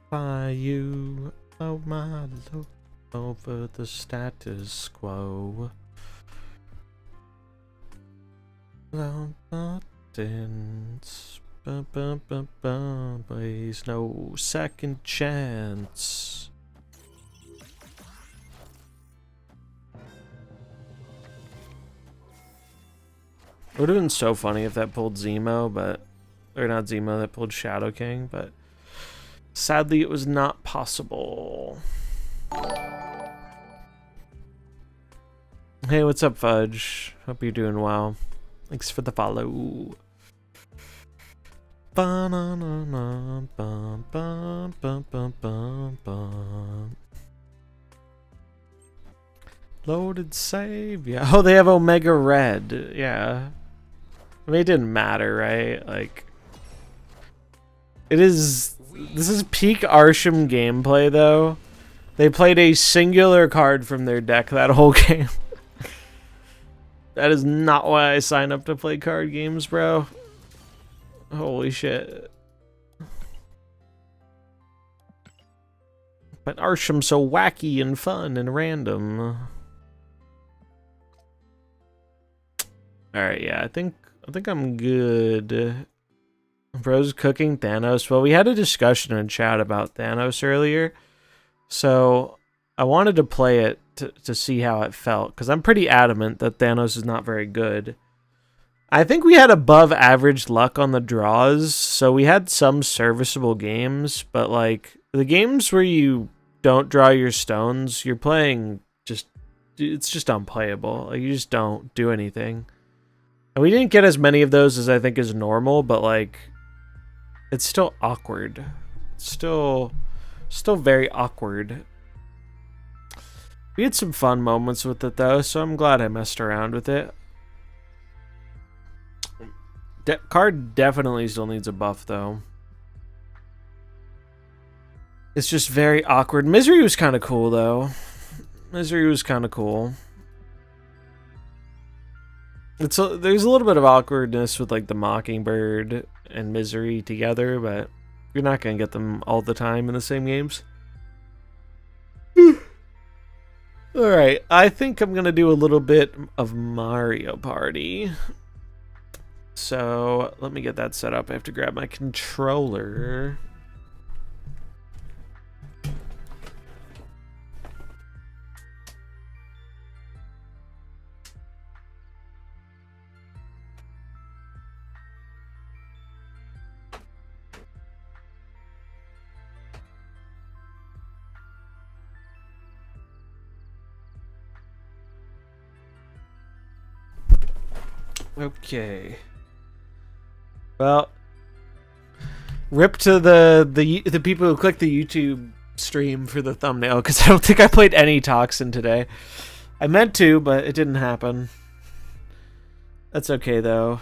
By you, oh my lord, over the status quo. Buttons, please, no second chance. It would have been so funny if that pulled Zemo, but... Or not Zemo, that pulled Shadow King, but... Sadly, it was not possible. Hey, what's up, Fudge? Hope you're doing well. Thanks for the follow. Ba-na-na-na, bum, bum, bum, bum, bum, bum. Loaded save. Yeah. Oh, they have Omega Red. Yeah. I mean, it didn't matter, right? Like, it is. This is peak Arsham gameplay, though. They played a singular card from their deck that whole game. That is not why I sign up to play card games, bro. Holy shit. But Arsham's so wacky and fun and random. Alright, yeah, I think I'm good. Bro's cooking Thanos. Well, we had a discussion in chat about Thanos earlier. So I wanted to play it to see how it felt, because I'm pretty adamant that Thanos is not very good. I think we had above average luck on the draws, so we had some serviceable games, but like the games where you don't draw your stones, you're playing it's just unplayable. Like, you just don't do anything. And we didn't get as many of those as I think is normal, but like it's still awkward. It's still very awkward. We had some fun moments with it, though, so I'm glad I messed around with it. Card definitely still needs a buff, though. It's just very awkward. Misery was kind of cool, though. Misery was kind of cool. There's a little bit of awkwardness with like the Mockingbird and Misery together, but you're not going to get them all the time in the same games. Alright, I think I'm going to do a little bit of Mario Party. So, let me get that set up. I have to grab my controller. Okay. Well, rip to the people who clicked the YouTube stream for the thumbnail, because I don't think I played any Toxin today. I meant to, but it didn't happen. That's okay, though.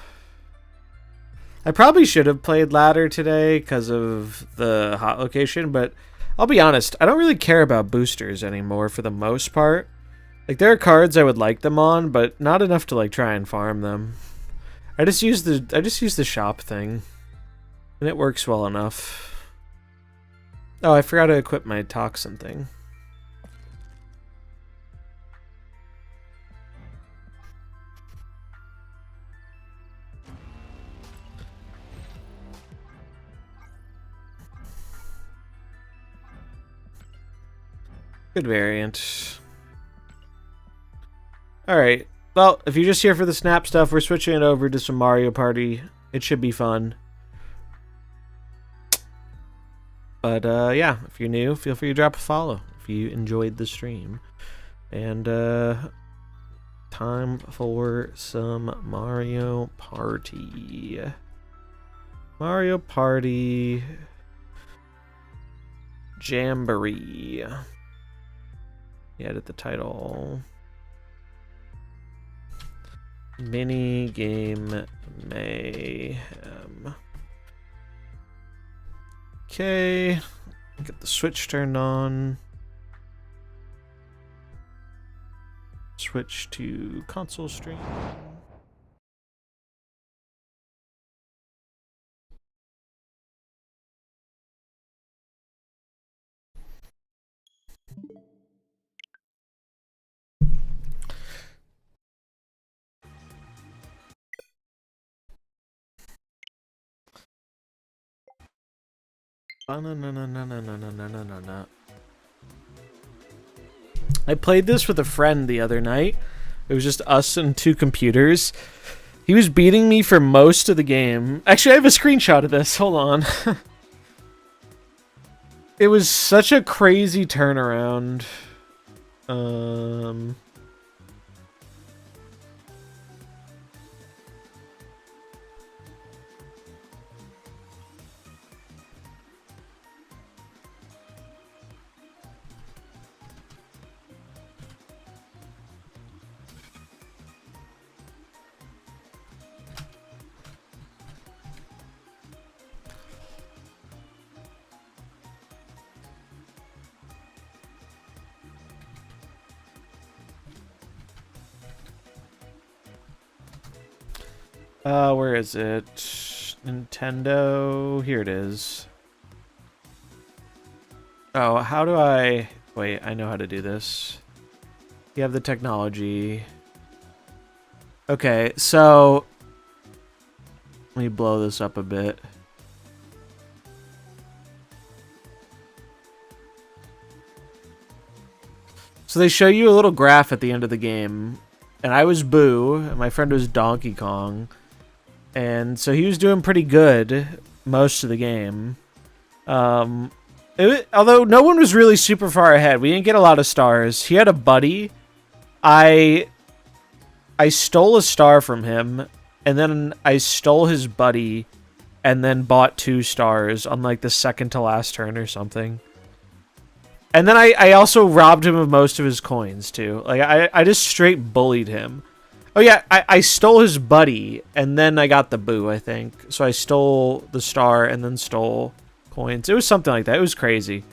I probably should have played ladder today because of the hot location, but I'll be honest, I don't really care about boosters anymore for the most part. Like, there are cards I would like them on, but not enough to like try and farm them. I just use the shop thing, and it works well enough. Oh, I forgot to equip my Toxin thing. Good variant. Alright, well, if you're just here for the snap stuff, we're switching it over to some Mario Party. It should be fun. But, yeah, if you're new, feel free to drop a follow if you enjoyed the stream. And, time for some Mario Party. Mario Party Jamboree. You edit the title. Mini game mayhem. Okay, get the switch turned on. Switch to console stream. I played this with a friend the other night. It was just us and two computers. He was beating me for most of the game. Actually, I have a screenshot of this. Hold on. It was such a crazy turnaround. Where is it? Nintendo. Here it is. Oh, how do I... Wait, I know how to do this. You have the technology. Okay, so... Let me blow this up a bit. So they show you a little graph at the end of the game. And I was Boo, and my friend was Donkey Kong. And so he was doing pretty good most of the game. Although no one was really super far ahead. We didn't get a lot of stars. He had a buddy. I stole a star from him, and then I stole his buddy, and then bought 2 stars on like the second to last turn or something. And then I also robbed him of most of his coins too. Like I just straight bullied him. Oh yeah, I stole his buddy, and then I got the Boo, I think. So I stole the star and then stole coins. It was something like that. It was crazy.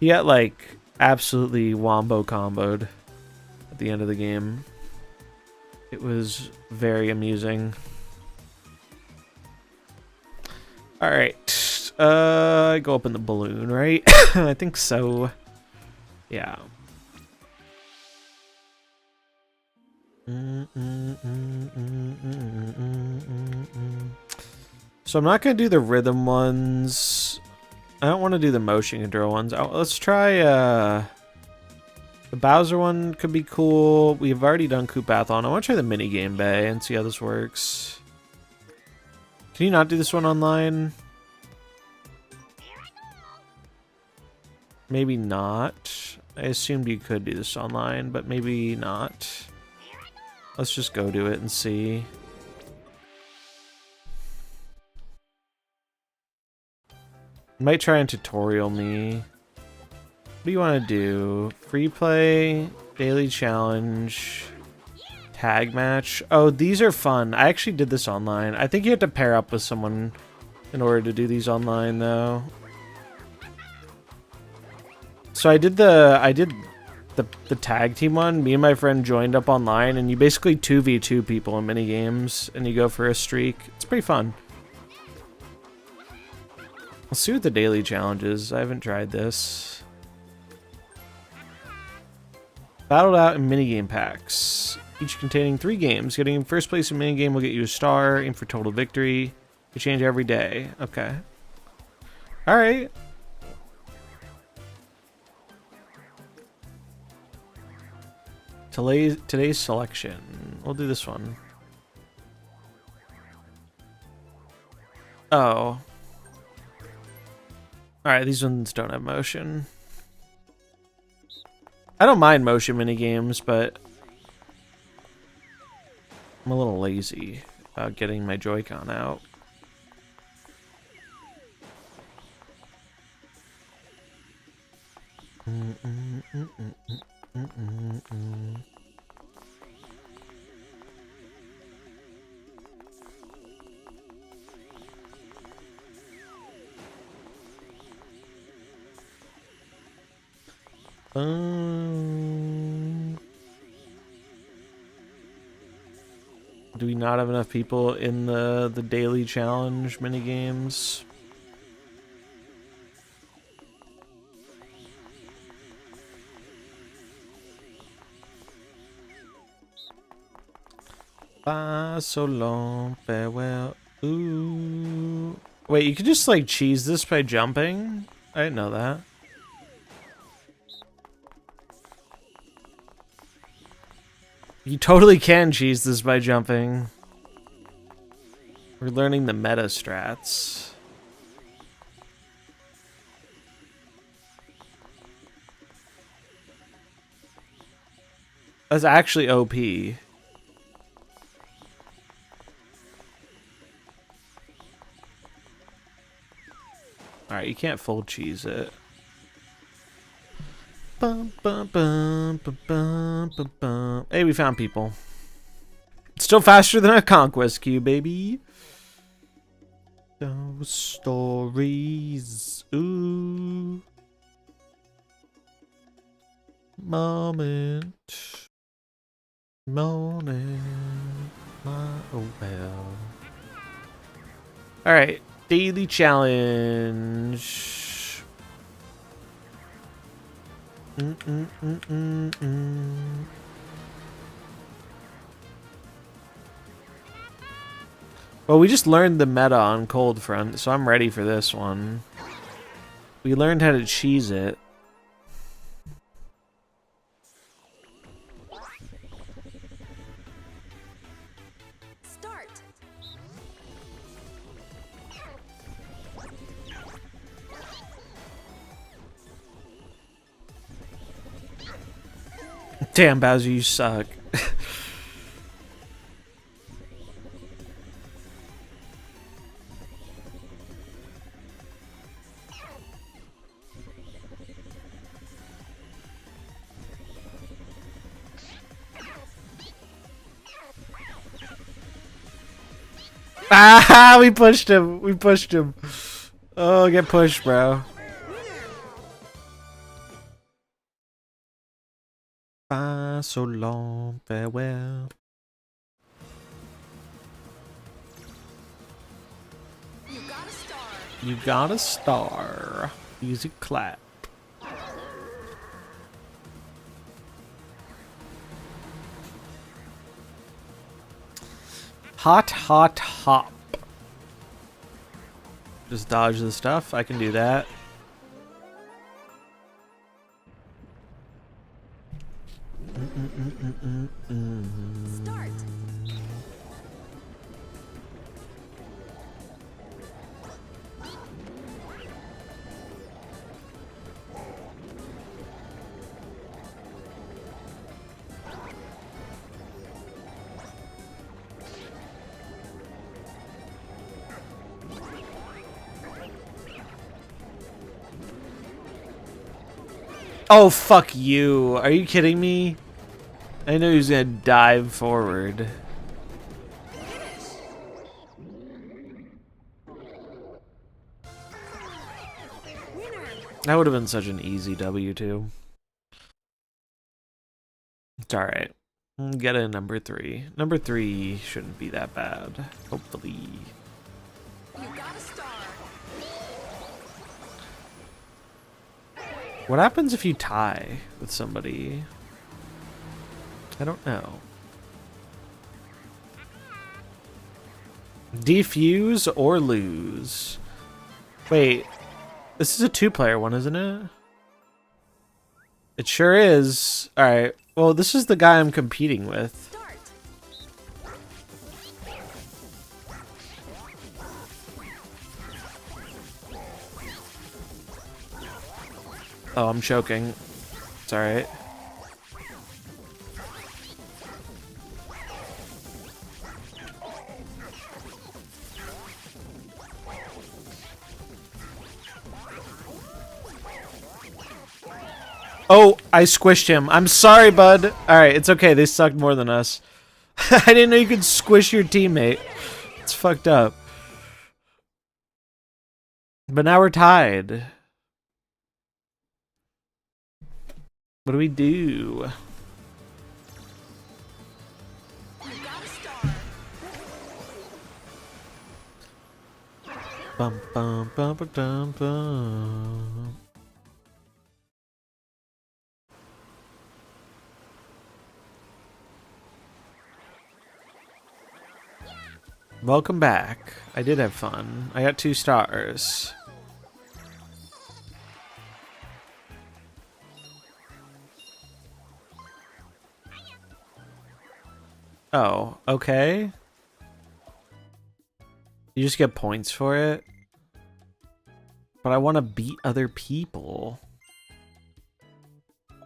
He got like absolutely wombo comboed at the end of the game. It was very amusing. All right, I go up in the balloon, right? I think so. Yeah. So I'm not gonna do the rhythm ones. I don't want to do the motion control ones. Let's try the Bowser one. Could be cool. We've already done Koopathon. I want to try the mini game bay and see how this works. Can you not do this one online? Maybe not. I assumed you could do this online, but maybe not. Let's just go do it and see. Might try and tutorial me. What do you want to do? Free play, daily challenge, tag match. Oh, these are fun. I actually did this online. I think you have to pair up with someone in order to do these online, though. So I did the tag team one. Me and my friend joined up online, and you basically 2v2 people in mini games, and you go for a streak. It's pretty fun. Let's see what the daily challenge is. I haven't tried this. Battled out in minigame packs, each containing 3 games. Getting in first place in minigame will get you a star. Aim for total victory. You change every day. Okay. Alright. Today's selection. We'll do this one. Oh. Alright, these ones don't have motion. I don't mind motion minigames, but I'm a little lazy about getting my Joy-Con out. Do we not have enough people in the daily challenge minigames? Bye, so long, farewell. Ooh. Wait, you could just like cheese this by jumping? I didn't know that. You totally can cheese this by jumping. We're learning the meta strats. That's actually OP. Alright, you can't full cheese it. Bum, bum, bum, bum, bum, bum, bum. Hey, we found people. Still faster than a conquest queue, baby. Those stories. Ooh. Moment. Oh well. All right, daily challenge. Well, we just learned the meta on Cold Front, so I'm ready for this one. We learned how to cheese it. Start. Damn, Bowser, you suck. Ah, we pushed him. We pushed him. Oh, get pushed, bro. Bye, so long, farewell. You got a star. You got a star. Music clap. Hot, hot, hop. Just dodge the stuff. I can do that. Start. Oh, fuck you. Are you kidding me? I knew he was gonna dive forward. That would have been such an easy W, too. It's alright. Get a number 3. Number 3 shouldn't be that bad. Hopefully. You got a star. What happens if you tie with somebody? I don't know. Defuse or lose. Wait, this is a 2-player one, isn't it? It sure is. Alright, well, this is the guy I'm competing with. Start. Oh, I'm choking. It's alright. Oh, I squished him. I'm sorry, bud. Alright, it's okay. They sucked more than us. I didn't know you could squish your teammate. It's fucked up. But now we're tied. What do we do? You got a star. Bum bum bum ba dum bum. Welcome back. I did have fun. I got 2 stars. Oh, okay. You just get points for it. But I want to beat other people.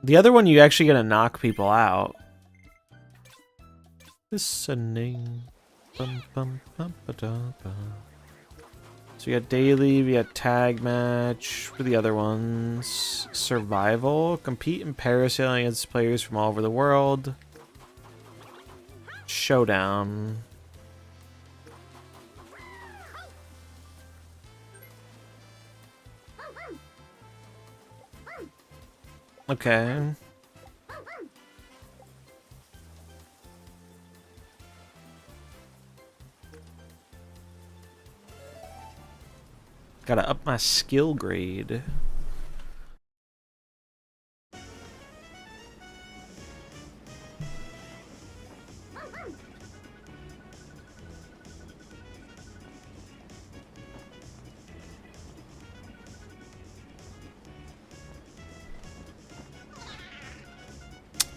The other one, you actually gotta knock people out. Listening. Bum, bum, bum, ba, da, ba. So we got daily, we got tag match. What are the other ones? Survival. Compete in parasailing against players from all over the world. Showdown. Okay. Gotta up my skill grade.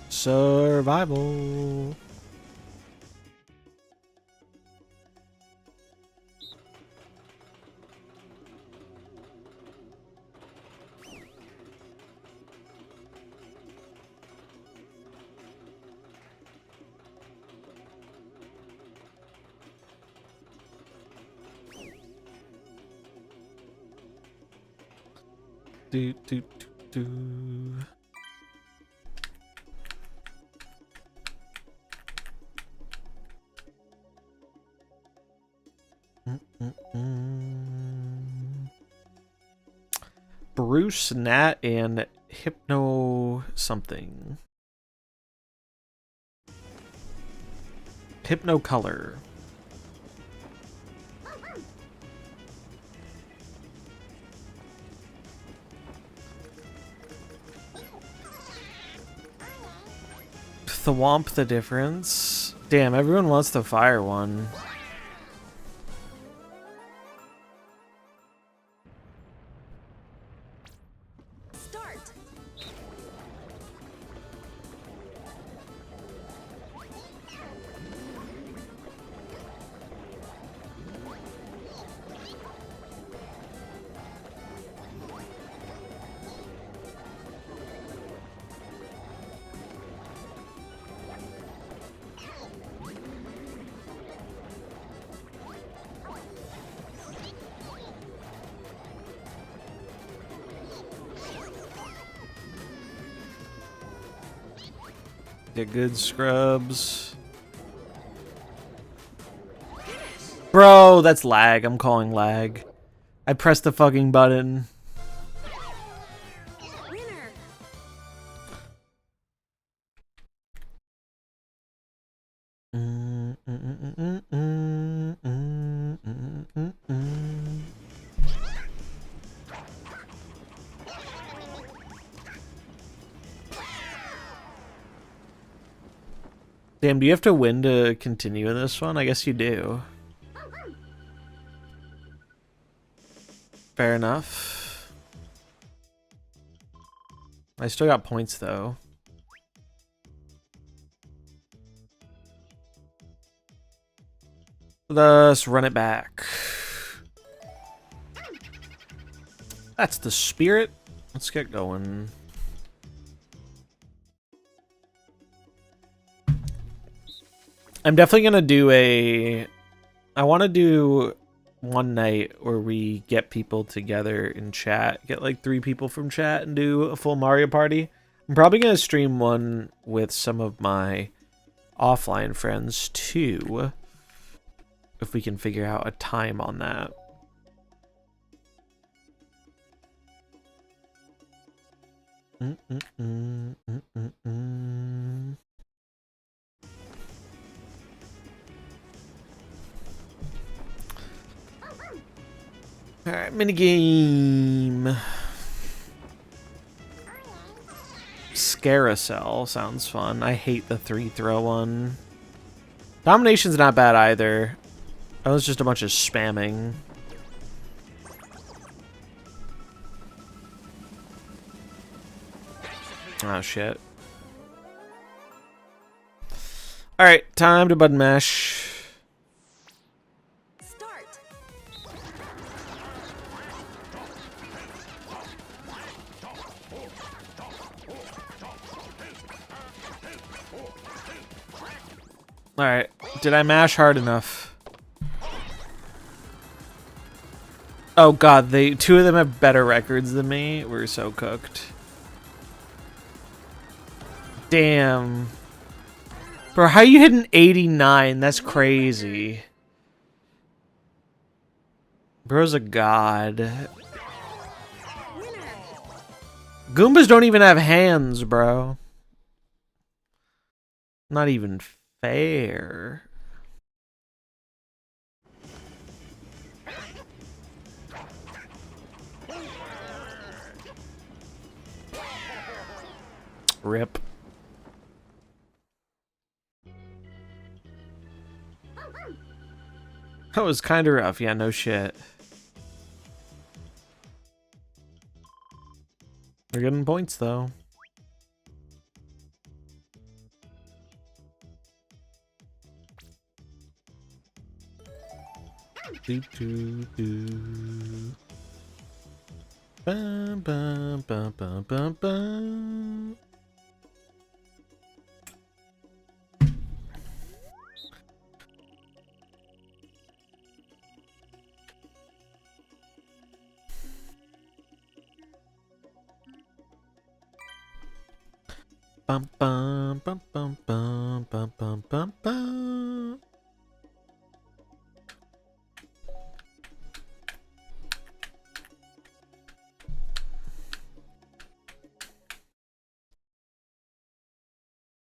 Survival. Do, do, do, do. Bruce, Nat, and Hypno something. Hypno color. Thwomp the difference. Damn, everyone wants the fire one. Start. Get good scrubs. Bro, that's lag. I'm calling lag. I pressed the fucking button. Winner. Damn, do you have to win to continue in this one? I guess you do. Fair enough. I still got points though. Let's run it back. That's the spirit. Let's get going. I'm definitely gonna do I want to do one night where we get people together in chat, get like 3 people from chat and do a full Mario Party. I'm probably gonna stream one with some of my offline friends too, if we can figure out a time on that. Alright, minigame. Scarousel sounds fun. I hate the 3-throw one. Domination's not bad either. That was just a bunch of spamming. Oh shit. Alright, time to button mash. Start. Alright, did I mash hard enough? Oh god, 2 of them have better records than me. We're so cooked. Damn. Bro, how you hit an 89? That's crazy. Bro's a god. Winner. Goombas don't even have hands, bro. Not even fair. Rip. That was kind of rough. Yeah, no shit. We're getting points, though. Do, do, do. Bum, bum, bum, bum, bum, bum. Bum, bum, bum, bum, bum, bum, bum, bum, bum.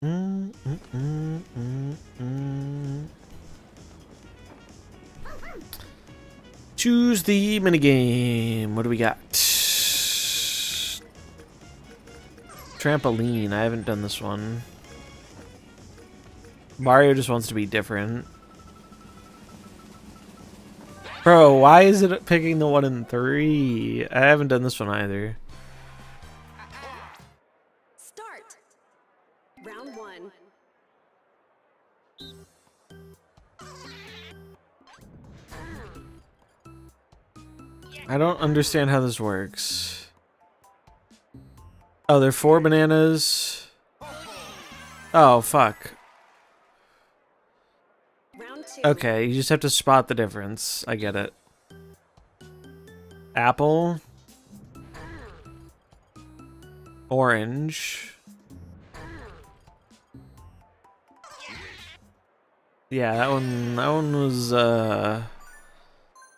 Mm, mm, mm, mm, mm. Choose the minigame. What do we got? Trampoline. I haven't done this one. Mario just wants to be different. Bro, why is it picking the 1 and 3? I haven't done this one either. Start. Round 1. I don't understand how this works. Oh, there are 4 bananas. Oh, fuck. Round 2. Okay, you just have to spot the difference. I get it. Apple. Orange. Yeah, that one was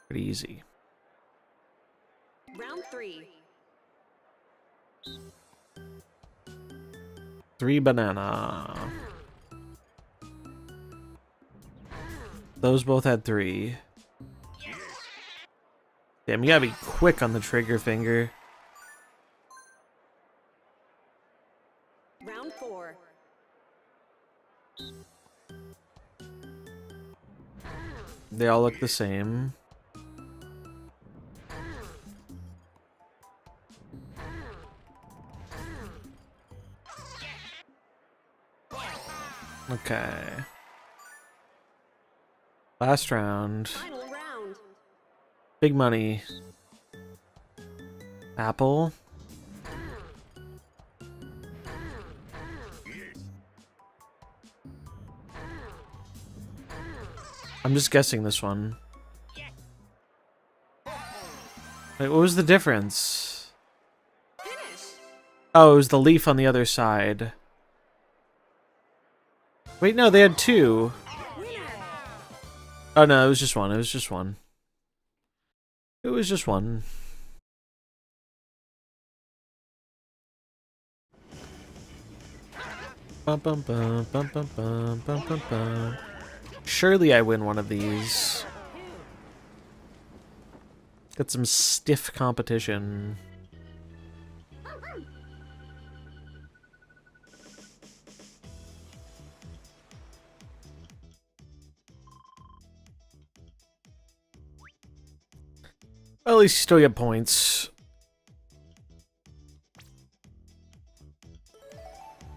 pretty easy. Round 3. 3 banana. Those both had 3. Damn, you gotta be quick on the trigger finger. Round 4. They all look the same. Okay. Last round. Final round. Big money. Apple. I'm just guessing this one. Wait, what was the difference? Finish. Oh, it was the leaf on the other side. Wait, no, they had 2. Winner. Oh no, it was just 1. It was just 1. It was just 1. Bum, bum, bum, bum, bum, bum, bum, bum, bum. Surely I win one of these. Got some stiff competition. Well, at least you still get points.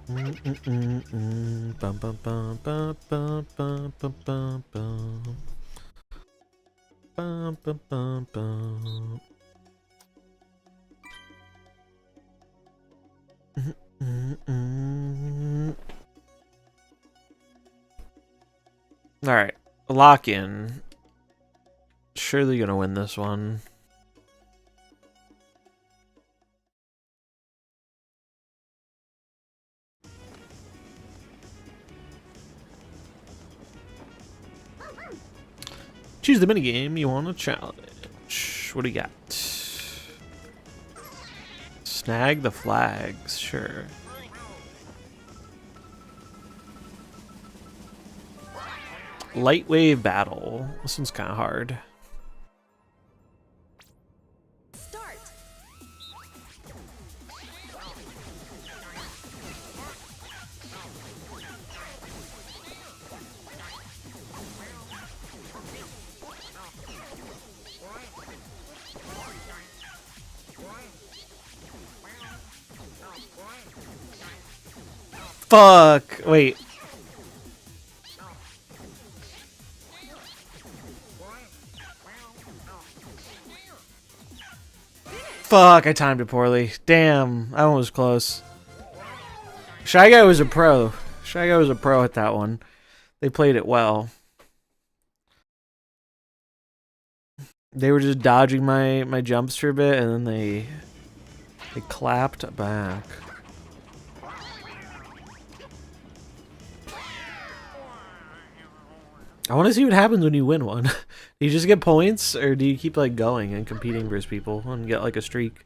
Bum, bum, bum, bum, bum, bum, bum, bum, bum. Bum, bum, bum, bum. All right, lock in. Surely gonna win this one. Choose the minigame you want to challenge. What do you got? Snag the flags, sure. Light wave battle. This one's kind of hard. Start. Fuck! Wait. Fuck, I timed it poorly. Damn, that one was close. Shy Guy was a pro. Shy Guy was a pro at that one. They played it well. They were just dodging my jumps for a bit, and then they clapped back. I want to see what happens when you win one. Do you just get points, or do you keep like going and competing versus people and get like a streak?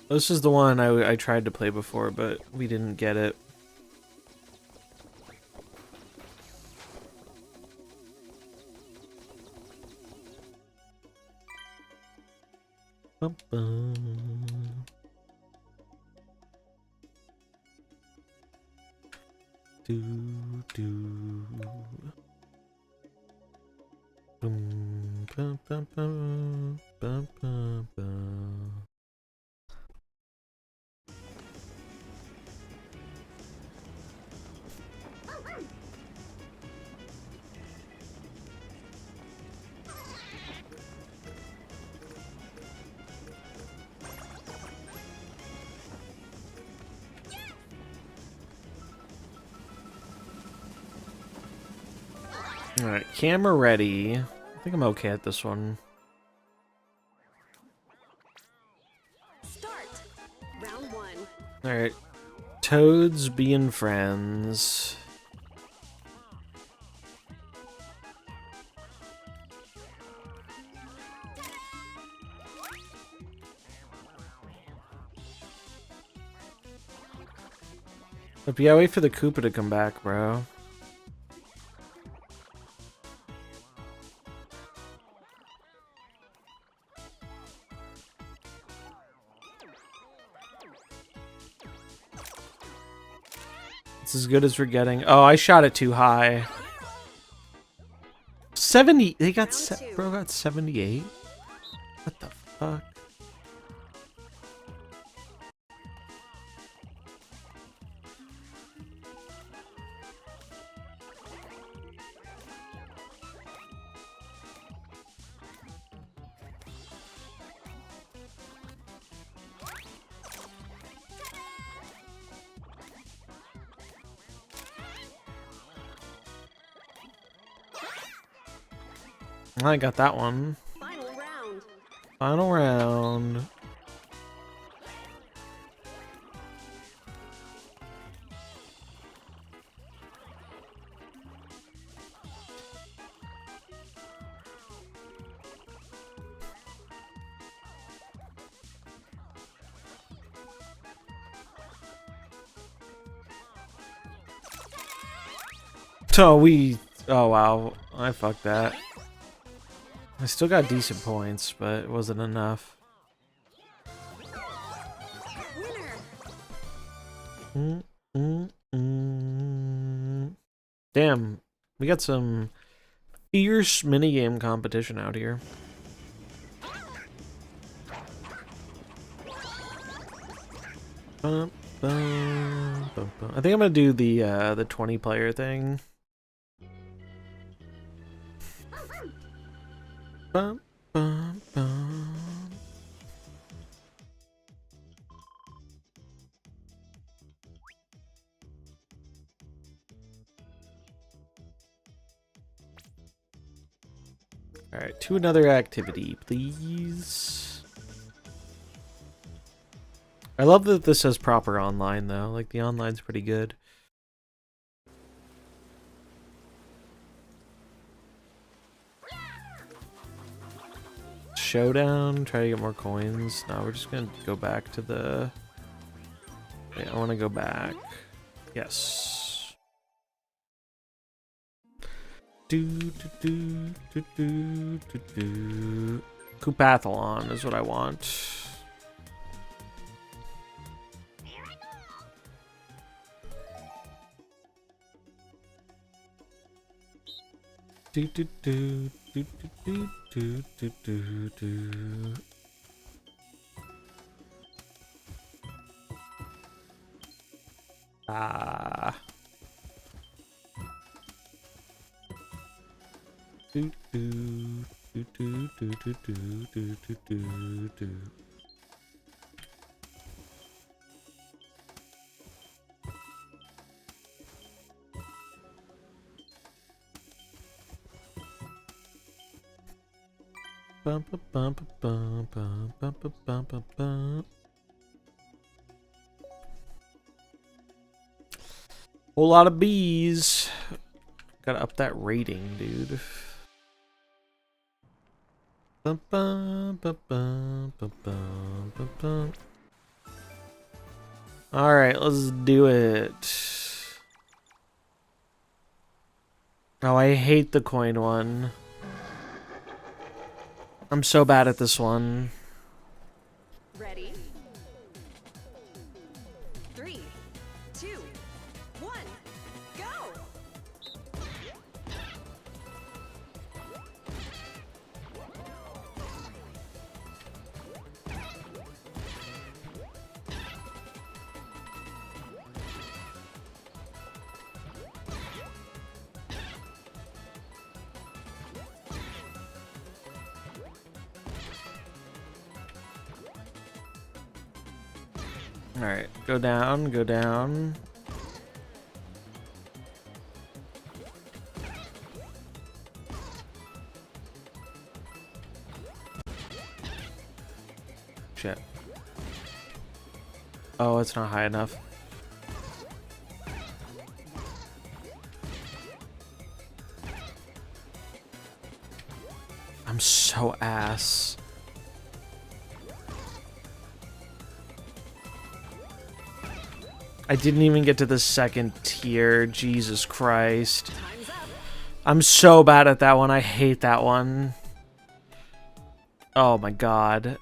This is the one I tried to play before, but we didn't get it. Alright, camera ready. I think I'm okay at this one. Start. Round 1. Alright. Toads being friends. But yeah, wait for the Koopa to come back, bro. It's as good as we're getting. Oh, I shot it too high. 70. They got bro got 78. What the fuck? I got that one. Final round. Final round. Oh wow, I fucked that. I still got decent points, but it wasn't enough. Damn, we got some fierce minigame competition out here. I think I'm gonna do the 20-player thing. Bum, bum, bum. All right, to another activity, please. I love that this says proper online though. Like the online's pretty good. Showdown, try to get more coins. No, we're just gonna go back to the... Wait, I want to go back. Yes. Coupathlon is what I want. Ah. Bum, bum, bum, bum, bum, bum, bum, bum, bum, bum. Whole lot of bees. Gotta up that rating, dude. Bum, bum, bum, bum, bum, bum, bum, bum. All right, let's do it. Oh, I hate the coin one. I'm so bad at this one. Ready? 3, 2, 1, go! All right, go down, go down. Shit. Oh, it's not high enough. I'm so ass. I didn't even get to the second tier. Jesus Christ. Time's up. I'm so bad at that one. I hate that one. Oh my god.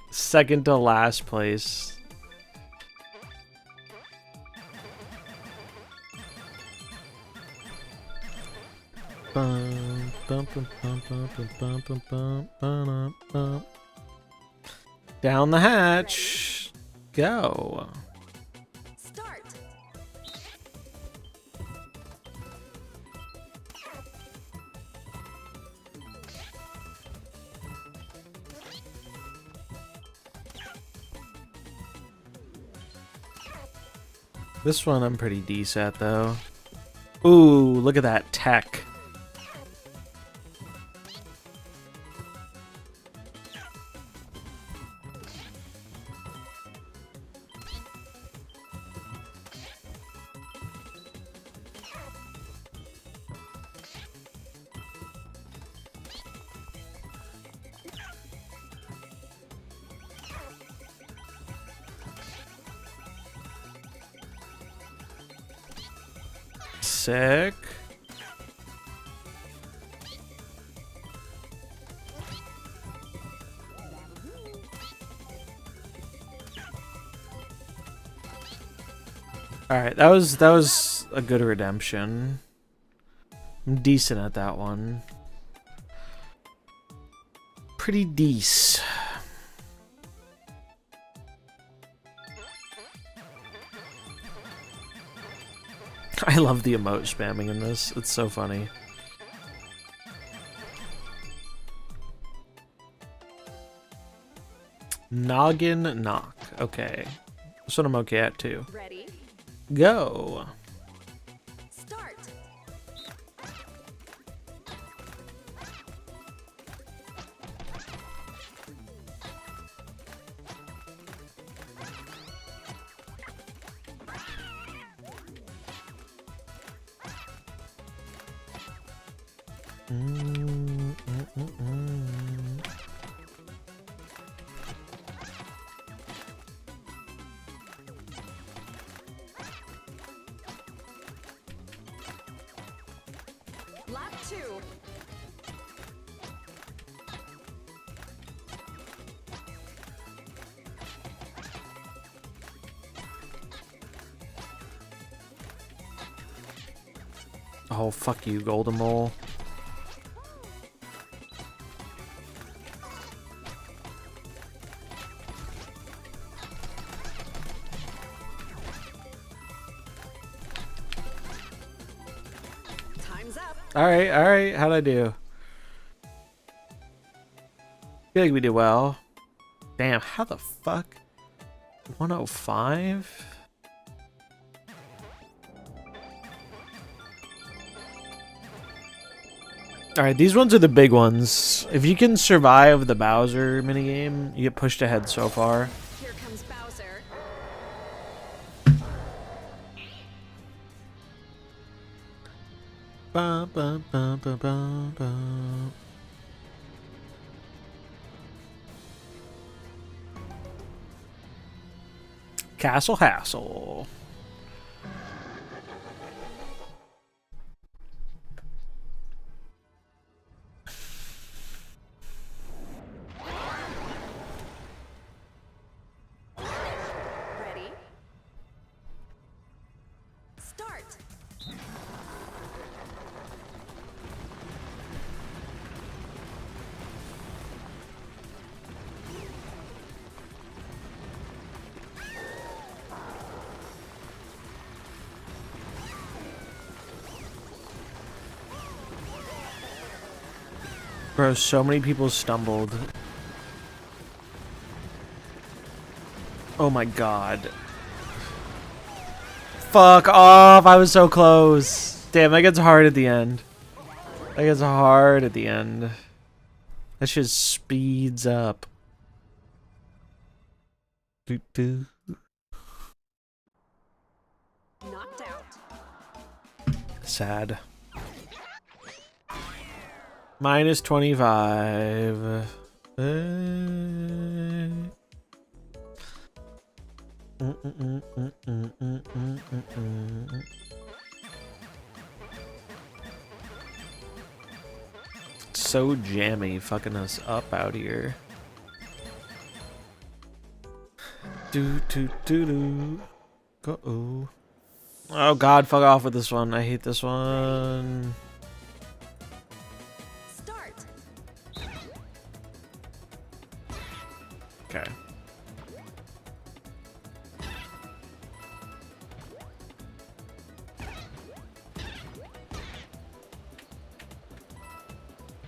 Second to last place. Bum, bum, bum, bum, bum, bum, bum, bum, bum, bum. Down the hatch. Go. Start. This one I'm pretty decent at, though. Ooh, look at that tech. Sick. All right, that was a good redemption. I'm decent at that one. Pretty decent. I love the emote spamming in this. It's so funny. Noggin knock. Okay. This one I'm okay at too. Ready? Go. Start. two. Oh, fuck you, Golden Mole. Time's up. Alright, how'd I do? Feel like we did well. Damn, how the fuck? 105? Alright, these ones are the big ones. If you can survive the Bowser minigame, you get pushed ahead so far. Here comes Bowser. Ba, ba, ba, ba, ba, ba. Castle Hassle. Ready? Start. Bro, so many people stumbled. Oh my god. Fuck off! I was so close. Damn, that gets hard at the end. That gets hard at the end. That shit speeds up. Doo -doo. Knocked out. Sad. Minus 25. So jammy, fucking us up out here. Do do do do. Go. -oh. Oh god, fuck off with this one. I hate this one. Start. Okay.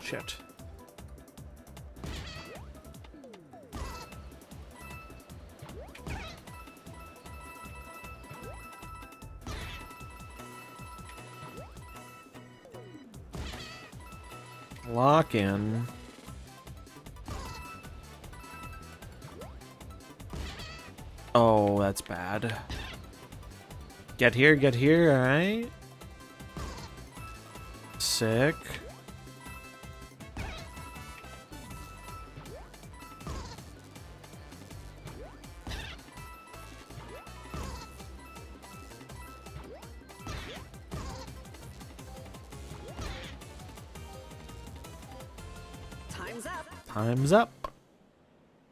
Shit. Lock in. Oh, that's bad. Get here, alright. Sick. Time's up. Time's up.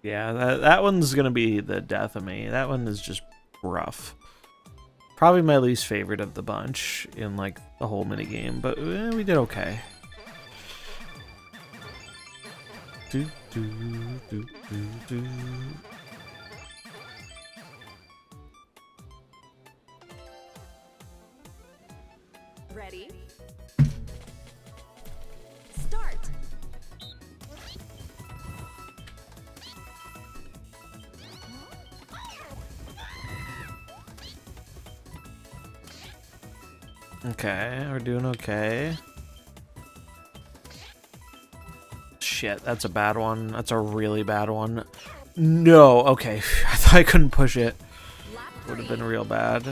Yeah, that one's gonna be the death of me. That one is just rough. Probably my least favorite of the bunch in like the whole minigame, but we did okay. Do, do, do, do, do. Ready? Start. Okay, we're doing okay. Shit, that's a bad one. That's a really bad one. No, okay. I thought I couldn't push it. Lap Would have 3. been real bad.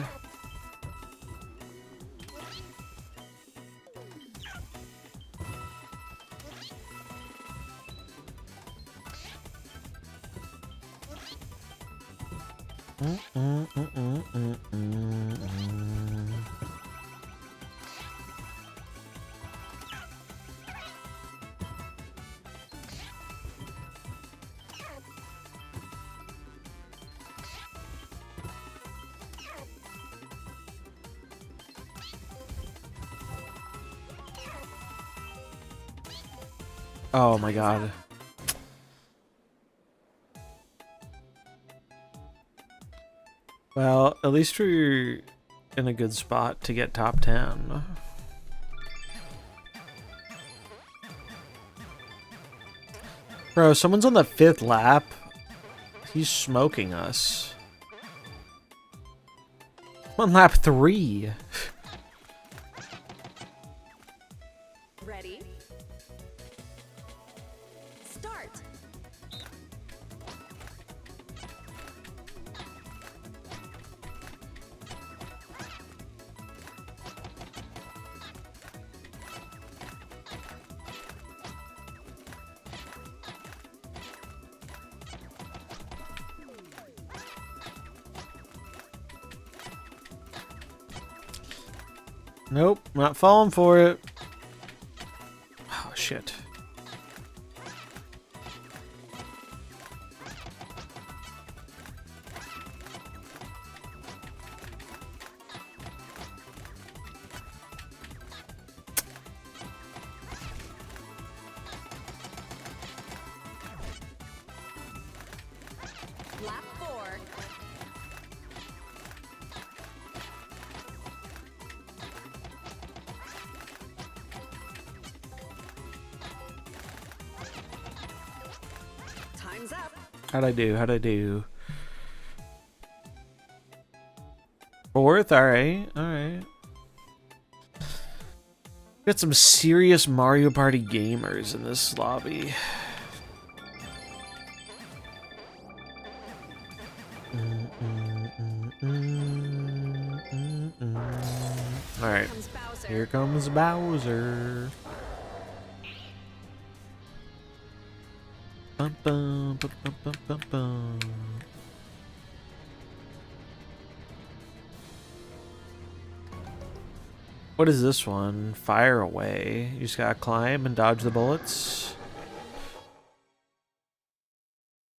Oh my god. Well, at least we're in a good spot to get top 10. Bro, someone's on the 5th lap. He's smoking us. On lap 3. Ready? Start. Nope, not falling for it. Oh, shit. Lap 4. Time's up. How'd I do? How'd I do? 4th? Alright, alright. Got some serious Mario Party gamers in this lobby. Alright, Comes Bowser. here comes Bowser. Bum, bum, bum, bum, bum, bum, bum. What is this one? Fire away. You just gotta climb and dodge the bullets.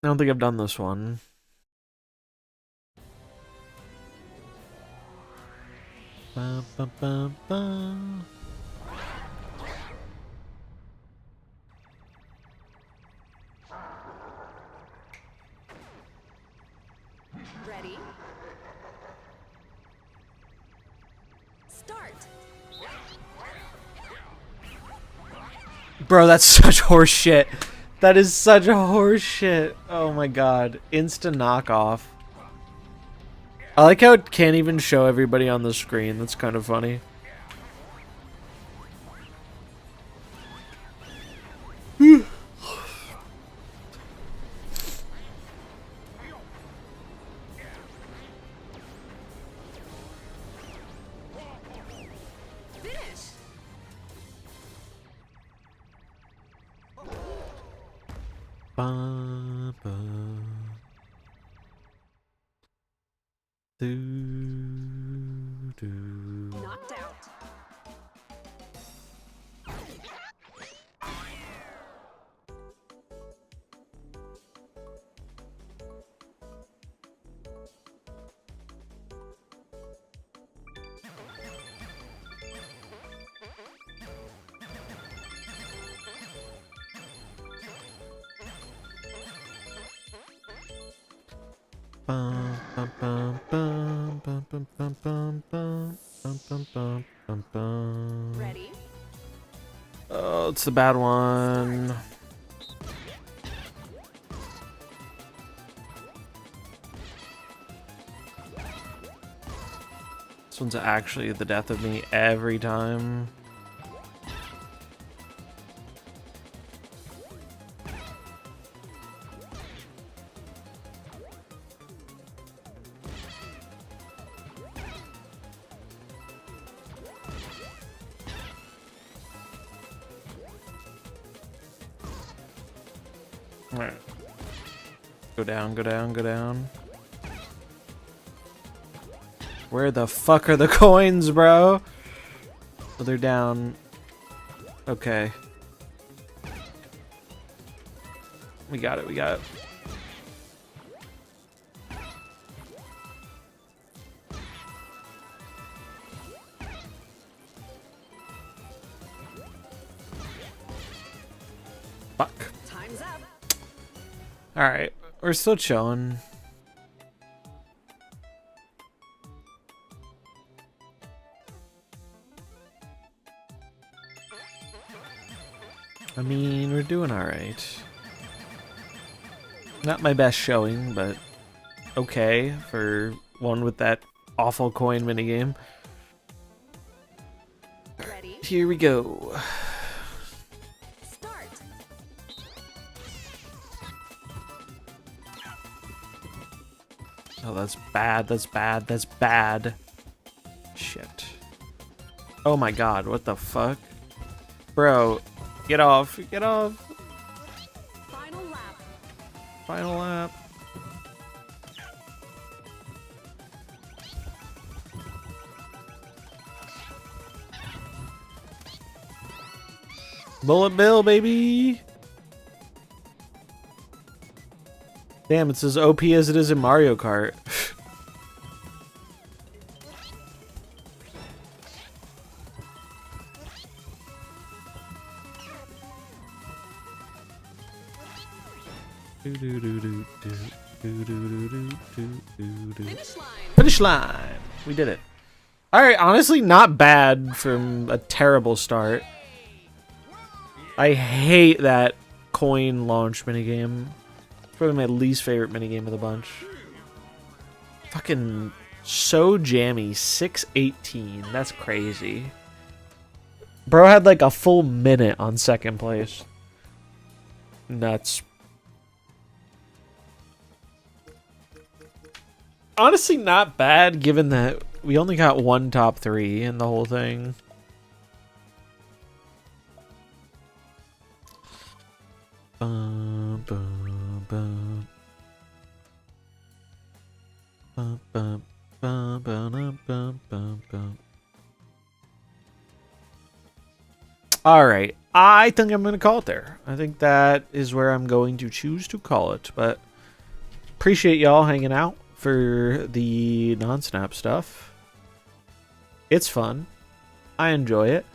I don't think I've done this one. Bum, bum, bum, bum. Ready? Start. Bro, that's such horse shit. That is such a horse shit. Oh my god. Instant knockoff. I like how it can't even show everybody on the screen. That's kind of funny. Finish. Ba, ba. Do, do. Knocked out. Bum, bum, bum, bum, bum, bum, bum, bum, bum, bum, bum, bum, bum, bum. Ready? Oh, it's the bad one. This one's actually the death of me every time. Alright. Go down, go down, go down. Where the fuck are the coins, bro? Oh, they're down. Okay. We got it, we got it. Fuck. Time's up. Alright, we're still chilling. I mean, we're doing alright. Not my best showing, but okay for one with that awful coin minigame. Ready? Here we go. Start. Oh, that's bad, that's bad, that's bad. Shit. Oh my god, what the fuck? Bro, get off, get off. Final lap. Final lap. Bullet Bill, baby. Damn, it's as OP as it is in Mario Kart. Finish line. Finish line. We did it. Alright, honestly, not bad from a terrible start. I hate that coin launch minigame. It's probably my least favorite minigame of the bunch. Fucking so jammy. 618. That's crazy. Bro had like a full minute on second place. Nuts. Honestly, not bad given that we only got one top 3 in the whole thing. Bum, bum, bum. Bum, bum, bum, bum, bum, bum, bum. All right, I think I'm going to call it there. I think that is where I'm going to choose to call it. But appreciate y'all hanging out for the non-snap stuff. It's fun. I enjoy it.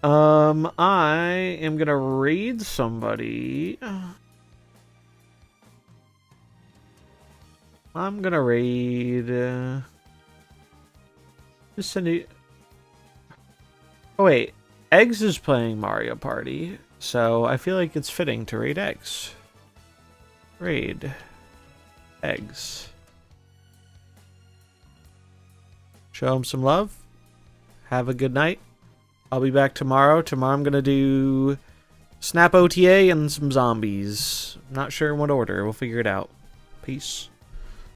I am gonna raid somebody. I'm gonna raid. Just send it. Oh wait, Eggs is playing Mario Party, so I feel like it's fitting to raid Eggs. Raid Eggs. Show him some love. Have a good night. I'll be back tomorrow. Tomorrow I'm going to do Snap OTA and some zombies. I'm not sure in what order. We'll figure it out. Peace.